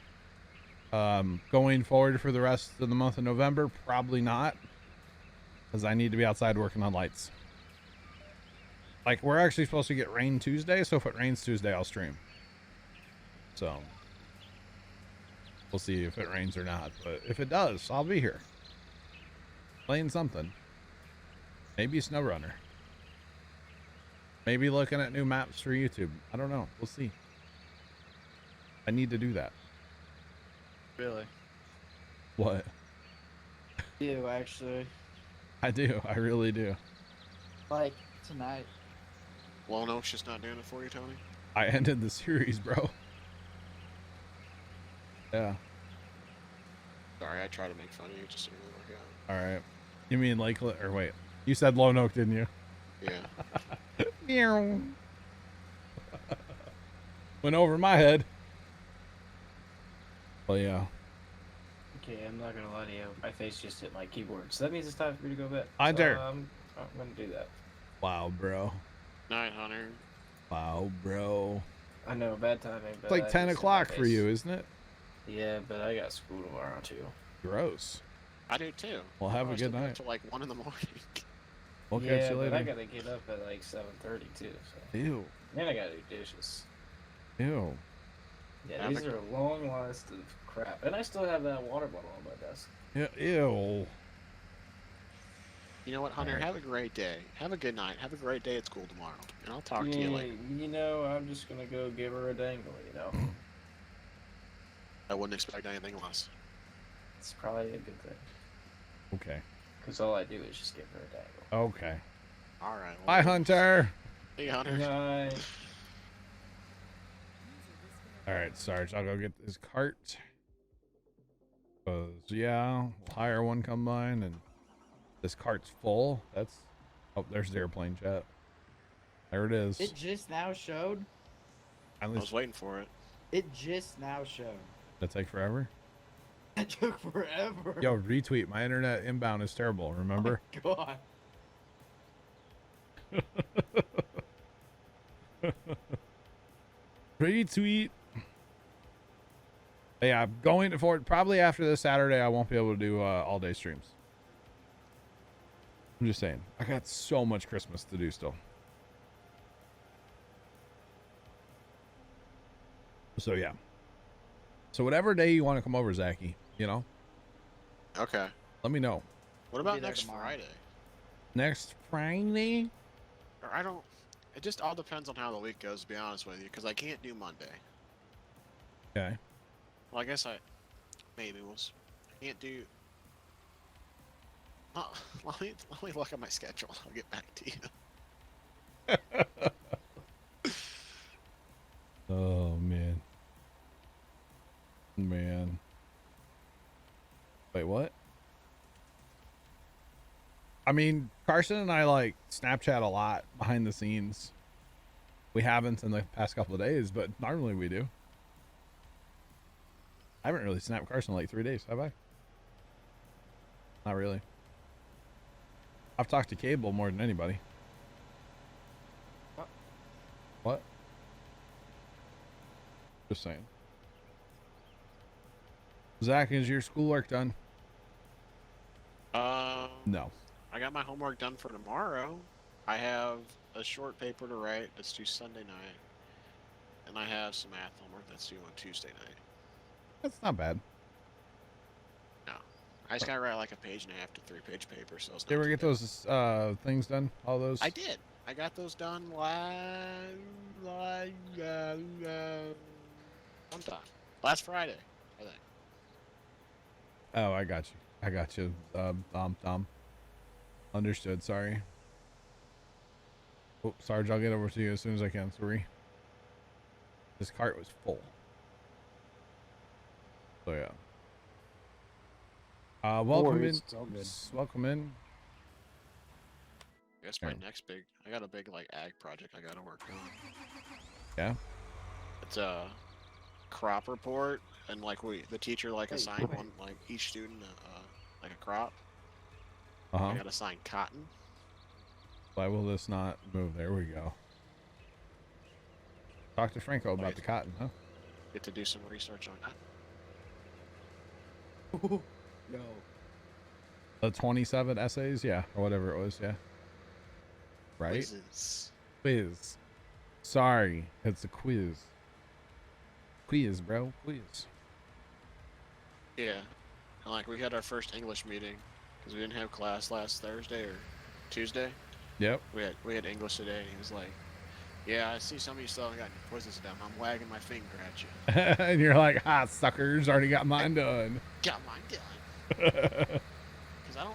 Going forward for the rest of the month of November, probably not, because I need to be outside working on lights. Like, we're actually supposed to get rain Tuesday, so if it rains Tuesday, I'll stream. So, we'll see if it rains or not, but if it does, I'll be here. Playing something. Maybe SnowRunner. Maybe looking at new maps for YouTube. I don't know. We'll see. I need to do that. Really? What? You actually. I do. I really do. Like tonight. Well, no, it's just not doing it for you, Tony. I ended the series, bro. Yeah. Sorry, I tried to make fun of you, just didn't really work out. All right. You mean like, or wait, you said Lone Oak, didn't you? Yeah. Meow. Went over my head. Well, yeah. Okay, I'm not gonna lie to you. My face just hit my keyboard, so that means it's time for me to go to bed. I so, dare. I'm gonna do that. Wow, bro. Night, Hunter. Wow, bro. I know, bad timing. But It's like I 10 just hit o'clock my for face. you, isn't it? Yeah, but I got school tomorrow too. Gross. I do too. Well, have I a was good still up night. till like 1 in the morning. We'll yeah, catch you but I later. gotta get up at like 7:30 too. So. Ew. Then I gotta do dishes. Ew. Yeah, these are a long list of crap, and I still have that water bottle on my desk. Yeah, ew. You know what, Hunter? Alright. Have a great day. Have a good night. Have a great day at school tomorrow. And I'll talk to you later. You know, I'm just gonna go give her a dangle. You know, I wouldn't expect anything less. it's probably a good thing. Okay. Because all I do is just give her a dangle. Okay. All right. Well, Bye, Hunter. Hey, Hunter. Night. All right, Sarge, I'll go get this cart. Yeah, we'll hire one combine, and this cart's full. That's oh, there's the airplane chat. There it is. It just now showed. I was waiting for it. It just now showed. That take forever. That took forever. Yo, retweet. My internet inbound is terrible. Remember? Oh my God. Retweet. Yeah, I'm going for it. Probably after this Saturday, I won't be able to do all day streams. I'm just saying. I got so much Christmas to do still. So yeah. So whatever day you want to come over, Zachy, you know, Okay. let me know. What I'll be about there next tomorrow. Friday? Next Friday? Or I don't. It just all depends on how the week goes, to be honest with you, because I can't do Monday. Okay. Well, I guess maybe I can't do. Let me look at my schedule. I'll get back to you. Oh man. Man. Wait, what? I mean, Carson and I like Snapchat a lot behind the scenes. We haven't in the past couple of days, but normally we do. I haven't really snapped Carson in like 3 days, have I? Not really. I've talked to Cable more than anybody. What? Just saying. Zach, is your schoolwork done? No. I got my homework done for tomorrow. I have a short paper to write that's due Sunday night, and I have some math homework that's due on Tuesday night. That's not bad. No, I just gotta write like a page and a half to 3-page paper. So it's Did you not ever too get those things done? All those? I did. I got those done sometime last Friday, I think. Oh, I got you. I got you. Understood. Sorry. Oh, Sarge, I'll get over to you as soon as I can. Sorry. This cart was full. So yeah. Welcome in. It's all good. Welcome in. I guess my next I got a big like ag project I gotta work on. Yeah. It's a crop report, and like the teacher like assigned one like each student like a crop. I got assigned cotton. Why will this not move? There we go. Talk to Franco about the cotton, huh? Get to do some research on that. No. The 27 essays, yeah, or whatever it was, yeah. Right? Quizzes. Quiz. Sorry, it's a quiz. Quiz, bro. Quiz. Yeah, and like we had our first English meeting because we didn't have class last Thursday or Tuesday. Yep. We had English today, and he was like, "Yeah, I see some of you still haven't gotten your quizzes done. I'm wagging my finger at you." And you're like, "Ha, suckers! Already got mine done." Got mine done. Because I don't.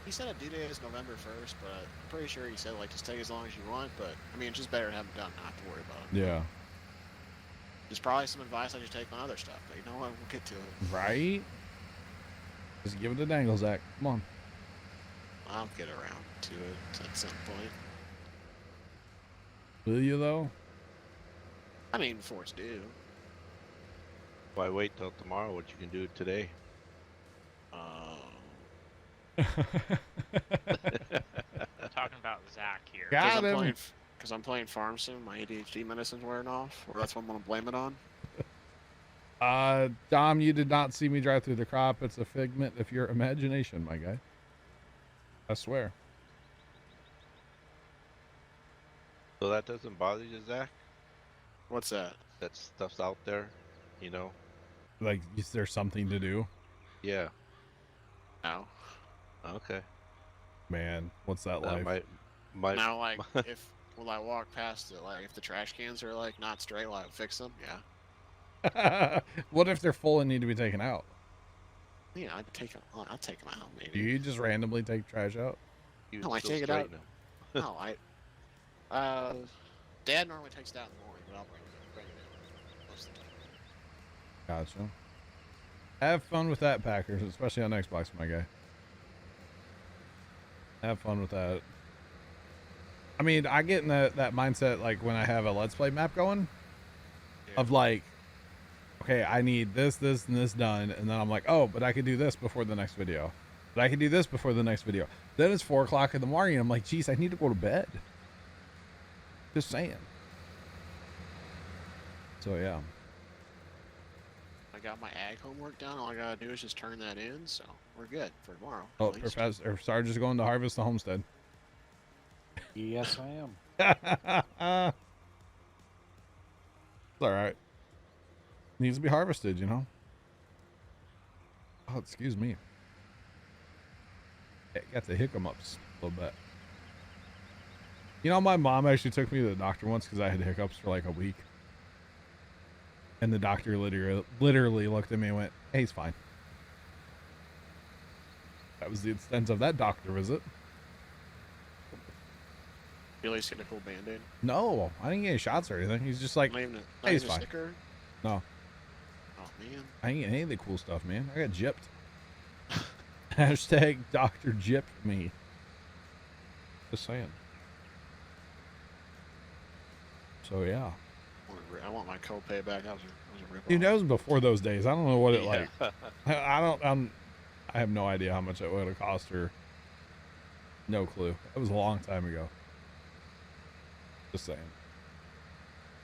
He said a due date is November 1st, but I'm pretty sure he said like just take as long as you want. But I mean, it's just better to have them done, not to worry about it. Yeah. There's probably some advice I should take on other stuff, but you know what? We'll get to it. Right? Just give it a dangle, Zach. Come on. I'll get around to it at some point. Will you though? I mean, before it's due. Why wait till tomorrow? What you can do today? Talking about Zach here. Got him. Because I'm playing Farm Sim, my ADHD medicine's wearing off, or that's what I'm going to blame it on. Dom, you did not see me drive through the crop. It's a figment of your imagination, my guy. I swear. So that doesn't bother you, Zach? What's that? That stuff's out there, you know? Like, is there something to do? Yeah. No. Okay. Man, what's that like? Now, like, will I walk past it? Like, if the trash cans are, like, not straight, will I fix them? Yeah. What if they're full and need to be taken out? Yeah, I'll take them out, maybe. Do you just randomly take trash out? No, I take it out. No, Dad normally takes it out in the morning, but I'll bring it in most of the time. Gotcha. Have fun with that, Packers, especially on Xbox, my guy. Have fun with that. I mean, I get in that mindset, like, when I have a Let's Play map going, of like, okay, I need this, this, and this done, and then I'm like, oh, but I can do this before the next video. But I can do this before the next video. Then it's 4 o'clock in the morning, and I'm like, geez, I need to go to bed. Just saying. So, yeah. I got my ag homework done. All I gotta do is just turn that in, so we're good for tomorrow. Oh, Professor Sarge is going to harvest the homestead. Yes, I am. It's all right. Needs to be harvested, you know. Oh, excuse me. I got the hiccups a little bit. You know, my mom actually took me to the doctor once because I had hiccups for like a week. And the doctor literally looked at me and went, hey, he's fine. That was the extent of that doctor visit. You at least get a cool band-aid? No, I didn't get any shots or anything. He's just like, Not hey, even he's a fine. sticker? No. Oh, man. I ain't getting any of the cool stuff, man. I got gypped. Hashtag Dr. Gypped me. Just saying. So, yeah. I want my copay back. That was a rip-off. Dude, that was before those days. I don't know what it like. I have no idea how much it would have cost her. No clue. It was a long time ago. Just saying.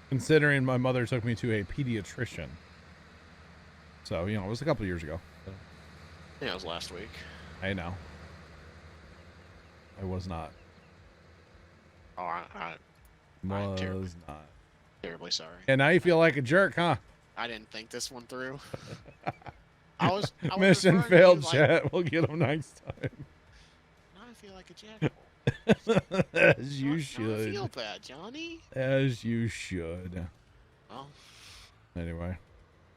Considering my mother took me to a pediatrician. So, you know, it was a couple years ago. Yeah, it was last week. I know. I was not. Oh, Was not. Terribly sorry. And now you feel like a jerk, huh? I didn't think this one through. I was Mission referring to failed, you, chat. We'll get them next time. Now I feel like a jackal. As you should. I feel bad, Johnny. As you should. Well. Anyway.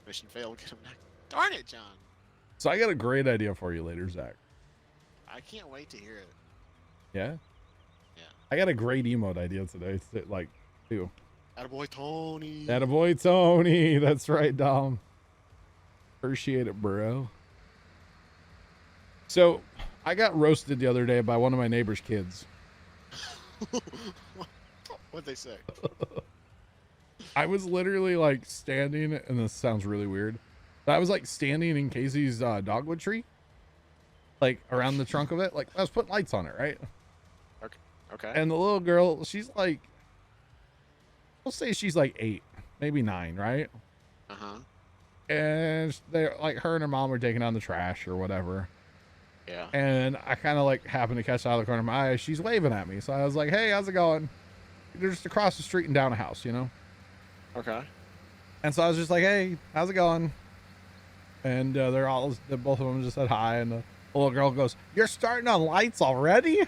Mission failed. Get him next. Darn it, John. So I got a great idea for you later, Zach. I can't wait to hear it. Yeah? Yeah. I got a great emote idea today. Like, too. Attaboy Tony. Attaboy Tony. That's right, Dom. Appreciate it, bro. So, I got roasted the other day by one of my neighbor's kids. What'd they say? I was literally like standing, and this sounds really weird, but I was like standing in Casey's dogwood tree, like around the trunk of it. Like I was putting lights on it, right? Okay. And the little girl, she's like, we'll say she's like 8, maybe 9, right? Uh-huh. And they're like, her and her mom were taking out the trash or whatever. Yeah. And I kind of like happened to catch out of the corner of my eye. She's waving at me. So I was like, hey, how's it going? They're just across the street and down a house, you know? Okay. And so I was just like, hey, how's it going? And both of them just said hi. And the little girl goes, you're starting on lights already? I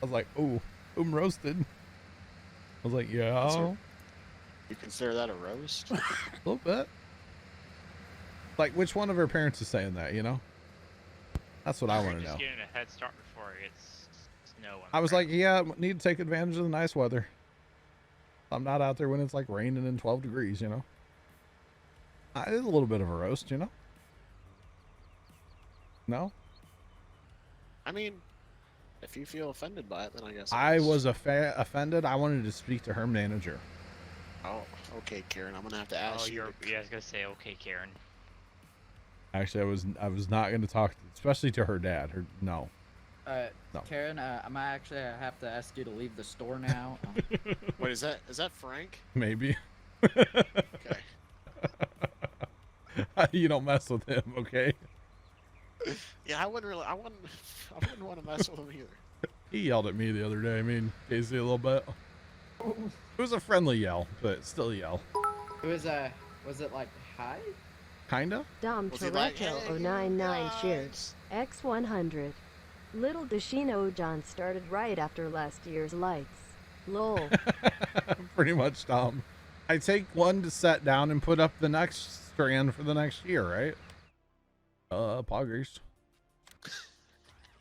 was like, ooh, I'm roasted. I was like, yeah. You consider that a roast? A little bit. Like, which one of her parents is saying that, you know? That's what I want to know. Just getting a head start before it gets snow. I was like, yeah, need to take advantage of the nice weather. I'm not out there when it's like raining and 12 degrees, you know? It is a little bit of a roast, you know? No? I mean, if you feel offended by it, then I guess. I was offended. I wanted to speak to her manager. Oh, okay, Karen. I'm gonna have to ask you. Yeah, I was gonna say, okay, Karen. Actually, I was not going to talk, especially to her dad. No. No. Karen, I might actually have to ask you to leave the store now. Wait, is that Frank? Maybe. Okay. You don't mess with him, okay? Yeah, I wouldn't want to mess with him either. He yelled at me the other day. I mean, Casey a little bit. It was a friendly yell, but still a yell. It was was it like hi? Kinda. Dom Was he like, Toretto "Hey, 099 shared guys"? X100. Little Dashino John started right after last year's lights. Lol. Pretty much, Tom. I take one to set down and put up the next strand for the next year, right? Poggers.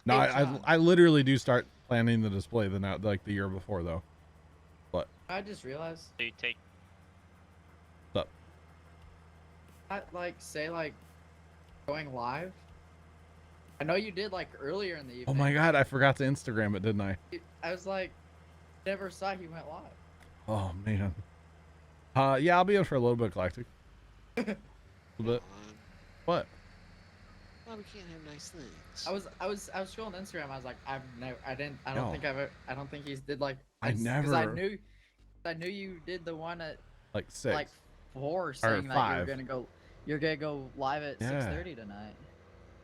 No, Hey, I John. I literally do start planning the display the year before though. But I just realized. So you take what's up? Say going live. I know you did like earlier in the evening. Oh my god, I forgot to Instagram it, didn't I? I was like, never saw he went live. Oh man. Yeah, I'll be in for a little bit, Galactic. A little bit. What? Why we can't have nice things? I was scrolling Instagram. I was like, I don't No. think he's did like. I Because never. I knew you did the one at Like 6. like 4, saying that 5. you're gonna go live at Yeah. 6:30 tonight.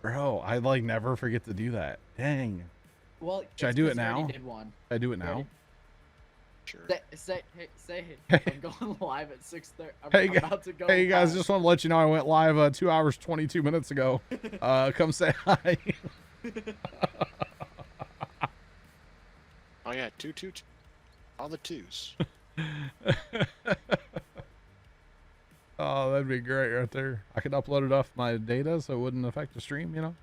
Bro, I like never forget to do that. Dang. Well, Should I it's do 'cause it you already now? Did one. Should I do it You already- now? Sure. Say I'm going live at 6:30. Hey, I'm about to go. Hey, you guys, live. just want to let you know I went live 2 hours 22 minutes ago. Come say hi. Oh yeah, two. All the twos. Oh, that'd be great right there. I could upload it off my data so it wouldn't affect the stream, you know?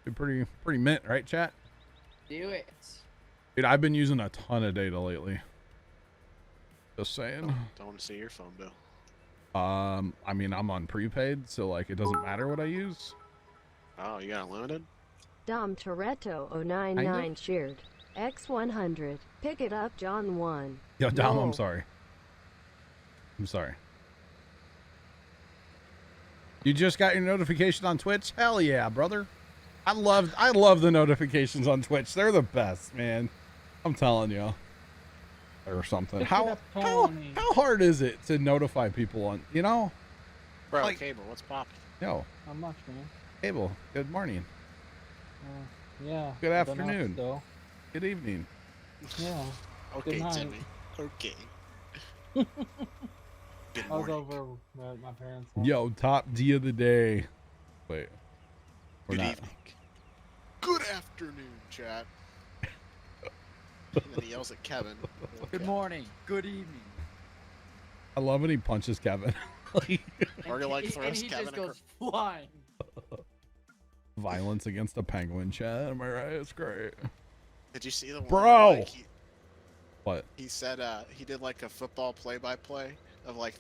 Be pretty mint, right, chat? Do it. Dude, I've been using a ton of data lately. Just saying. Don't want to see your phone bill. I mean, I'm on prepaid, so like it doesn't matter what I use. Oh, you got unlimited? Dom Toretto 099 shared X100. Pick it up, John 1. Yo, Dom, Lol. I'm sorry. I'm sorry. You just got your notification on Twitch? Hell yeah, brother. I love the notifications on Twitch. They're the best, man. I'm telling you. Or something. Pick it How up, Tony. hard is it to notify people on, you know? Bro, Like- Cable, what's poppin'? Yo, How much, man? Abel, good morning. Yeah. Good I've been up afternoon. still. Good evening. Yeah. Okay, Good night. Jimmy. Okay. Good I was morning. over at my parents' house. Yo, top D of the day. Wait. We're Good not. evening. Good afternoon, chat. And then he yells at Kevin. Good morning. Good evening. I love when he punches Kevin. Like, Or he like And throws he Kevin just goes flying. violence against a penguin, chat. Am I right? It's great. Did you see the one? Bro! Where, like, What? he said he did like a football play-by-play of like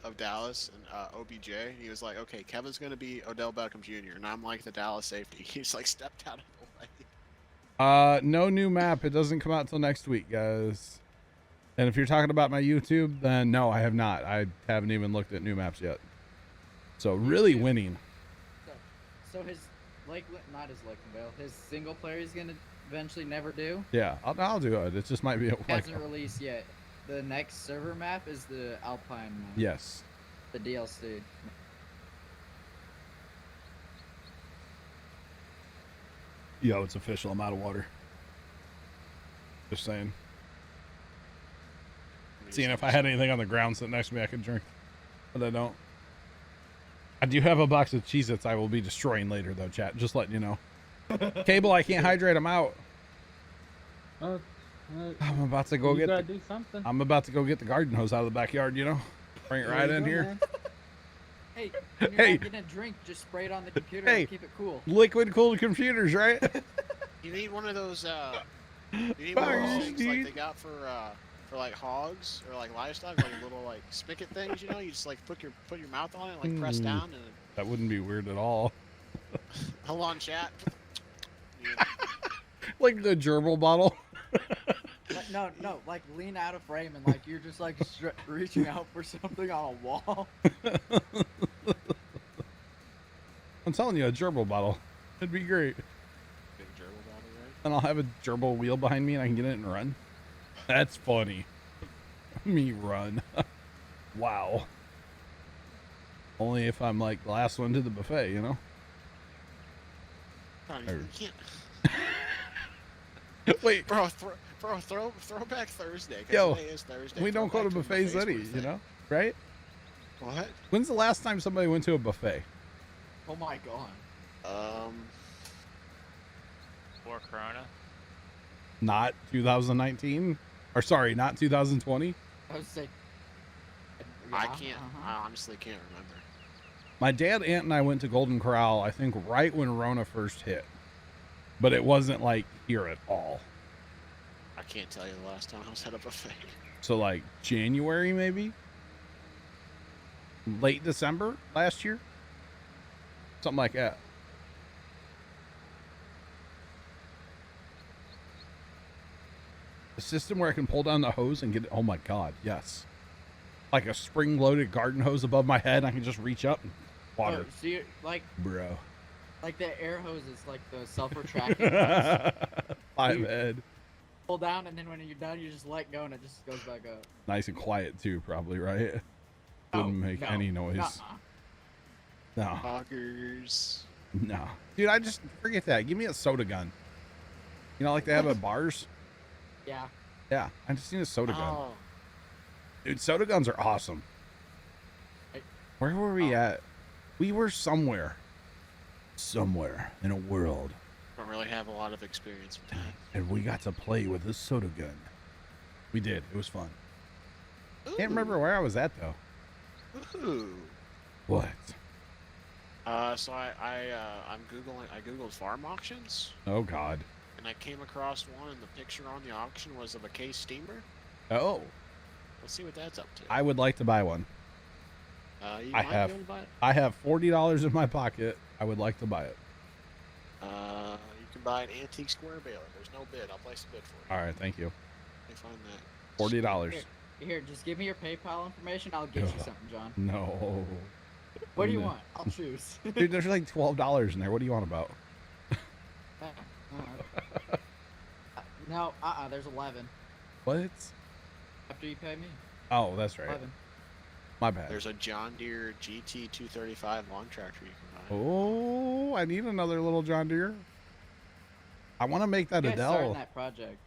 of Dallas and OBJ. He was like, okay, Kevin's gonna be Odell Beckham Jr. and I'm like the Dallas safety. He's like stepped out of the way. No new map. It doesn't come out till next week, guys. And if you're talking about my YouTube, then no, I have not. I haven't even looked at new maps yet. So really winning. So his not his Lakenvale, his single player he's gonna eventually never do. Yeah, I'll do it. It just might be like Hasn't released yet. The next server map is the Alpine map. yes. The DLC. Yo, it's official. I'm out of water. Just saying. Seeing if I had anything on the ground sitting next to me I could drink. But I don't. I do have a box of Cheez-Its I will be destroying later, though, chat. Just letting you know. Cable, I can't hydrate. I'm out. I'm about to go you get gotta the, do something. I'm about to go get the garden hose out of the backyard, you know? Bring it There right you in go, here. man. Hey, when you're Hey. not getting a drink, just spray it on the computer Hey. and keep it cool. Liquid cooled computers, right? You need one of those. You need one of Fire, those things like Steve. they got for like hogs or like livestock, like little like spigot things. You know, you just like put your mouth on it, like press down, and That wouldn't be weird at all. hold on, chat. Like the gerbil bottle. No, like lean out of frame and like you're just like reaching out for something on a wall. I'm telling you, a gerbil bottle. It'd be great. Big gerbil bottle, right? And I'll have a gerbil wheel behind me and I can get it and run. That's funny. Me run. Wow. Only if I'm like the last one to the buffet, you know? You can't. Wait. Bro, throwback Thursday. 'Cause Yo, today is Thursday. we don't go to Throwback buffets buffet's any, Wednesday. you know? Right? What? When's the last time somebody went to a buffet? Oh my god. Before Corona. Not 2019? Or sorry, not 2020? I was like, I yeah, can't. I honestly can't remember. My dad, aunt, and I went to Golden Corral, I think right when Rona first hit. But it wasn't like here at all. I can't tell you the last time I was at a buffet. So like January maybe? Late December last year? Something like that. A system where I can pull down the hose and get it. Oh my god, yes. Like a spring-loaded garden hose above my head, I can just reach up and water. Oh, so you're, like, Bro. like the air hose is like the self-retracting hose. Five head. Pull down, and then when you're done, you just let go, and it just goes back up. Nice and quiet too, probably, right? Wouldn't make no, any noise. nuh-uh. No. Poggers. No. Dude, I just forget that. Give me a soda gun. You know, like they have at bars? Yeah. Yeah, I just need a soda gun. Oh. Dude, soda guns are awesome. Where were we at? We were somewhere. Somewhere in a world. Don't really have a lot of experience with that. And we got to play with a soda gun. We did. It was fun. Can't remember where I was at, though. Ooh. What? So I'm Googling. I Googled farm auctions, Oh, God. and I came across one, and the picture on the auction was of a case steamer. Oh. Let's see what that's up to. I would like to buy one. You I might have be able to buy it. I have $40 in my pocket. I would like to buy it. You can buy an antique square baler. There's no bid. I'll place a bid for you. All right, thank you. Let me find that. $40. Here, just give me your PayPal information. I'll get you something, John. No. What do you want? I'll choose. Dude, there's like $12 in there. What do you want about? No, there's 11 What? after you pay me. Oh, that's right. 11. My bad. There's a John Deere GT 235 lawn tractor you can buy. Oh, I need another little John Deere. I want to make that You guys starting Adele. that project.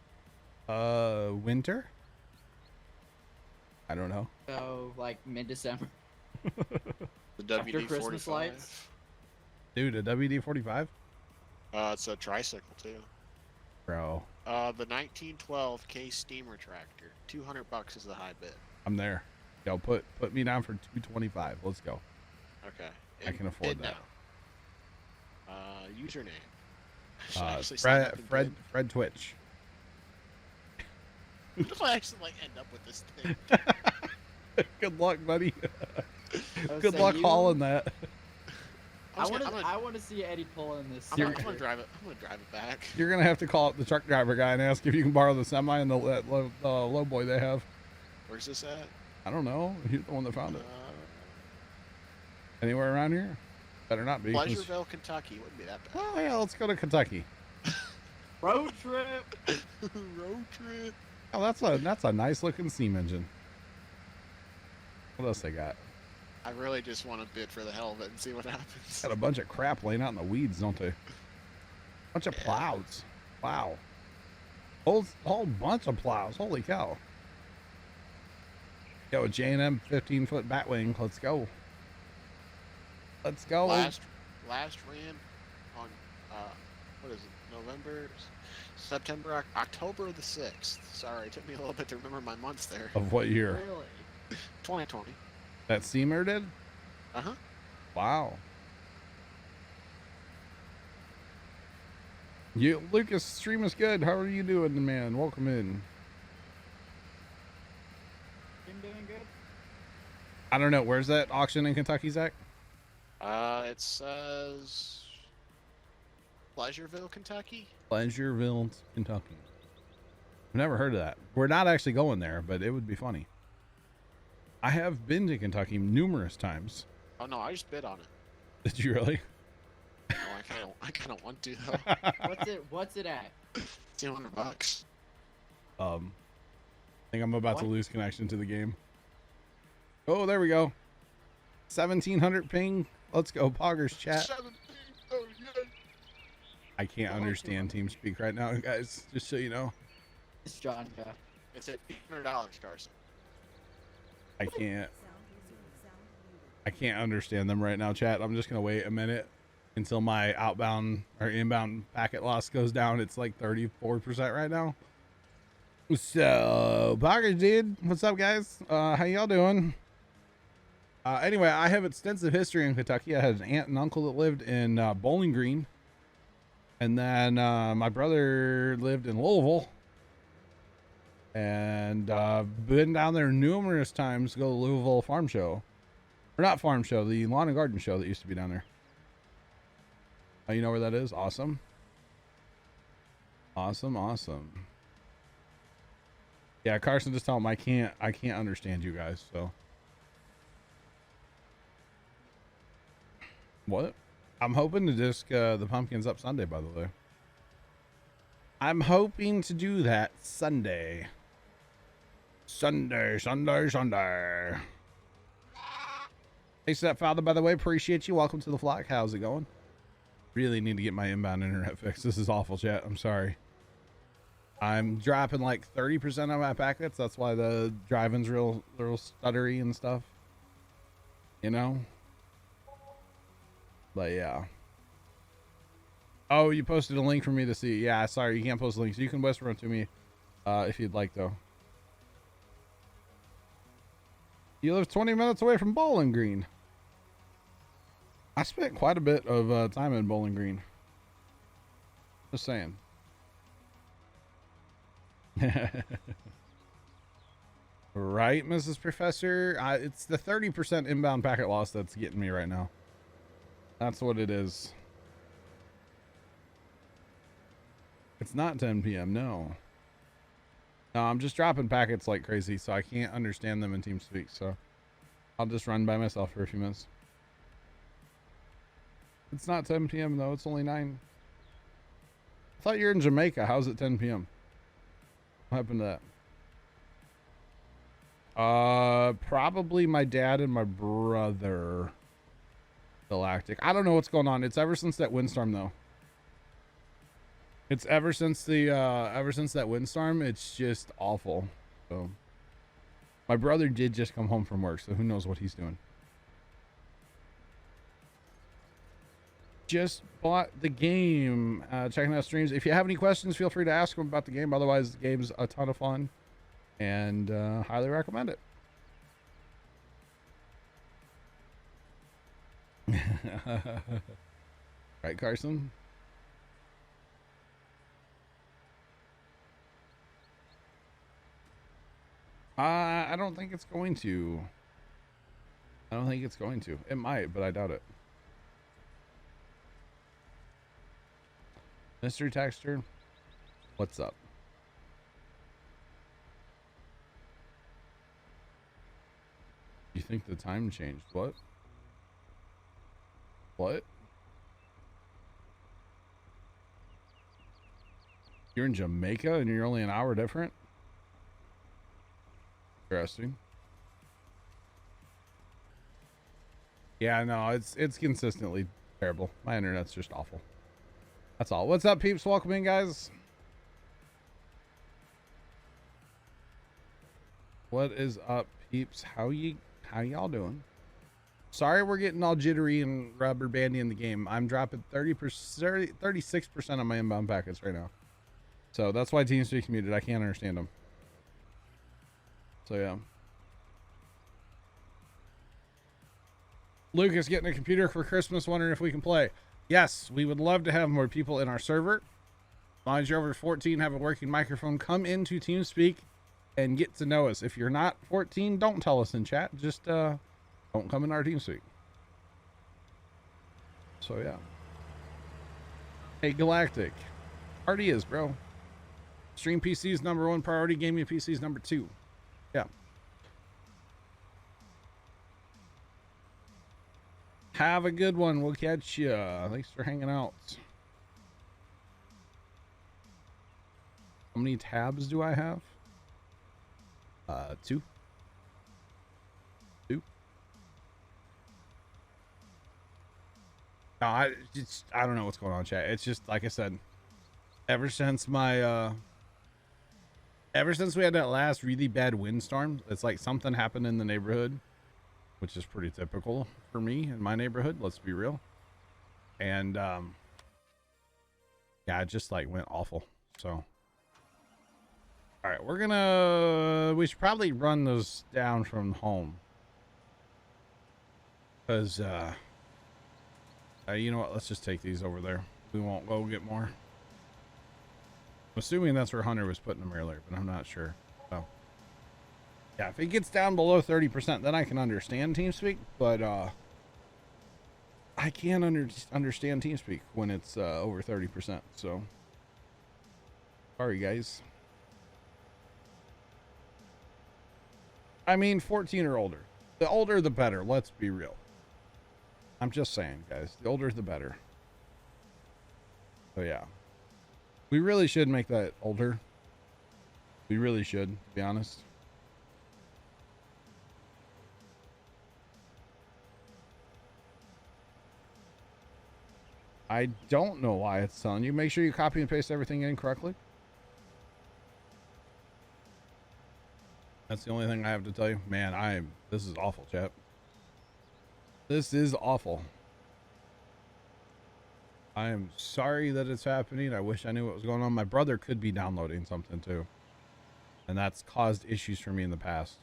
Winter? I don't know. So like mid-December. The After Christmas WD-45. lights. Dude, a WD-45? It's a tricycle too. Bro, The 1912 Case steamer tractor. $200 is the high bid. I'm there. Yo, put me down for 225. Let's go. Okay. I can afford Bid that. now. Username. Should I actually sign up Fred, and Fred Twitch. bid? What if I actually like end up with this thing? Good luck, buddy. would Good say luck you- hauling that. I want to see Eddie pull in this. I'm gonna drive it. I'm gonna drive it back. You're gonna have to call up the truck driver guy and ask if you can borrow the semi and the low boy they have. Where's this at? I don't know. He's the one that found it. Uh, Anywhere around here? Better not be. 'cause- Pleasureville, Kentucky. Wouldn't be that bad. Oh yeah, let's go to Kentucky. Road trip. Road trip. Oh, that's a nice looking steam engine. What else they got? I really just want to bid for the hell of it and see what happens. Got a bunch of crap laying out in the weeds, don't they? Bunch of plows. Wow. Whole bunch of plows. Holy cow. Yo, a J&M 15-foot batwing. Let's go. Let's go. Last ran on what is it? November, September, October the 6th. Sorry, it took me a little bit to remember my months there. Of what year? Really? 2020. That steamer did? Uh-huh. Wow. Lucas, stream is good. How are you doing, man? Welcome in. You doing good? I don't know. Where's that auction in Kentucky, Zach? It says Pleasureville, Kentucky. Pleasureville, Kentucky. I've never heard of that. We're not actually going there, but it would be funny. I have been to Kentucky numerous times. Oh no, I just bid on it. Did you really? Oh, I kind of want to though. What's it at? $200. I think I'm about to What? lose connection to the game. Oh, there we go. 1700 ping. Let's go, Poggers chat. 17. Oh, yeah. I can't understand TeamSpeak right now, guys. Just so you know. It's John, yeah. It's at $800, Carson. I can't understand them right now, chat. I'm just gonna wait a minute until my outbound or inbound packet loss goes down. It's like 34% right now. So, Poggers, dude, what's up, guys? How y'all doing? Anyway, I have extensive history in Kentucky. I had an aunt and uncle that lived in Bowling Green, and then my brother lived in Louisville, and been down there numerous times to go to the Louisville Farm Show, or not Farm Show, the Lawn and Garden Show that used to be down there. Oh, you know where that is? Awesome. Awesome. Yeah, Carson, just tell him I can't understand you guys, so. What? I'm hoping to disc the pumpkins up Sunday, by the way. I'm hoping to do that Sunday. Sunday. Hey, Stepfather, by the way, appreciate you. Welcome to the flock. How's it going? Really need to get my inbound internet fixed. This is awful, chat. I'm sorry. I'm dropping like 30% of my packets. That's why the driving's real stuttery and stuff. You know? But yeah. Oh, you posted a link for me to see. Yeah, sorry, you can't post links. You can whisper them to me if you'd like, though. You live 20 minutes away from Bowling Green. I spent quite a bit of time in Bowling Green. Just saying. Right, Mrs. Professor? It's the 30% inbound packet loss that's getting me right now. That's what it is. It's not 10 p.m. No, I'm just dropping packets like crazy, so I can't understand them in TeamSpeak. So I'll just run by myself for a few minutes. It's not 10 p.m. though. It's only 9. I thought you're in Jamaica. How's it 10 p.m.? What happened to that? Probably my dad and my brother. Galactic. I don't know what's going on. It's ever since that windstorm, though. It's ever since that windstorm. It's just awful. So my brother did just come home from work, so who knows what he's doing. Just bought the game. Checking out streams. If you have any questions, feel free to ask him about the game. Otherwise, the game's a ton of fun, and highly recommend it. Right, Carson? I don't think it's going to. It might, but I doubt it. Mystery Texture, what's up? You think the time changed? What? What? You're in Jamaica and you're only an hour different? Interesting. Yeah, no, it's consistently terrible. My internet's just awful. That's all. What's up, peeps? Welcome in, guys. What is up, peeps? How y'all doing? Sorry we're getting all jittery and rubber bandy in the game. I'm dropping 36% of my inbound packets right now. So that's why TeamSpeak's muted. I can't understand them. So yeah. Lucas getting a computer for Christmas, wondering if we can play. Yes, we would love to have more people in our server. As long as you're over 14, have a working microphone, come into TeamSpeak and get to know us. If you're not 14, don't tell us in chat. Just don't come in our TeamSpeak. So yeah. Hey, Galactic. Already is, bro. Stream PC is number 1 priority. Gaming PC is number 2. Yeah. Have a good one. We'll catch you. Thanks for hanging out. How many tabs do I have? 2. No, I don't know what's going on, chat. It's just like I said. Ever since my ever since we had that last really bad windstorm, it's like something happened in the neighborhood, which is pretty typical for me in my neighborhood. Let's be real. And yeah, it just like went awful. So. All right, we should probably run those down from home. Because, you know what? Let's just take these over there. We won't go get more. I'm assuming that's where Hunter was putting them earlier, but I'm not sure. So, yeah, if it gets down below 30%, then I can understand TeamSpeak. But, I can't understand TeamSpeak when it's over 30%. So, sorry, guys. I mean, 14 or older. The older, the better. Let's be real. I'm just saying, guys. The older, the better. So, yeah. We really should make that older. We really should, to be honest. I don't know why it's telling you. Make sure you copy and paste everything in correctly. That's the only thing I have to tell you. Man, this is awful, chap. This is awful. I am sorry that it's happening. I wish I knew what was going on. My brother could be downloading something too. And that's caused issues for me in the past.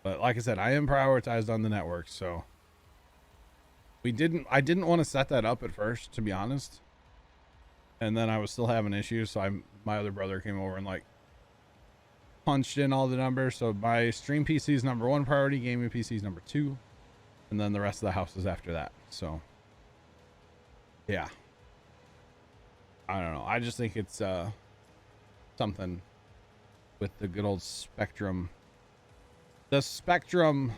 But like I said, I am prioritized on the network, so I didn't want to set that up at first, to be honest. And then I was still having issues, so my other brother came over and like punched in all the numbers. So my stream PC is number 1 priority, gaming PC is number 2, and then the rest of the house is after that. So yeah, I don't know. I just think it's something with the good old Spectrum. The Spectrum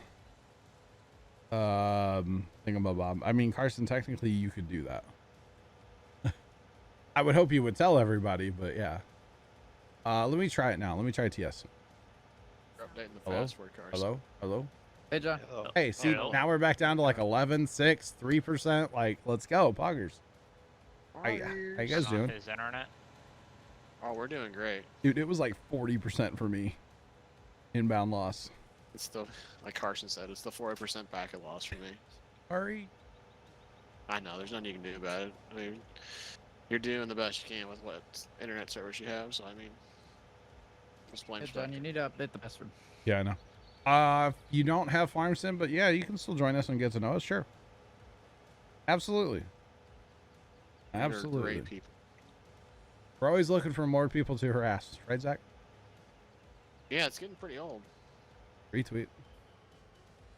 thingamabob. I mean, Carson, technically you could do that. I would hope you would tell everybody, but yeah. Let me try it now. Let me try TS. You're updating the Hello? password, Carson. Hello? Hey, John. Hello. Hey, see, now we're back down to like 11, 6, 3%. Like, let's go, poggers. How you guys doing? His internet. Oh, we're doing great. Dude, it was like 40% for me. Inbound loss. It's still, like Carson said, it's the 40% packet loss for me. Sorry. I know, there's nothing you can do about it. I mean, you're doing the best you can with what internet service you have, so I mean, just blame Hey, John, you need to update the password. Yeah, I know. You don't have farm sim, but yeah, you can still join us and get to know us. Sure. Absolutely. You're Absolutely. great people. We're always looking for more people to harass, right, Zach? Yeah, it's getting pretty old. Retweet.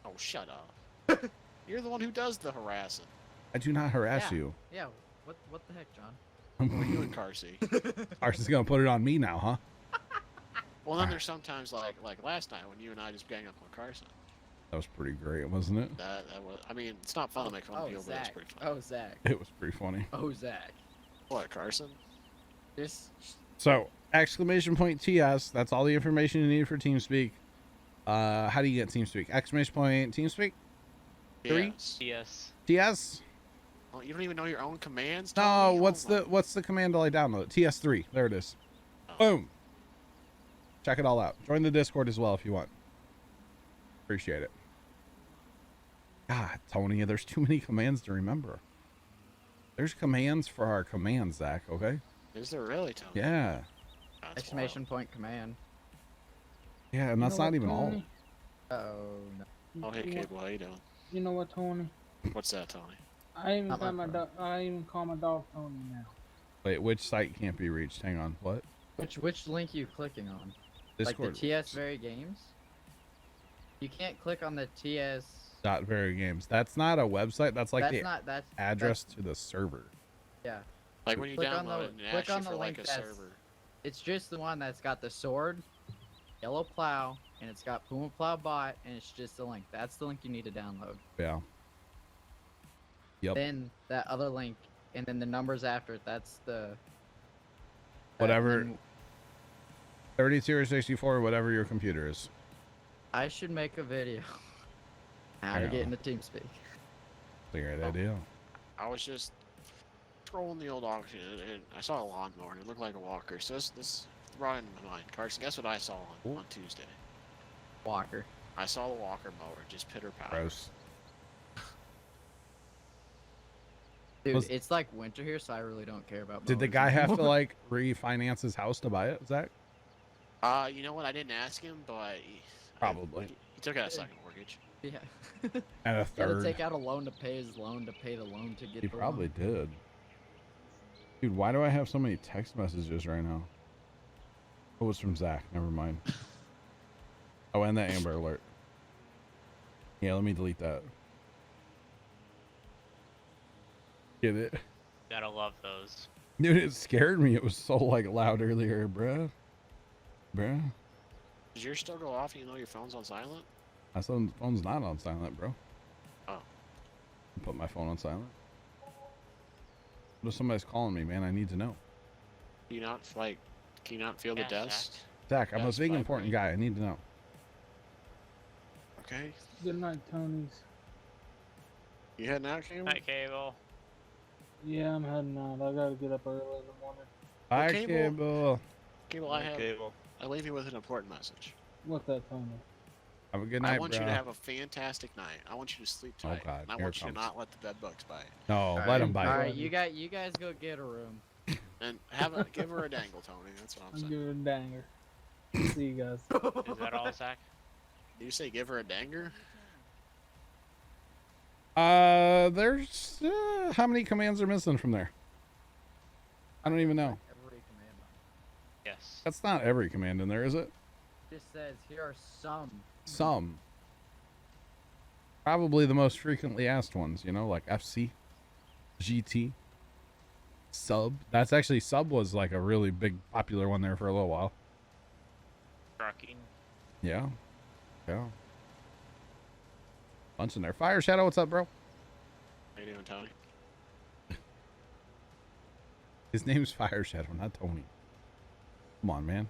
Oh, shut up. You're the one who does the harassing. I do not harass Yeah. you. Yeah, what the heck, John? What are you and Carsey? Carson's gonna put it on me now, huh? Well, then there's sometimes like last night when you and I just gang up on Carson. That was pretty great, wasn't it? That was. I mean, it's not fun to make fun of people, but it's Zach. pretty fun. Oh, Zach. It was pretty funny. Oh, Zach. What, Carson? Just So, exclamation point TS. That's all the information you need for TeamSpeak. How do you get TeamSpeak? Exclamation point TeamSpeak? 3? Yes. Yes. TS? Oh, you don't even know your own commands? No, Tony? what's the command till I download it? TS3. There it is. Boom. Check it all out. Join the Discord as well if you want. Appreciate it. God, Tony, there's too many commands to remember. There's commands for our commands, Zach, okay? Is there really, Tony? Yeah. That's exclamation point command. Yeah, and that's not even all. Oh, no. Oh, hey, Cable, how you doing? You know what, Tony? What's that, Tony? I even Not call my my dog. I even call my dog Tony now. Wait, which site can't be reached? Hang on. What? Which link are you clicking on? Discord. Like the TS Very Games? You can't click on the TS. Dot very games. That's not a website. That's like that's address to the server. Yeah. Like when you Click on download it and it click asks you on the for link like a that's- server. It's just the one that's got the sword, yellow plow, and it's got Pumaplow bot, and it's just the link. That's the link you need to download. Yeah. Yep. Then that other link, and then the numbers after it. That's the. Whatever. then 32 or 64, whatever your computer is. I should make a video. How I to know. get into TeamSpeak. That's a great idea. I was just scrolling the old auction and I saw a lawnmower and it looked like a walker. So this brought into my mind. Carson, guess what I saw on Tuesday? Walker. I saw the walker mower just pitter patter. Gross. Dude, it's like winter here, so I really don't care about. Did the mowers guy have to anymore. like refinance his house to buy it, Zach? You know what? I didn't ask him, but Probably. he took out a second mortgage. Yeah. And a He had to third. take out a loan to pay his loan to pay the loan to get He the probably loan. did. Dude, why do I have so many text messages right now? Oh, it was from Zach. Never mind. Oh, and that Amber Alert. Yeah, let me delete that. Get it? Gotta love those. Dude, it scared me. It was so like loud earlier, bruh. Bruh. Does yours still go off even though your phone's on silent? My phone's not on silent, bro. Oh. Put my phone on silent. What if somebody's calling me, man? I need to know. Do you not like? Can you not feel the dust? Zach, I'm a Dust big vibrating? important guy. I need to know. Okay. Good night, Tony's. You heading out, Cable? Night Cable. Yeah, I'm heading out. I gotta get up early in the morning. Bye, Cable. Cable. Cable, I leave you with an important message. What's that, Tony? Have a good night, I want bro. you to have a fantastic night. I want you to sleep Oh, tight. God, and I here want it you to comes. not let the bed bugs bite. No, let him bite. All right, you guys go get a room. And give her a dangle, Tony. That's what I'm I'll saying. give her a danger. See you guys. Is that all, Zach? Did you say give her a danger? There's how many commands are missing from there? I don't even know. Every command. Yes. That's not every command in there, is it? Just says here are some. Some. Probably the most frequently asked ones, you know, like FC, GT, sub. That's actually sub was like a really big popular one there for a little while. Trucking. Yeah. Yeah. Bunch in there. Fire Shadow, what's up, bro? How you doing, Tony? His name's Fire Shadow, not Tony. Come on, man.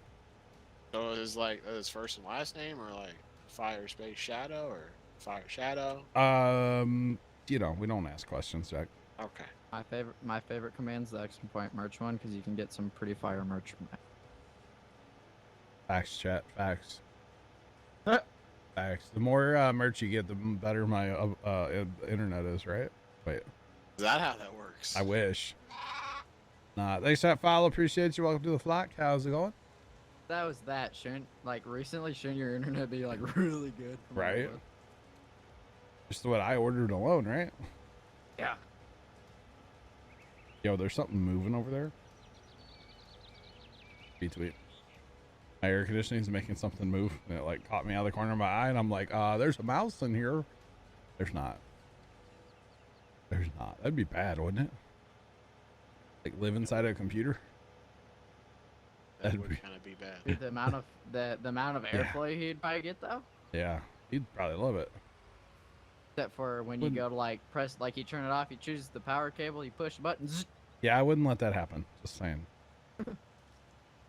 So is like his first and last name, or like Fire Space Shadow, or Fire Shadow? You know, we don't ask questions, Jack. Okay. My favorite command's the exclamation point merch one because you can get some pretty fire merch from that. Facts, chat. Facts. Facts. The more merch you get, the better my internet is, right? Wait. Is that how that works? I wish. Nah, thanks for that follow. Appreciate you. Welcome to the flock. How's it going? That was that. Shouldn't shouldn't your internet be like really good? from what it Right. was? Just what I ordered alone, right? Yeah. Yo, there's something moving over there. Retweet. My air conditioning's making something move, and it like caught me out of the corner of my eye, and I'm like, there's a mouse in here. There's not. There's not. That'd be bad, wouldn't it? Like live inside a computer. That That'd would be- kind of be bad. Dude, the amount of airplay he'd probably get though. Yeah, he'd probably love it. Except for when you Wouldn't- go to like press, like you turn it off, you choose the power cable, you push the button. Zzz. Yeah, I wouldn't let that happen. Just saying. I'm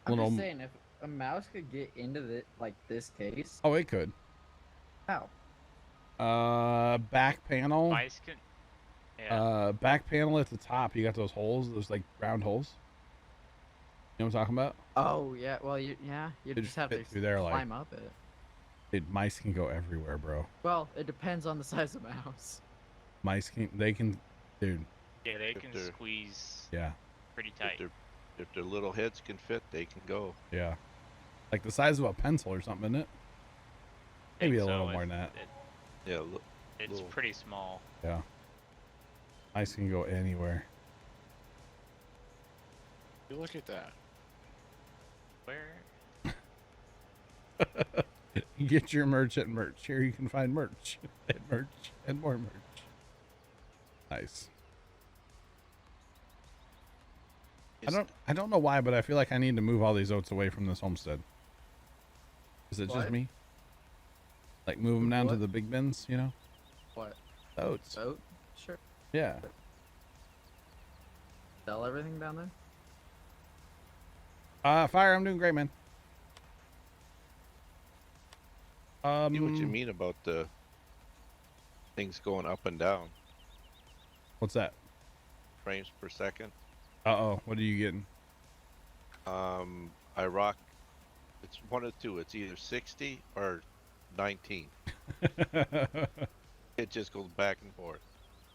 Little- just saying, if a mouse could get into this case, Oh, it could. how? Back panel. Mice can. Yeah. Back panel at the top. You got those holes. Those like round holes. You know what I'm talking about? Oh yeah, well you It just have to fit through there, like- climb up it. Dude, mice can go everywhere, bro. Well, it depends on the size of the mouse. Mice can. They can. Dude. Yeah, they If can they're- squeeze Yeah. pretty tight. If their little heads can fit, they can go. Yeah. Like the size of a pencil or something, isn't it? Maybe Think a little so, more if than that. Yeah, It's little- pretty small. Yeah. Mice can go anywhere. You look at that. Where? Get your merch at merch. Here you can find merch and merch and more merch. Nice. I don't know why, but I feel like I need to move all these oats away from this homestead. Is it just What? me? Like move them down to What? the big bins, you know? What? Oats. Oat? Sure. Yeah. Sell everything down there? Fire, I'm doing great, man. See what you mean about the things going up and down. What's that? frames per second. Uh-oh, what are you getting? I rock. It's one of two. It's either 60 or 19. It just goes back and forth.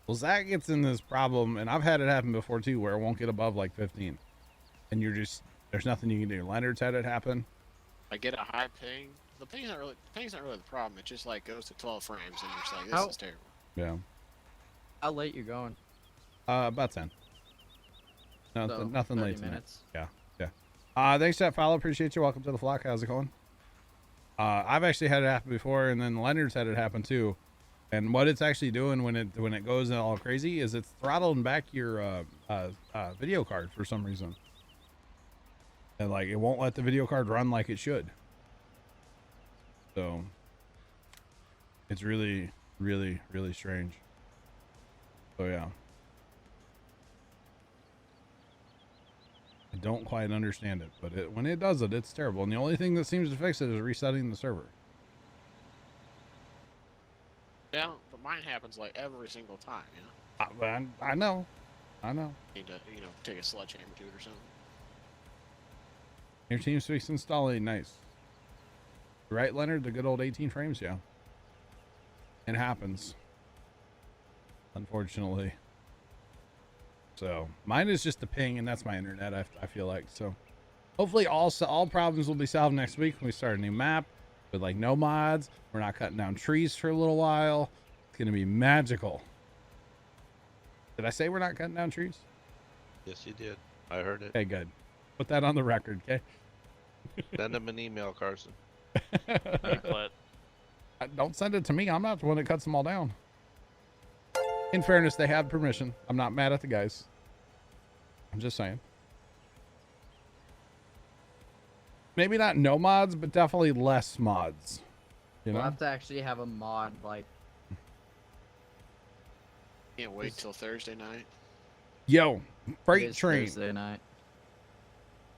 Well, Zach gets in this problem, and I've had it happen before too, where it won't get above like 15, and there's nothing you can do. Leonard's had it happen. I get a high ping. The ping's not really the problem. It just like goes to 12 frames, and you're just like, this is terrible. Yeah. How late you going? About 10. So, Nothing 30 late tonight. minutes. Yeah. Thanks for that follow. Appreciate you. Welcome to the flock. How's it going? I've actually had it happen before, and then Leonard's had it happen too. And what it's actually doing when it goes all crazy is it's throttling back your video card for some reason, and like it won't let the video card run like it should. So it's really, really, really strange. So yeah. I don't quite understand it, but when it does it, it's terrible. And the only thing that seems to fix it is resetting the server. Yeah, but mine happens like every single time, you know? I know. Need to, take a sledgehammer to it or something. Your team speaks installing. Nice. Right, Leonard? The good old 18 frames, yeah. It happens. Unfortunately. So mine is just a ping, and that's my internet. I feel like so. Hopefully, all problems will be solved next week when we start a new map with like no mods. We're not cutting down trees for a little while. It's gonna be magical. Did I say we're not cutting down trees? Yes, you did. I heard it. Okay, good. Put that on the record, okay? Send him an email, Carson. Don't send it to me. I'm not the one that cuts them all down. In fairness, they have permission. I'm not mad at the guys. I'm just saying. Maybe not no mods, but definitely less mods. You know? We'll have to actually have a mod like. Can't wait till Thursday night. Yo, It Freight is Train. Thursday night.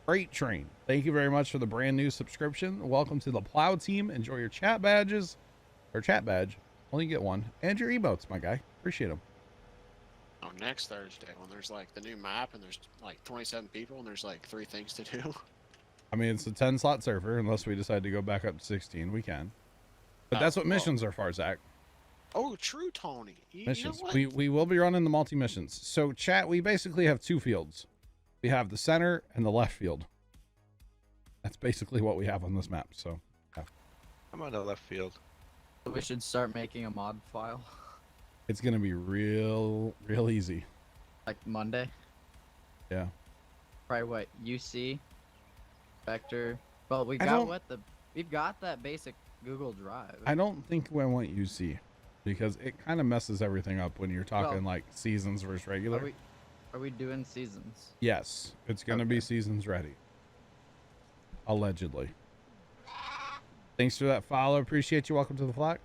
Freight Train. Thank you very much for the brand new subscription. Welcome to the Plow team. Enjoy your chat badges, or chat badge. Only get one, and your emotes, my guy. Appreciate them. Oh, next Thursday when there's like the new map and there's like 27 people and there's like 3 things to do. I mean, it's a 10-slot server. Unless we decide to go back up to 16, we can. But that's what missions are for, Zach. Oh, true, Tony. Missions. You know what? We will be running the multi-missions. So, chat, we basically have 2 fields. We have the center and the left field. That's basically what we have on this map. So, yeah. I'm on the left field. We should start making a mod file. It's gonna be real easy. Like Monday. Yeah. Probably what UC, Vector. Well, we've got that basic Google Drive. I don't think I want UC because it kind of messes everything up when you're talking like seasons versus regular. Are we doing seasons? Yes, it's gonna be seasons ready. Allegedly. Thanks for that follow. Appreciate you. Welcome to the flock.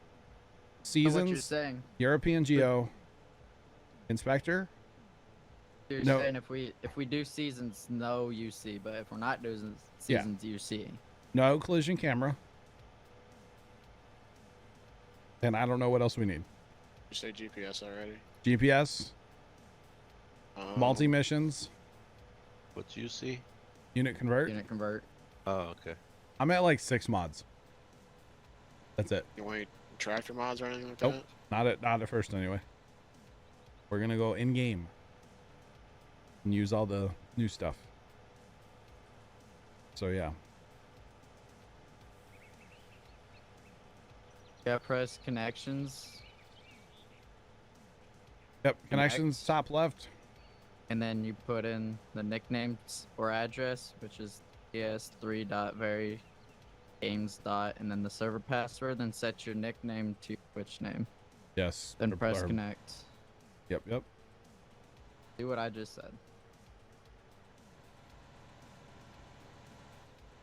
Seasons. What you're saying? European Geo. Inspector. You're saying if we do seasons, no UC, but if we're not doing seasons, UC. No collision camera. And I don't know what else we need. You say GPS already? GPS. Multi missions. What's UC? Unit convert. Unit convert. Oh, okay. I'm at like 6 mods. That's it. You want tractor mods or anything like Nope. that? Not at first anyway. We're gonna go in game and use all the new stuff. So yeah. Yeah, press connections. Yep, connections top left. And then you put in the nicknames or address, which is ps3.very games dot, and then the server password. Then set your nickname to Twitch name. Yes. Then press connect. Yep. Do what I just said.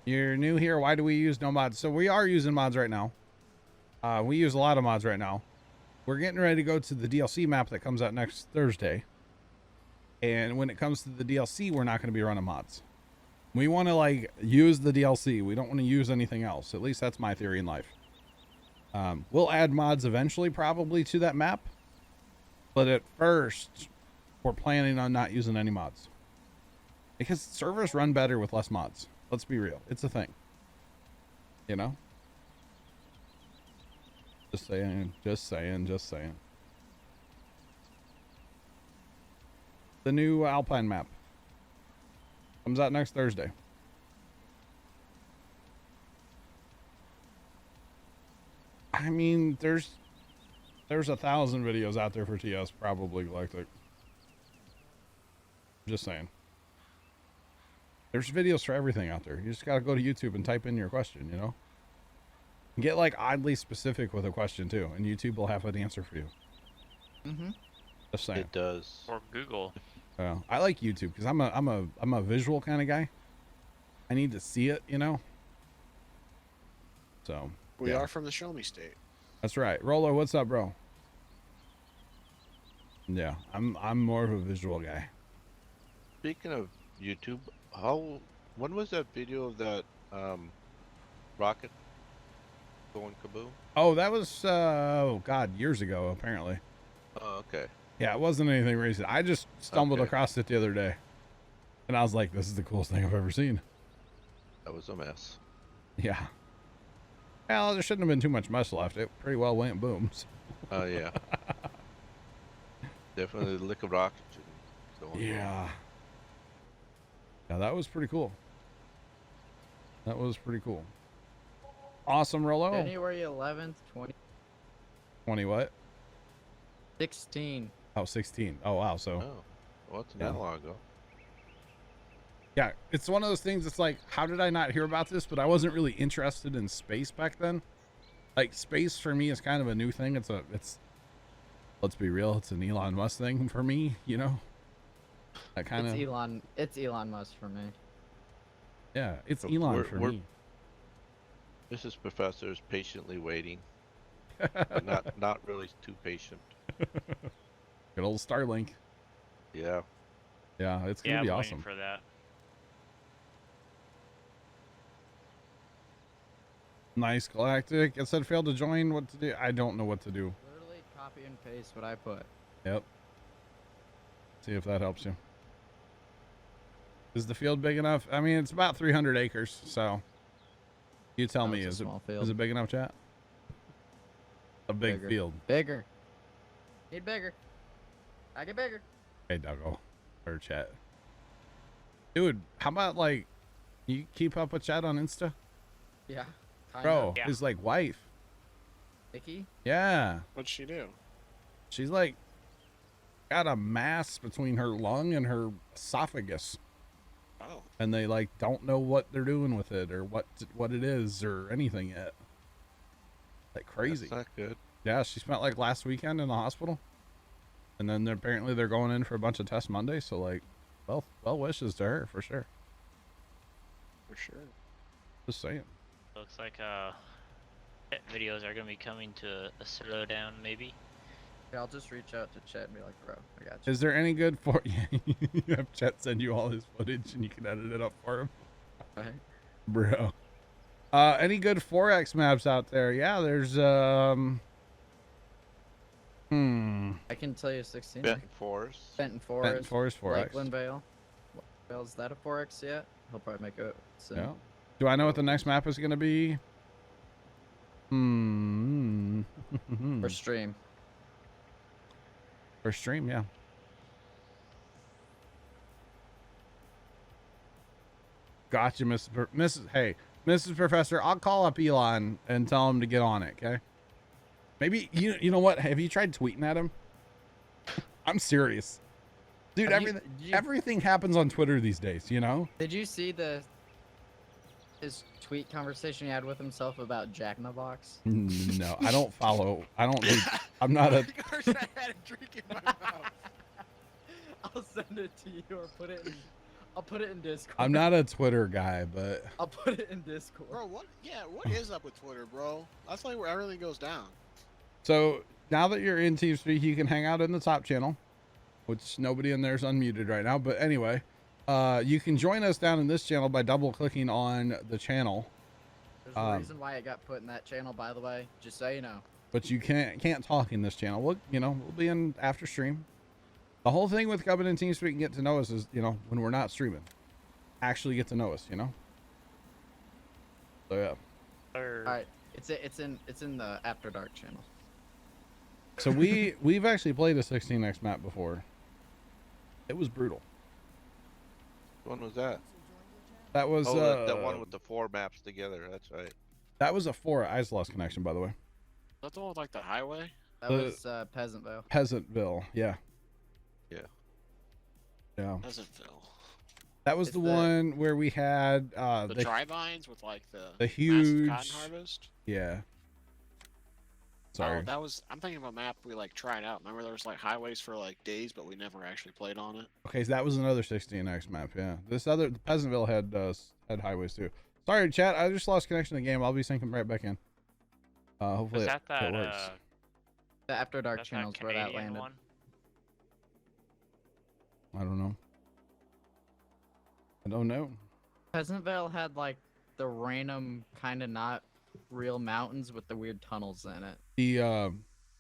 You're new here. Why do we use no mods? So we are using mods right now. We use a lot of mods right now. We're getting ready to go to the DLC map that comes out next Thursday. And when it comes to the DLC, we're not going to be running mods. We want to like use the DLC. We don't want to use anything else. At least that's my theory in life. We'll add mods eventually, probably to that map. But at first, we're planning on not using any mods. Because servers run better with less mods. Let's be real. It's a thing. You know? Just saying, just saying, just saying. The new Alpine map comes out next Thursday. I mean, there's 1,000 videos out there for TS, probably Galactic. Just saying. There's videos for everything out there. You just gotta go to YouTube and type in your question, you know? Get like oddly specific with a question too, and YouTube will have an answer for you. Mm-hmm. Just saying. It does. Or Google. I like YouTube because I'm a visual kind of guy. I need to see it, you know? So We yeah. are from the Show Me State. That's right. Rolo, what's up, bro? Yeah, I'm more of a visual guy. Speaking of YouTube, when was that video of that rocket going kaboom? Oh, that was oh god, years ago apparently. Oh, okay. Yeah, it wasn't anything recent. I just stumbled Okay. across it the other day, and I was like, "This is the coolest thing I've ever seen." That was a mess. Yeah. Well, there shouldn't have been too much mess left. It pretty well went boom. So. Oh yeah. Definitely the liquid oxygen. Yeah. Yeah, that was pretty cool. That was pretty cool. Awesome, Rolo. January 11th, 20 what? 16. Oh, 16. Oh, wow. So. Oh, well, it's Yeah. not long ago. Yeah, it's one of those things. It's like, how did I not hear about this? But I wasn't really interested in space back then. Like, space for me is kind of a new thing. It's let's be real, it's an Elon Musk thing for me, you know? That kind of. It's Elon Musk for me. Yeah, it's So Elon for me. Mrs. Professor is patiently waiting, but not really too patient. Good old Starlink. Yeah. Yeah, it's gonna Yeah, be I'm awesome. waiting for that. Nice, Galactic. It said failed to join. What to do? I don't know what to do. Literally copy and paste what I put. Yep. See if that helps you. Is the field big enough? I mean, it's about 300 acres, so you tell me, It's a is small field. is it big enough, chat? A big Bigger. field. Bigger. Need bigger. I get bigger. Hey, Doggo. Or chat. Dude, how about like you keep up with chat on Insta? Yeah. Bro, Yeah. his like wife. Nikki? Yeah. What'd she do? She's like got a mass between her lung and her esophagus. Oh. And they like don't know what they're doing with it or what it is or anything yet. Like crazy. That's not good. Yeah, she spent like last weekend in the hospital. And then apparently they're going in for a bunch of tests Monday, so like well wishes to her for sure. For sure. Just saying. Looks like videos are gonna be coming to a slowdown, maybe. Yeah, I'll just reach out to Chet and be like, bro, I got you. Is there any good for you have Chet send you all his footage and you can edit it up for him? Right. Bro. Any good 4X maps out there? Yeah, there's I can tell you 16. Benton Forest. Benton Forest. Benton Forest 4X. Lakeland Vale. Vale, is that a 4X yet? He'll probably make it soon. Yeah. Do I know what the next map is gonna be? For stream. For stream, yeah. Gotcha, Mrs. Professor. I'll call up Elon and tell him to get on it. Okay. Maybe you know what? Have you tried tweeting at him? I'm serious, dude. Everything happens on Twitter these days. You know. Did you see his tweet conversation he had with himself about Jack in the Box? No, I don't follow. I don't. I'm not a. Of course I had a drink in my mouth. I'll send it to you or put it in. I'll put it in Discord. I'm not a Twitter guy, but I'll put it in Discord. Bro, what? Yeah, what is up with Twitter, bro? That's like where everything goes down. so now that you're in TeamSpeak, you can hang out in the top channel, which nobody in there is unmuted right now. But anyway, you can join us down in this channel by double clicking on the channel. There's a reason why it got put in that channel, by the way. Just so you know. But you can't talk in this channel. We'll be in after stream. The whole thing with coming in TeamSpeak and get to know us is, you know, when we're not streaming, actually get to know us, you know. So yeah. All right, it's in the After Dark channel. So we've actually played a 16x map before. It was brutal. Which one was that? That was that one with the 4 maps together. That's right. That was a 4 Islos connection, by the way. Is that the one with like the highway? That was Peasantville. Peasantville, yeah. Yeah. Yeah. Peasantville. That was the one where we had the dry vines with like the huge cotton harvest. Yeah. Sorry. Oh, that was. I'm thinking of a map we like tried out. Remember, there was like highways for like days, but we never actually played on it. Okay, so that was another 16x map. Yeah. This other Peasantville had highways too. Sorry, chat. I just lost connection to the game. I'll be syncing right back in. Hopefully it works. The After Dark channel's where that landed. One? I don't know. I don't know. Peasantville had like the random kind of not real mountains with the weird tunnels in it.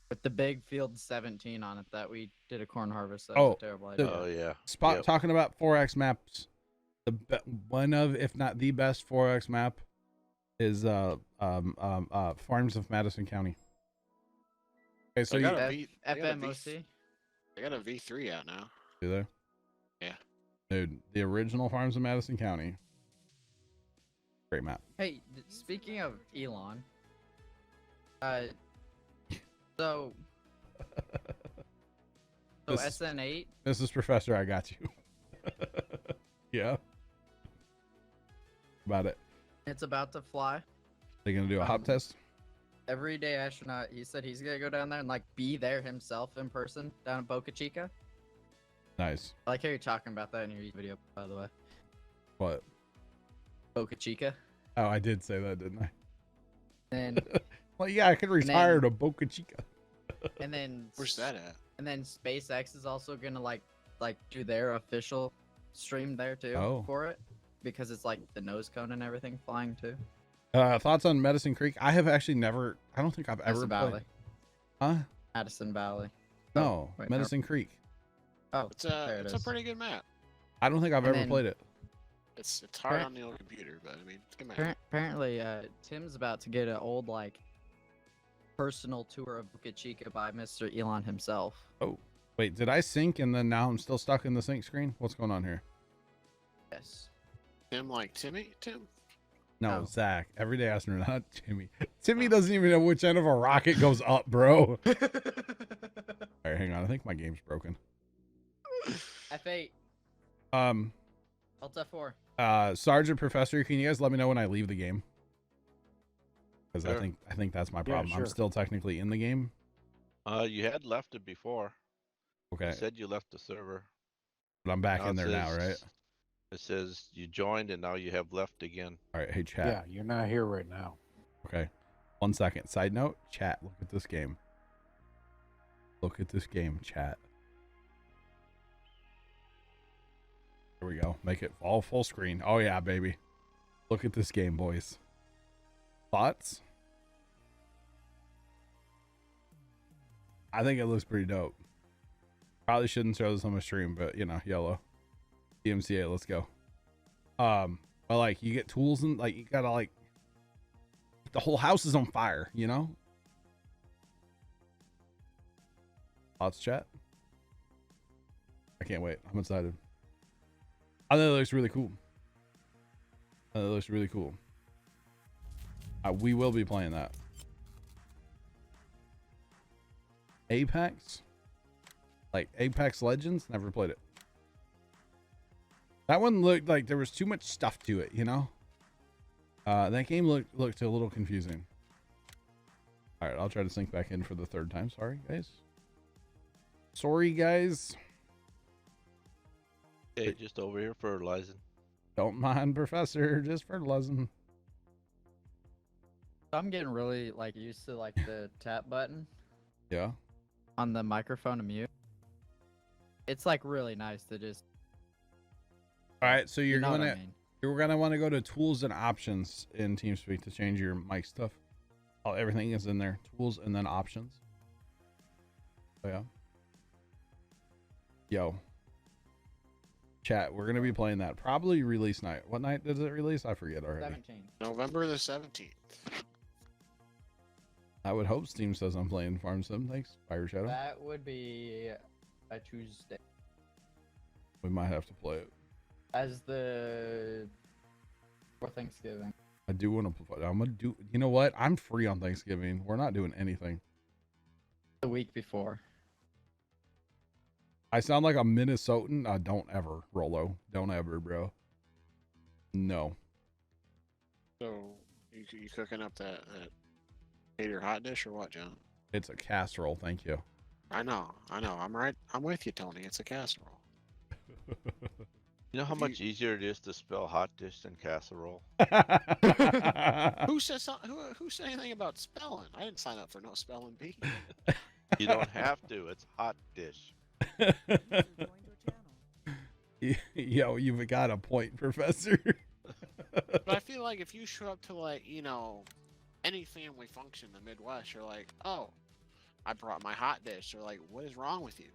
With the big field 17 on it that we did a corn harvest. That was a terrible idea. Oh yeah. Talking about 4x maps, one of, if not the best 4x map is Farms of Madison County. Okay, so FMOC. They got a V3 out now. Do they? Yeah. Dude, the original Farms of Madison County. Great map. Hey, speaking of Elon, so SN8. This is Professor. I got you. Yeah. About it. It's about to fly. They gonna do a hop test? Everyday astronaut. He said he's gonna go down there and like be there himself in person down in Boca Chica. Nice. I like how you're talking about that in your video, by the way. What? Boca Chica. Oh, I did say that, didn't I? And well, yeah, I could retire to Boca Chica. And then where's that at? And then SpaceX is also gonna like do their official stream there too for it, because it's like the nose cone and everything flying too. Thoughts on Medicine Creek? I have actually never. I don't think I've ever Valley. played. Huh? Madison Valley. No, wait, Medicine Creek. Oh, it's a pretty good map. I don't think I've ever played it. It's hard on the old computer, but I mean, it's a good map. Apparently, Tim's about to get an old like personal tour of Boca Chica by Mr. Elon himself. Oh, wait, did I sync and then now I'm still stuck in the sync screen? What's going on here? Yes. Tim, like Timmy? Tim? No, Zach. Everyday astronaut, not Timmy. Timmy doesn't even know which end of a rocket goes up, bro. All right, hang on. I think my game's broken. F8. Alt F4. Sergeant Professor, can you guys let me know when I leave the game? Because Sure. I think that's my problem. Yeah, I'm sure. still technically in the game. You had left it before. Okay. You said you left the server. But I'm back Now in it there now, says- right? It says you joined and now you have left again. All right. Hey, chat. Yeah, you're not here right now. Okay. 1 second. Side note, chat. Look at this game. Look at this game, chat. Here we go. Make it all full screen. Oh, yeah, baby. Look at this game, boys. Thoughts? I think it looks pretty dope. Probably shouldn't show this on my stream, but, you know, yellow. DMCA, let's go. But, like, you get tools and, like, you gotta, like, the whole house is on fire, you know? Thoughts, chat? I can't wait. I'm excited. I think it looks really cool. It looks really cool. We will be playing that. Apex? Like Apex Legends? Never played it. That one looked like there was too much stuff to it, you know? That game looked a little confusing. All right, I'll try to sync back in for the third time. Sorry, guys. Sorry, guys. Hey, just over here fertilizing. Don't mind, Professor. Just fertilizing. I'm getting really like used to like the tap button Yeah. on the microphone to mute. It's like really nice to just. All right, so you're You know what gonna I mean. you're gonna want to go to tools and options in TeamSpeak to change your mic stuff. Oh, everything is in there. Tools and then options. Oh yeah. Yo. Chat, we're going to be playing that. Probably release night. What night does it release? I forget already. 17. November the 17th. I would hope Steam says I'm playing Farm Sim. Thanks, Fire Shadow. That would be a Tuesday. We might have to play it. As the for Thanksgiving. I do want to play. I'm gonna do. You know what? I'm free on Thanksgiving. We're not doing anything. The week before. I sound like a Minnesotan. Don't ever, Rolo. Don't ever, bro. No. So, you cooking up that tater hot dish or what, John? It's a casserole. Thank you. I know. I'm right. I'm with you, Tony. It's a casserole. You know how much easier it is to spell hot dish than casserole? Who said who said anything about spelling? I didn't sign up for no spelling bee. You don't have to. It's hot dish. Yo, you've got a point, Professor. But I feel like if you show up to like, any family function in the Midwest, you're like, oh, I brought my hot dish. They're like, what is wrong with you?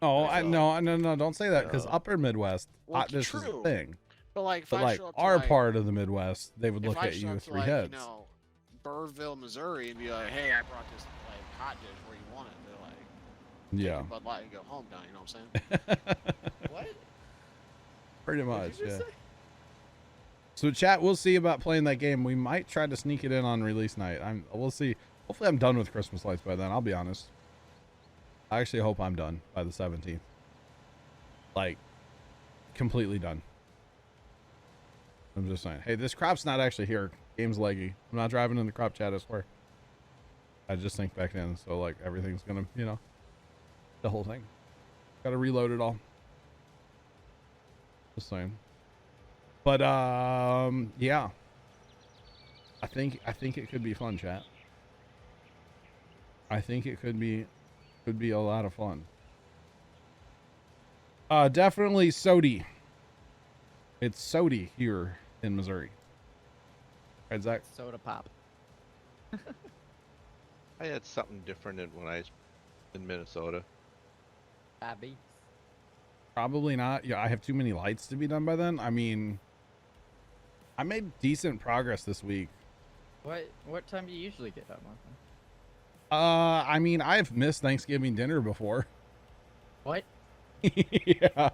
Oh, no, don't say that, because upper Midwest, Well, hot dish is a true. thing. But like, if But I like show up to our like, part of the Midwest, they would if look I at show you up with to, three like, heads. Burrville, Missouri, and be like, hey, I brought this like hot dish where you want it. They're like, Yeah. take a Bud Light and go home, Don. You know what I'm saying? What? Pretty What much, did you yeah. just say? So chat, we'll see about playing that game. We might try to sneak it in on release night. We'll see. Hopefully I'm done with Christmas lights by then. I'll be honest. I actually hope I'm done by the 17th. Like, completely done. I'm just saying. Hey, this crop's not actually here. Game's leggy. I'm not driving in the crop, chat, I swear. I just think back in, so like everything's gonna, the whole thing. Gotta reload it all. Just saying. But yeah. I think it could be fun, chat. I think it could be a lot of fun. Definitely Sody. It's Sody here in Missouri. Right, Zach? Soda pop. I had something different when I was in Minnesota. Abby. Probably not. Yeah, I have too many lights to be done by then. I mean, I made decent progress this week. What time do you usually get done with them? I mean, I've missed Thanksgiving dinner before. What? Yeah.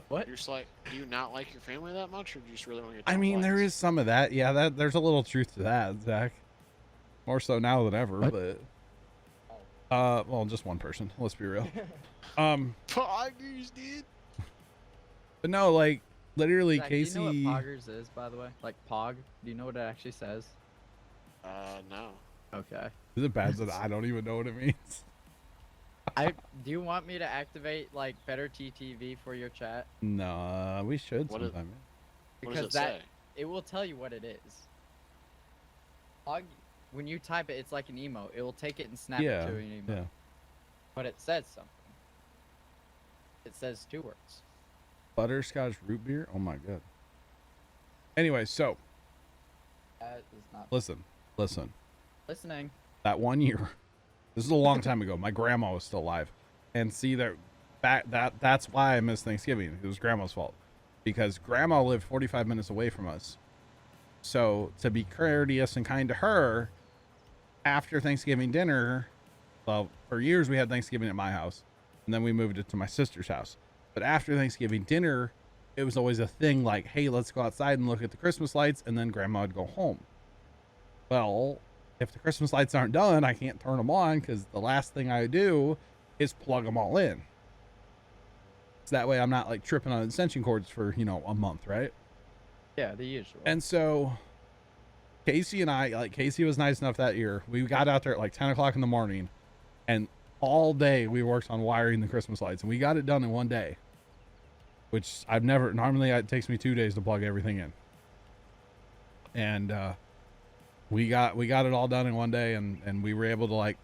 What? You're just like, do you not like your family that much, or do you just really want to get? I mean, there is some of that. Yeah, there's a little truth to that, Zach. More so now than ever, but well, just one person. Let's be real. Poggers, dude. But no, like literally, Zach, Casey. do you know what Poggers is, by the way? Like Pog? Do you know what it actually says? No. Okay. Is it bad that I don't even know what it means? Do you want me to activate like better TTV for your chat? No, we should What sometime. What does Because it say? it will tell you what it is. Pog, when you type it, it's like an emote. It will take it and snap it to an emote. Yeah. But it says something. It says 2 words. Butterscotch root beer. Oh my god. Anyway, so That is not listen. listening. That 1 year. This is a long time ago. My grandma was still alive, and see that's why I missed Thanksgiving. It was grandma's fault, because grandma lived 45 minutes away from us. So to be courteous and kind to her, after Thanksgiving dinner, well, for years we had Thanksgiving at my house, and then we moved it to my sister's house. But after Thanksgiving dinner, it was always a thing like, hey, let's go outside and look at the Christmas lights, and then grandma would go home. Well, if the Christmas lights aren't done, I can't turn them on, because the last thing I do is plug them all in. So that way I'm not like tripping on extension cords for, a month, right? Yeah, the usual. And so Casey and I, Casey was nice enough that year. We got out there at like 10 o'clock in the morning, and all day we worked on wiring the Christmas lights, and we got it done in 1 day, which normally it takes me 2 days to plug everything in. And, we got it all done in 1 day, and we were able to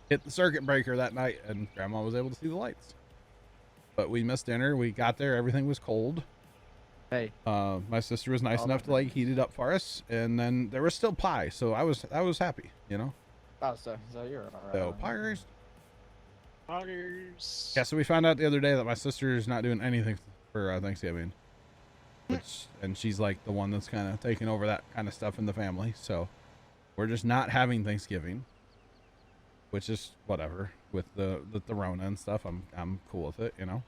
hit the circuit breaker that night, and grandma was able to see the lights. But we missed dinner. We got there, everything was cold. Hey. My sister was nice enough to heat it up for us, and then there was still pie, so I was happy, Oh, so you're alright. So pie raised. Poggers. Yeah, so we found out the other day that my sister is not doing anything for Thanksgiving. And she's like the one that's kind of taking over that kind of stuff in the family. So we're just not having Thanksgiving, which is whatever with the Rona and stuff. I'm cool with it, you know.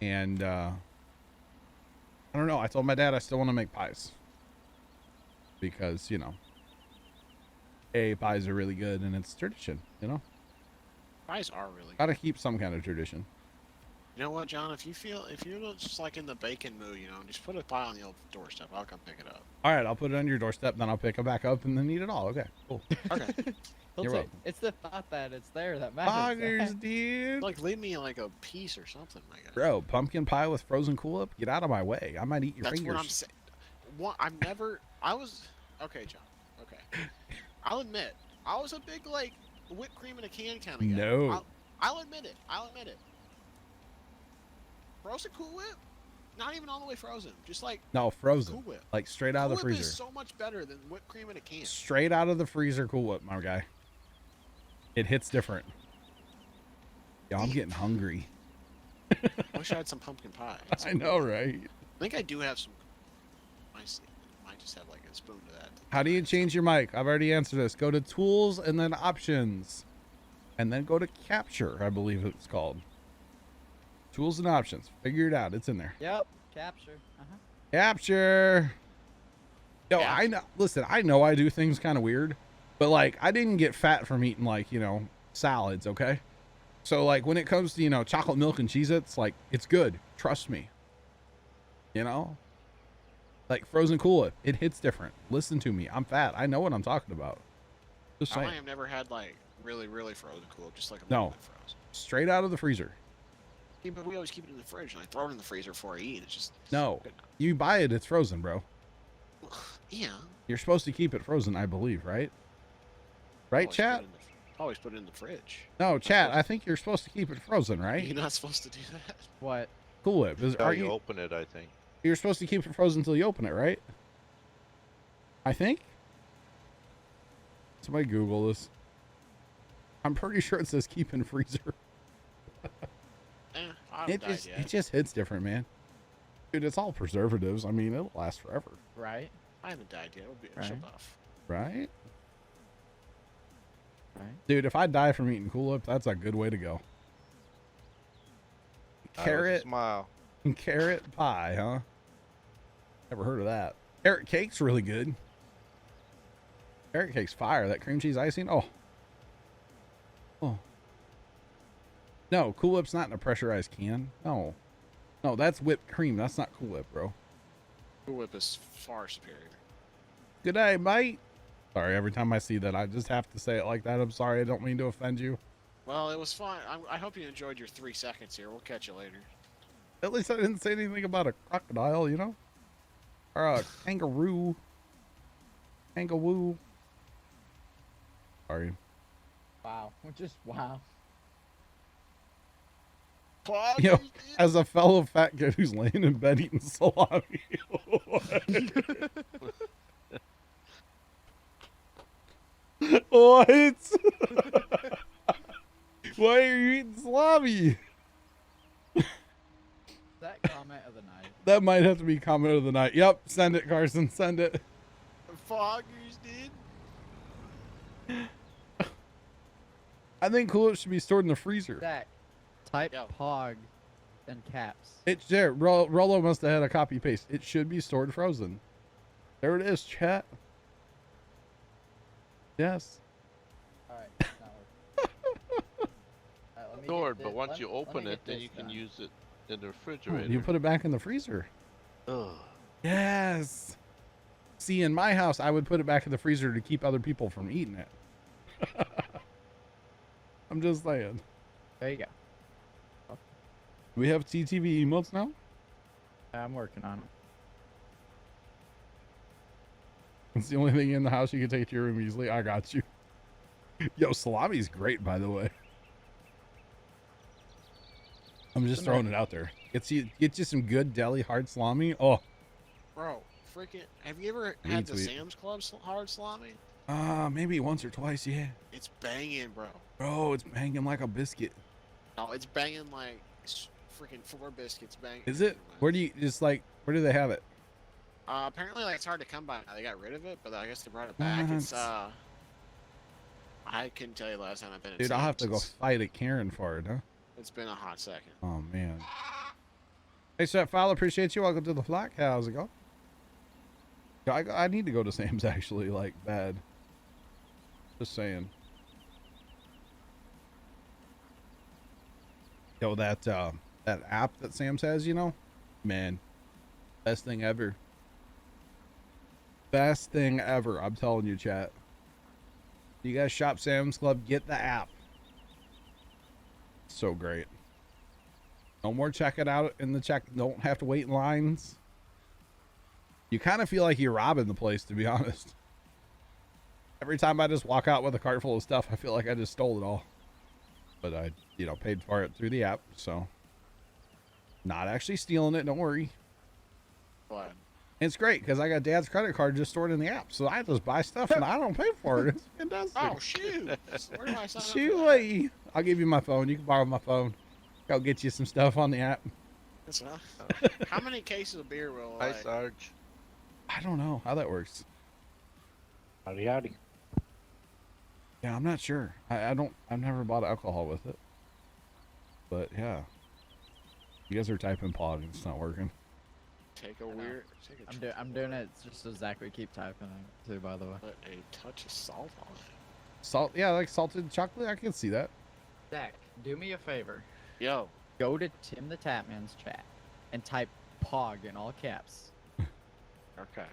And I don't know. I told my dad I still want to make pies because, you know, pies are really good and it's tradition, you know. Pies are really Gotta keep some kind of tradition. You know what, John? If you're just like in the bacon mood, you know, just put a pie on the old doorstep. I'll come pick it up. All right, I'll put it on your doorstep, then I'll pick it back up and then eat it all. Okay, cool. Okay. He'll You're take- welcome. It's the thought that it's there that matters. Poggers, dude. Like, leave me like a piece or something, my guy. Bro, pumpkin pie with frozen Cool Whip? Get out of my way. I might eat your That's fingers. what I'm saying. Okay, John. Okay. I'll admit, I was a big, like, whipped cream in a can kind of guy. No. I'll admit it. Frozen Cool Whip? Not even all the way frozen. Just like No, frozen. Cool Whip. Like straight out of the Cool Whip freezer. is so much better than whipped cream in a can. Straight out of the freezer Cool Whip, my guy. It hits different. Yo, I'm getting hungry. I wish I had some pumpkin pie. I know, right? I think I do have some. Might just have like a spoon to that. How do you change your mic? I've already answered this. Go to tools and then options. And then go to capture, I believe it's called. Tools and options. Figure it out. It's in there. Yep. Capture. Capture. Yo, I know. Listen, I know I do things kind of weird, but like I didn't get fat from eating like, you know, salads, okay? So like when it comes to, you know, chocolate milk and Cheez-Its, like it's good. Trust me. You know? Like frozen Cool Whip, it hits different. Listen to me. I'm fat. I know what I'm talking about. Just saying. I have never had like really frozen Cool Whip, just like a No. little bit frozen. Straight out of the freezer. Yeah, but we always keep it in the fridge, and I throw it in the freezer before I eat. It's just No. You buy it, it's frozen, bro. Yeah. You're supposed to keep it frozen, I believe, right? Right, chat? Always put it in the fridge. No, chat, I think you're supposed to keep it frozen, right? You're not supposed to do that. What? Cool Whip. Until you open it, I think. You're supposed to keep it frozen until you open it, right? I think. Somebody Google this. I'm pretty sure it says keep in freezer. It just hits different, man. Dude, it's all preservatives. I mean, it'll last forever. Right. I haven't died yet. It'll be Right. shut off. Right? Right. Dude, if I die from eating Cool Whip, that's a good way to go. Carrot. Smile. Carrot pie, huh? Never heard of that. Carrot cake's really good. Carrot cake's fire. That cream cheese icing. Oh. Oh. No, Cool Whip's not in a pressurized can. No. No, that's whipped cream. That's not Cool Whip, bro. Cool Whip is far superior. Good day, mate. Sorry, every time I see that, I just have to say it like that. I'm sorry. I don't mean to offend you. Well, it was fun. I hope you enjoyed your 3 seconds here. We'll catch you later. At least I didn't say anything about a crocodile, you know? Or a kangaroo. Kangaroo. Sorry. Wow. Just wow. Yo, as a fellow fat kid who's laying in bed eating salami. What? Why are you eating salami? That comment of the night. That might have to be comment of the night. Yep, send it, Carson. Send it. Foggers, dude. I think Cool Whip should be stored in the freezer. Zach, type pog in caps. It's there. Rollo must have had a copy paste. It should be stored frozen. There it is, chat. Yes. Alright, Stored, but once you open it, then you can use it in the refrigerator. You put it back in the freezer. Ugh. Yes. See, in my house, I would put it back in the freezer to keep other people from eating it. I'm just saying. There you go. Do we have TTV emotes now? I'm working on it. It's the only thing in the house you can take to your room easily. I got you. Yo, salami's great, by the way. I'm just throwing it out there. Get you some good deli hard salami. Oh, Bro, freaking, have you ever had the Retweet. Sam's Club hard salami? Maybe once or twice, yeah. It's banging, bro. Bro, it's banging like a biscuit. No, it's banging like freaking 4 biscuits banging. Is it? Where do you just like? Where do they have it? Apparently, like it's hard to come by now. They got rid of it, but I guess they brought it back. What? It's I couldn't tell you the last time I've been. Dude, I'll have to go fight a Karen for it, huh? It's been a hot second. Oh man. Hey, Set File, appreciate you. Welcome to the flock. How's it going? I need to go to Sam's actually, like bad. Just saying. Yo, that app that Sam's has, you know, man, best thing ever. Best thing ever. I'm telling you, chat. You guys shop Sam's Club, get the app. So great. No more checking out in the check. Don't have to wait in lines. You kind of feel like you're robbing the place, to be honest. Every time I just walk out with a cart full of stuff, I feel like I just stole it all. But I, you know, paid for it through the app, so not actually stealing it. Don't worry. What? It's great because I got Dad's credit card just stored in the app, so I just buy stuff and I don't pay for it. It's fantastic. Oh shoot! Where do I sign up for Shoot, that? lady. I'll give you my phone. You can borrow my phone. Go get you some stuff on the app. That's not. How many cases of beer will Hi, I? Sarge. I don't know how that works. Howdy, howdy. Yeah, I'm not sure. I've never bought alcohol with it. But yeah. You guys are typing pod and it's not working. Take a weird. Take a I'm doing it just so Zach would keep typing it too, by the way. Put a touch of salt on it. Salt, yeah, like salted chocolate. I can see that. Zach, do me a favor. Yo. Go to Tim the Tapman's chat and type POG in all caps. Okay.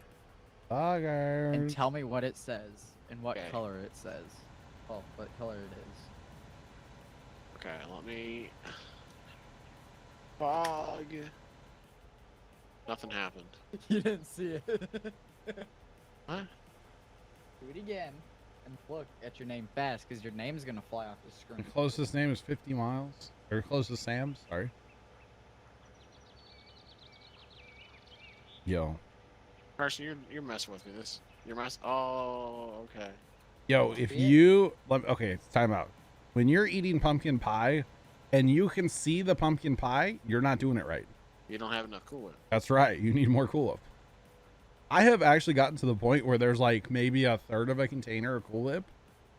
Bugger. And tell me what it says and what Okay. color it says. Well, what color it is. Okay, let me. Fog. Nothing happened. You didn't see it. Huh? Do it again and look at your name fast because your name's gonna fly off the screen. The closest name is 50 miles. Or closest Sam's, sorry. Yo. Carson, you're messing with me. You're messing. Oh, okay. Yo, if you okay, time out. When you're eating pumpkin pie and you can see the pumpkin pie, you're not doing it right. You don't have enough Cool Whip. That's right. You need more Cool Whip. I have actually gotten to the point where there's like maybe a third of a container of Cool Whip.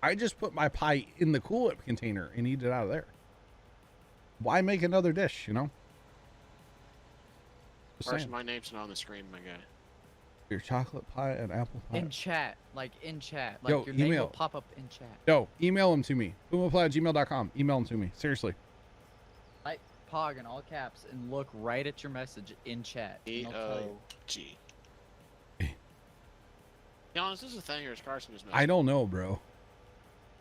I just put my pie in the Cool Whip container and eat it out of there. Why make another dish, you know? Just Carson, saying. my name's not on the screen, my guy. Your chocolate pie and apple pie. In chat, like in chat, like Yo, your name email. will pop up in chat. Yo, email them to me. Pumaplow@gmail.com. Email them to me. Seriously. Type POG in all caps and look right at your message in chat. and it'll tell you. E-O-G. Be honest, this is a thing or is Carson just messing? I don't know, bro.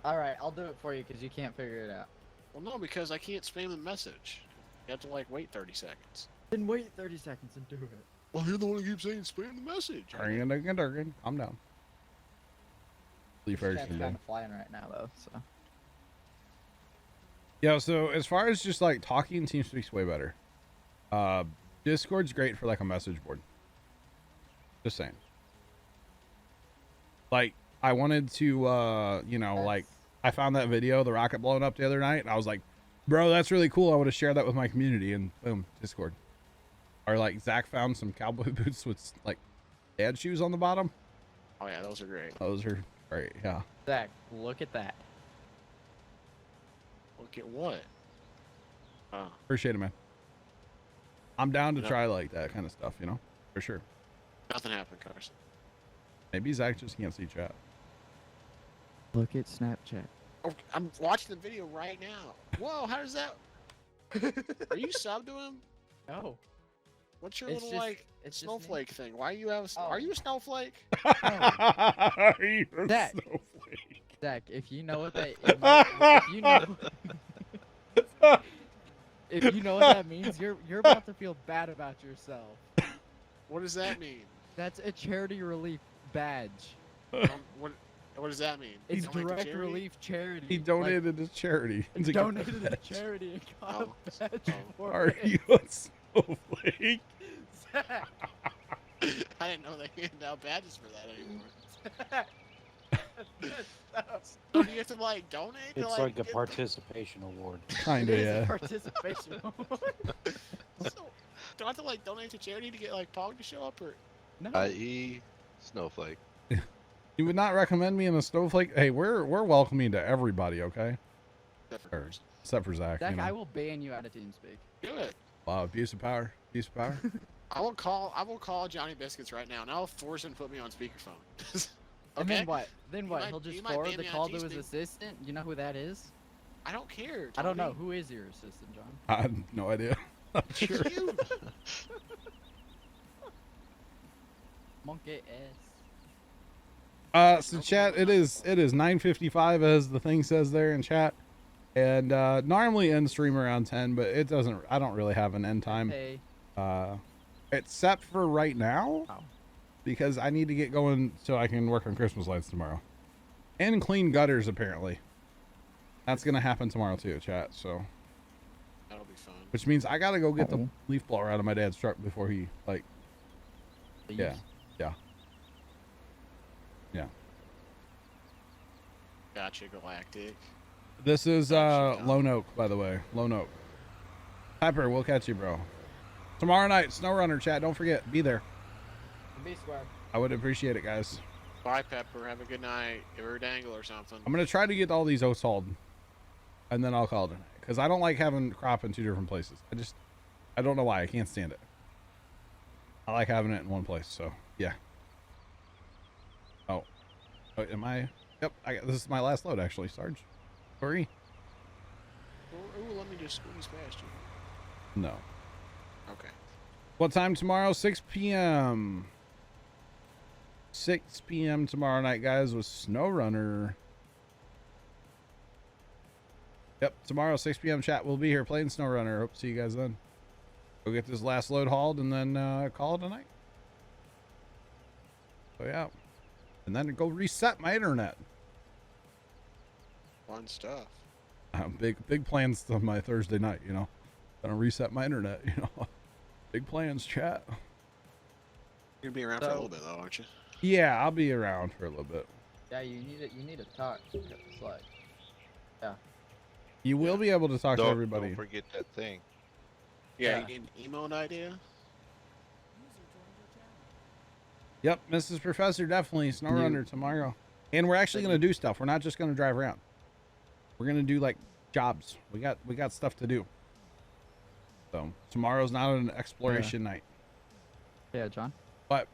Alright, I'll do it for you because you can't figure it out. Well, no, because I can't spam the message. You have to, like, wait 30 seconds. Then wait 30 seconds and do it. Well, you're the one who keeps saying spam the message. Calm down. Leave first Chat's and kind then. of flying right now, though, so. Yeah, so as far as just like talking, TeamSpeak's way better. Discord's great for like a message board. Just saying. Like, I wanted to, you know, like, I found that video, the rocket blowing up the other night, and I was like, bro, that's really cool. I want to share that with my community, and boom, Discord. Or like, Zach found some cowboy boots with like dad shoes on the bottom. Oh, yeah, those are great. Those are great, yeah. Zach, look at that. Look at what? Oh. Appreciate it, man. I'm down to No. try like that kind of stuff, you know, for sure. Nothing happened, Carson. Maybe Zach just can't see chat. Look at Snapchat. Oh, I'm watching the video right now. Whoa, how does that... Are you subbed to him? No. What's your It's little, just- like, it's just snowflake thing? Why you have a... Oh. Are you a snowflake? Are you a Zach. snowflake? Zach, if you know what that... if you know... If you know what that means, you're about to feel bad about yourself. What does that mean? That's a charity relief badge. What does that mean? It's Donate to direct charity? relief charity. He donated to charity. Like, to get donated the to badge. charity and got a badge for Are it. you a snowflake? Zach. I didn't know they handed out badges for that anymore. So do you have to like donate? To, It's like a get participation award. Kinda, It is a yeah. participation award. So, do I have to like donate to charity to get like Pog to show up, or No. I.e. Snowflake. You would not recommend me in a snowflake? Hey, we're welcoming to everybody, okay? Except for Zach. Zach, You know. I will ban you out of TeamSpeak. do it? Wow, abuse of power. Abuse of power. I will call Johnny Biscuits right now, and I'll force him to put me on speakerphone. Okay. And then what? Then what? might- He'll just you might forward ban the me on call to his TeamSpeak. assistant. You know who that is? I don't care. I don't know. Tony. Who is your assistant, John? I have no idea. I'm sure. It's you. Monkey ass. So chat, it is 9:55 as the thing says there in chat, and normally end stream around 10, but it doesn't. I don't really have an end time, Hey. except for right now, Oh. because I need to get going so I can work on Christmas lights tomorrow, and clean gutters apparently. That's gonna happen tomorrow too, chat. So, That'll be fun. which means I gotta go get the leaf blower out of my dad's truck before he like. Yeah. Gotcha, Galactic. This is Lone Oak, by the way. Lone Oak. Pepper, we'll catch you, bro. Tomorrow night, SnowRunner chat. Don't forget, be there. B square. I would appreciate it, guys. Bye, Pepper. Have a good night. Give her a dangle or something. I'm gonna try to get all these oats hauled, and then I'll call it a night. Because I don't like having crop in two different places. I don't know why. I can't stand it. I like having it in one place. So yeah. Oh, am I? Yep. This is my last load, actually, Sarge. Sorry. Ooh, let me just squeeze past you. No. Okay. What time tomorrow? 6 p.m. 6 p.m. tomorrow night, guys, with SnowRunner. Yep, tomorrow, 6 p.m. chat. We'll be here playing SnowRunner. Hope to see you guys then. Go get this last load hauled and then call it a night. So, yeah. And then go reset my internet. Fun stuff. Big plans on my Thursday night, you know. Gonna reset my internet, you know. Big plans, chat. You're gonna be around for a little bit, though, aren't you? Yeah, I'll be around for a little bit. Yeah, you need to talk. It's like, yeah. You will be able to talk to everybody. Don't forget that thing. Yeah, you need an emote idea? Yep, Mrs. Professor, definitely. SnowRunner tomorrow. And we're actually going to do stuff. We're not just going to drive around. We're going to do, like, jobs. We got stuff to do. So, tomorrow's not an exploration night. Yeah, John. But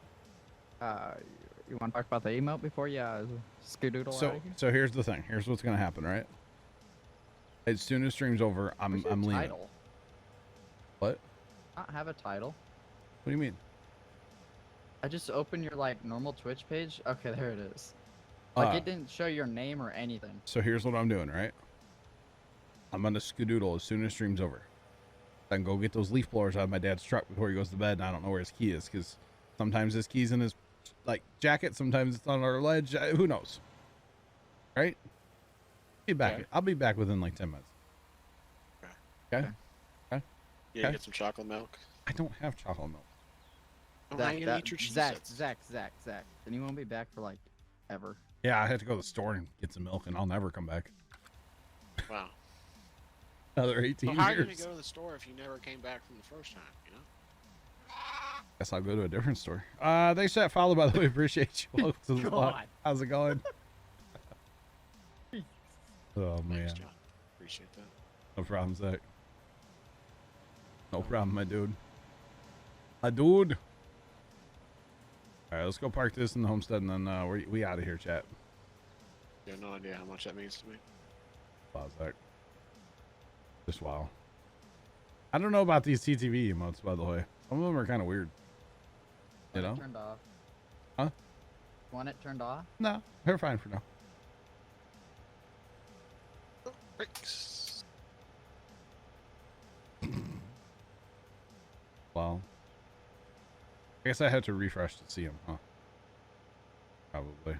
you want to talk about the emote before you skedoodle out of here? So here's the thing. Here's what's going to happen, right? As soon as stream's over, I'm leaving. Title? What? Not have a title. What do you mean? I just opened your like normal Twitch page. Okay, there it is. Like it didn't show your name or anything. So here's what I'm doing, right? I'm gonna skedoodle as soon as stream's over. Then go get those leaf blowers out of my dad's truck before he goes to bed, and I don't know where his key is, because sometimes his key's in his like jacket, sometimes it's on our ledge. Who knows? Right? Be back. Okay. I'll be back within like 10 minutes. Okay. Okay. Yeah, Okay. get some chocolate milk. I don't have chocolate milk. Oh, how you gonna eat your Zach. Cheez-Its? Then you won't be back for like ever. Yeah, I had to go to the store and get some milk, and I'll never come back. Wow. Another 18 So how are you years. gonna go to the store if you never came back from the first time, you know? Guess I'll go to a different store. Thanks for that follow, by the way. Appreciate you. Welcome to the vlog. God. How's it going? Oh, man. Thanks, John. Appreciate that. No problem, Zach. No problem, my dude. My dude. All right, let's go park this in the homestead, and then we out of here, chat. You have no idea how much that means to me. Wow, Zach. Just wow. I don't know about these TTV emotes, by the way. Some of them are kind of weird. You know? Turned off. Huh? Want it turned off? No, they're fine for now. Bricks. Well, I guess I had to refresh to see them, huh? Probably.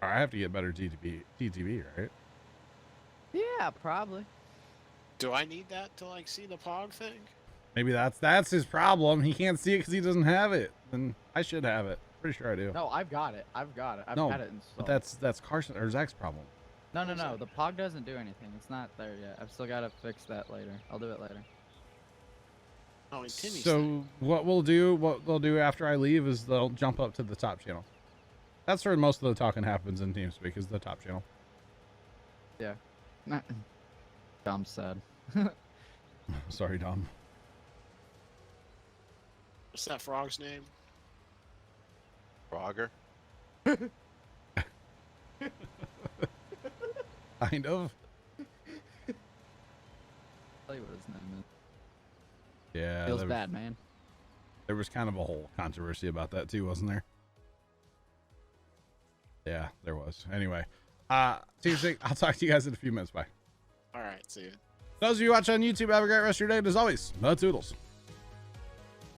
Or I have to get better TTV, right? Yeah, probably. Do I need that to like see the Pog thing? Maybe that's his problem. He can't see it because he doesn't have it. Then I should have it. Pretty sure I do. No, I've got it. I've No, had it but installed. that's Carson or Zach's problem. No. The POG doesn't do anything. It's not there yet. I've still got to fix that later. I'll do it later. Oh, and Timmy's So what they'll do after I leave is they'll jump up to the top channel. That's where most of the talking happens in TeamSpeak, is the top channel. Yeah. Dom's sad. Sorry, Dom. What's that frog's name? Frogger. Kind of. Tell you what his name is. Yeah. Feels bad, man. There was kind of a whole controversy about that too, wasn't there? Yeah, there was. Anyway, TeamSpeak, I'll talk to you guys in a few minutes. Bye. All right, see you. Those of you watching on YouTube, have a great rest of your day. And as always, no toodles.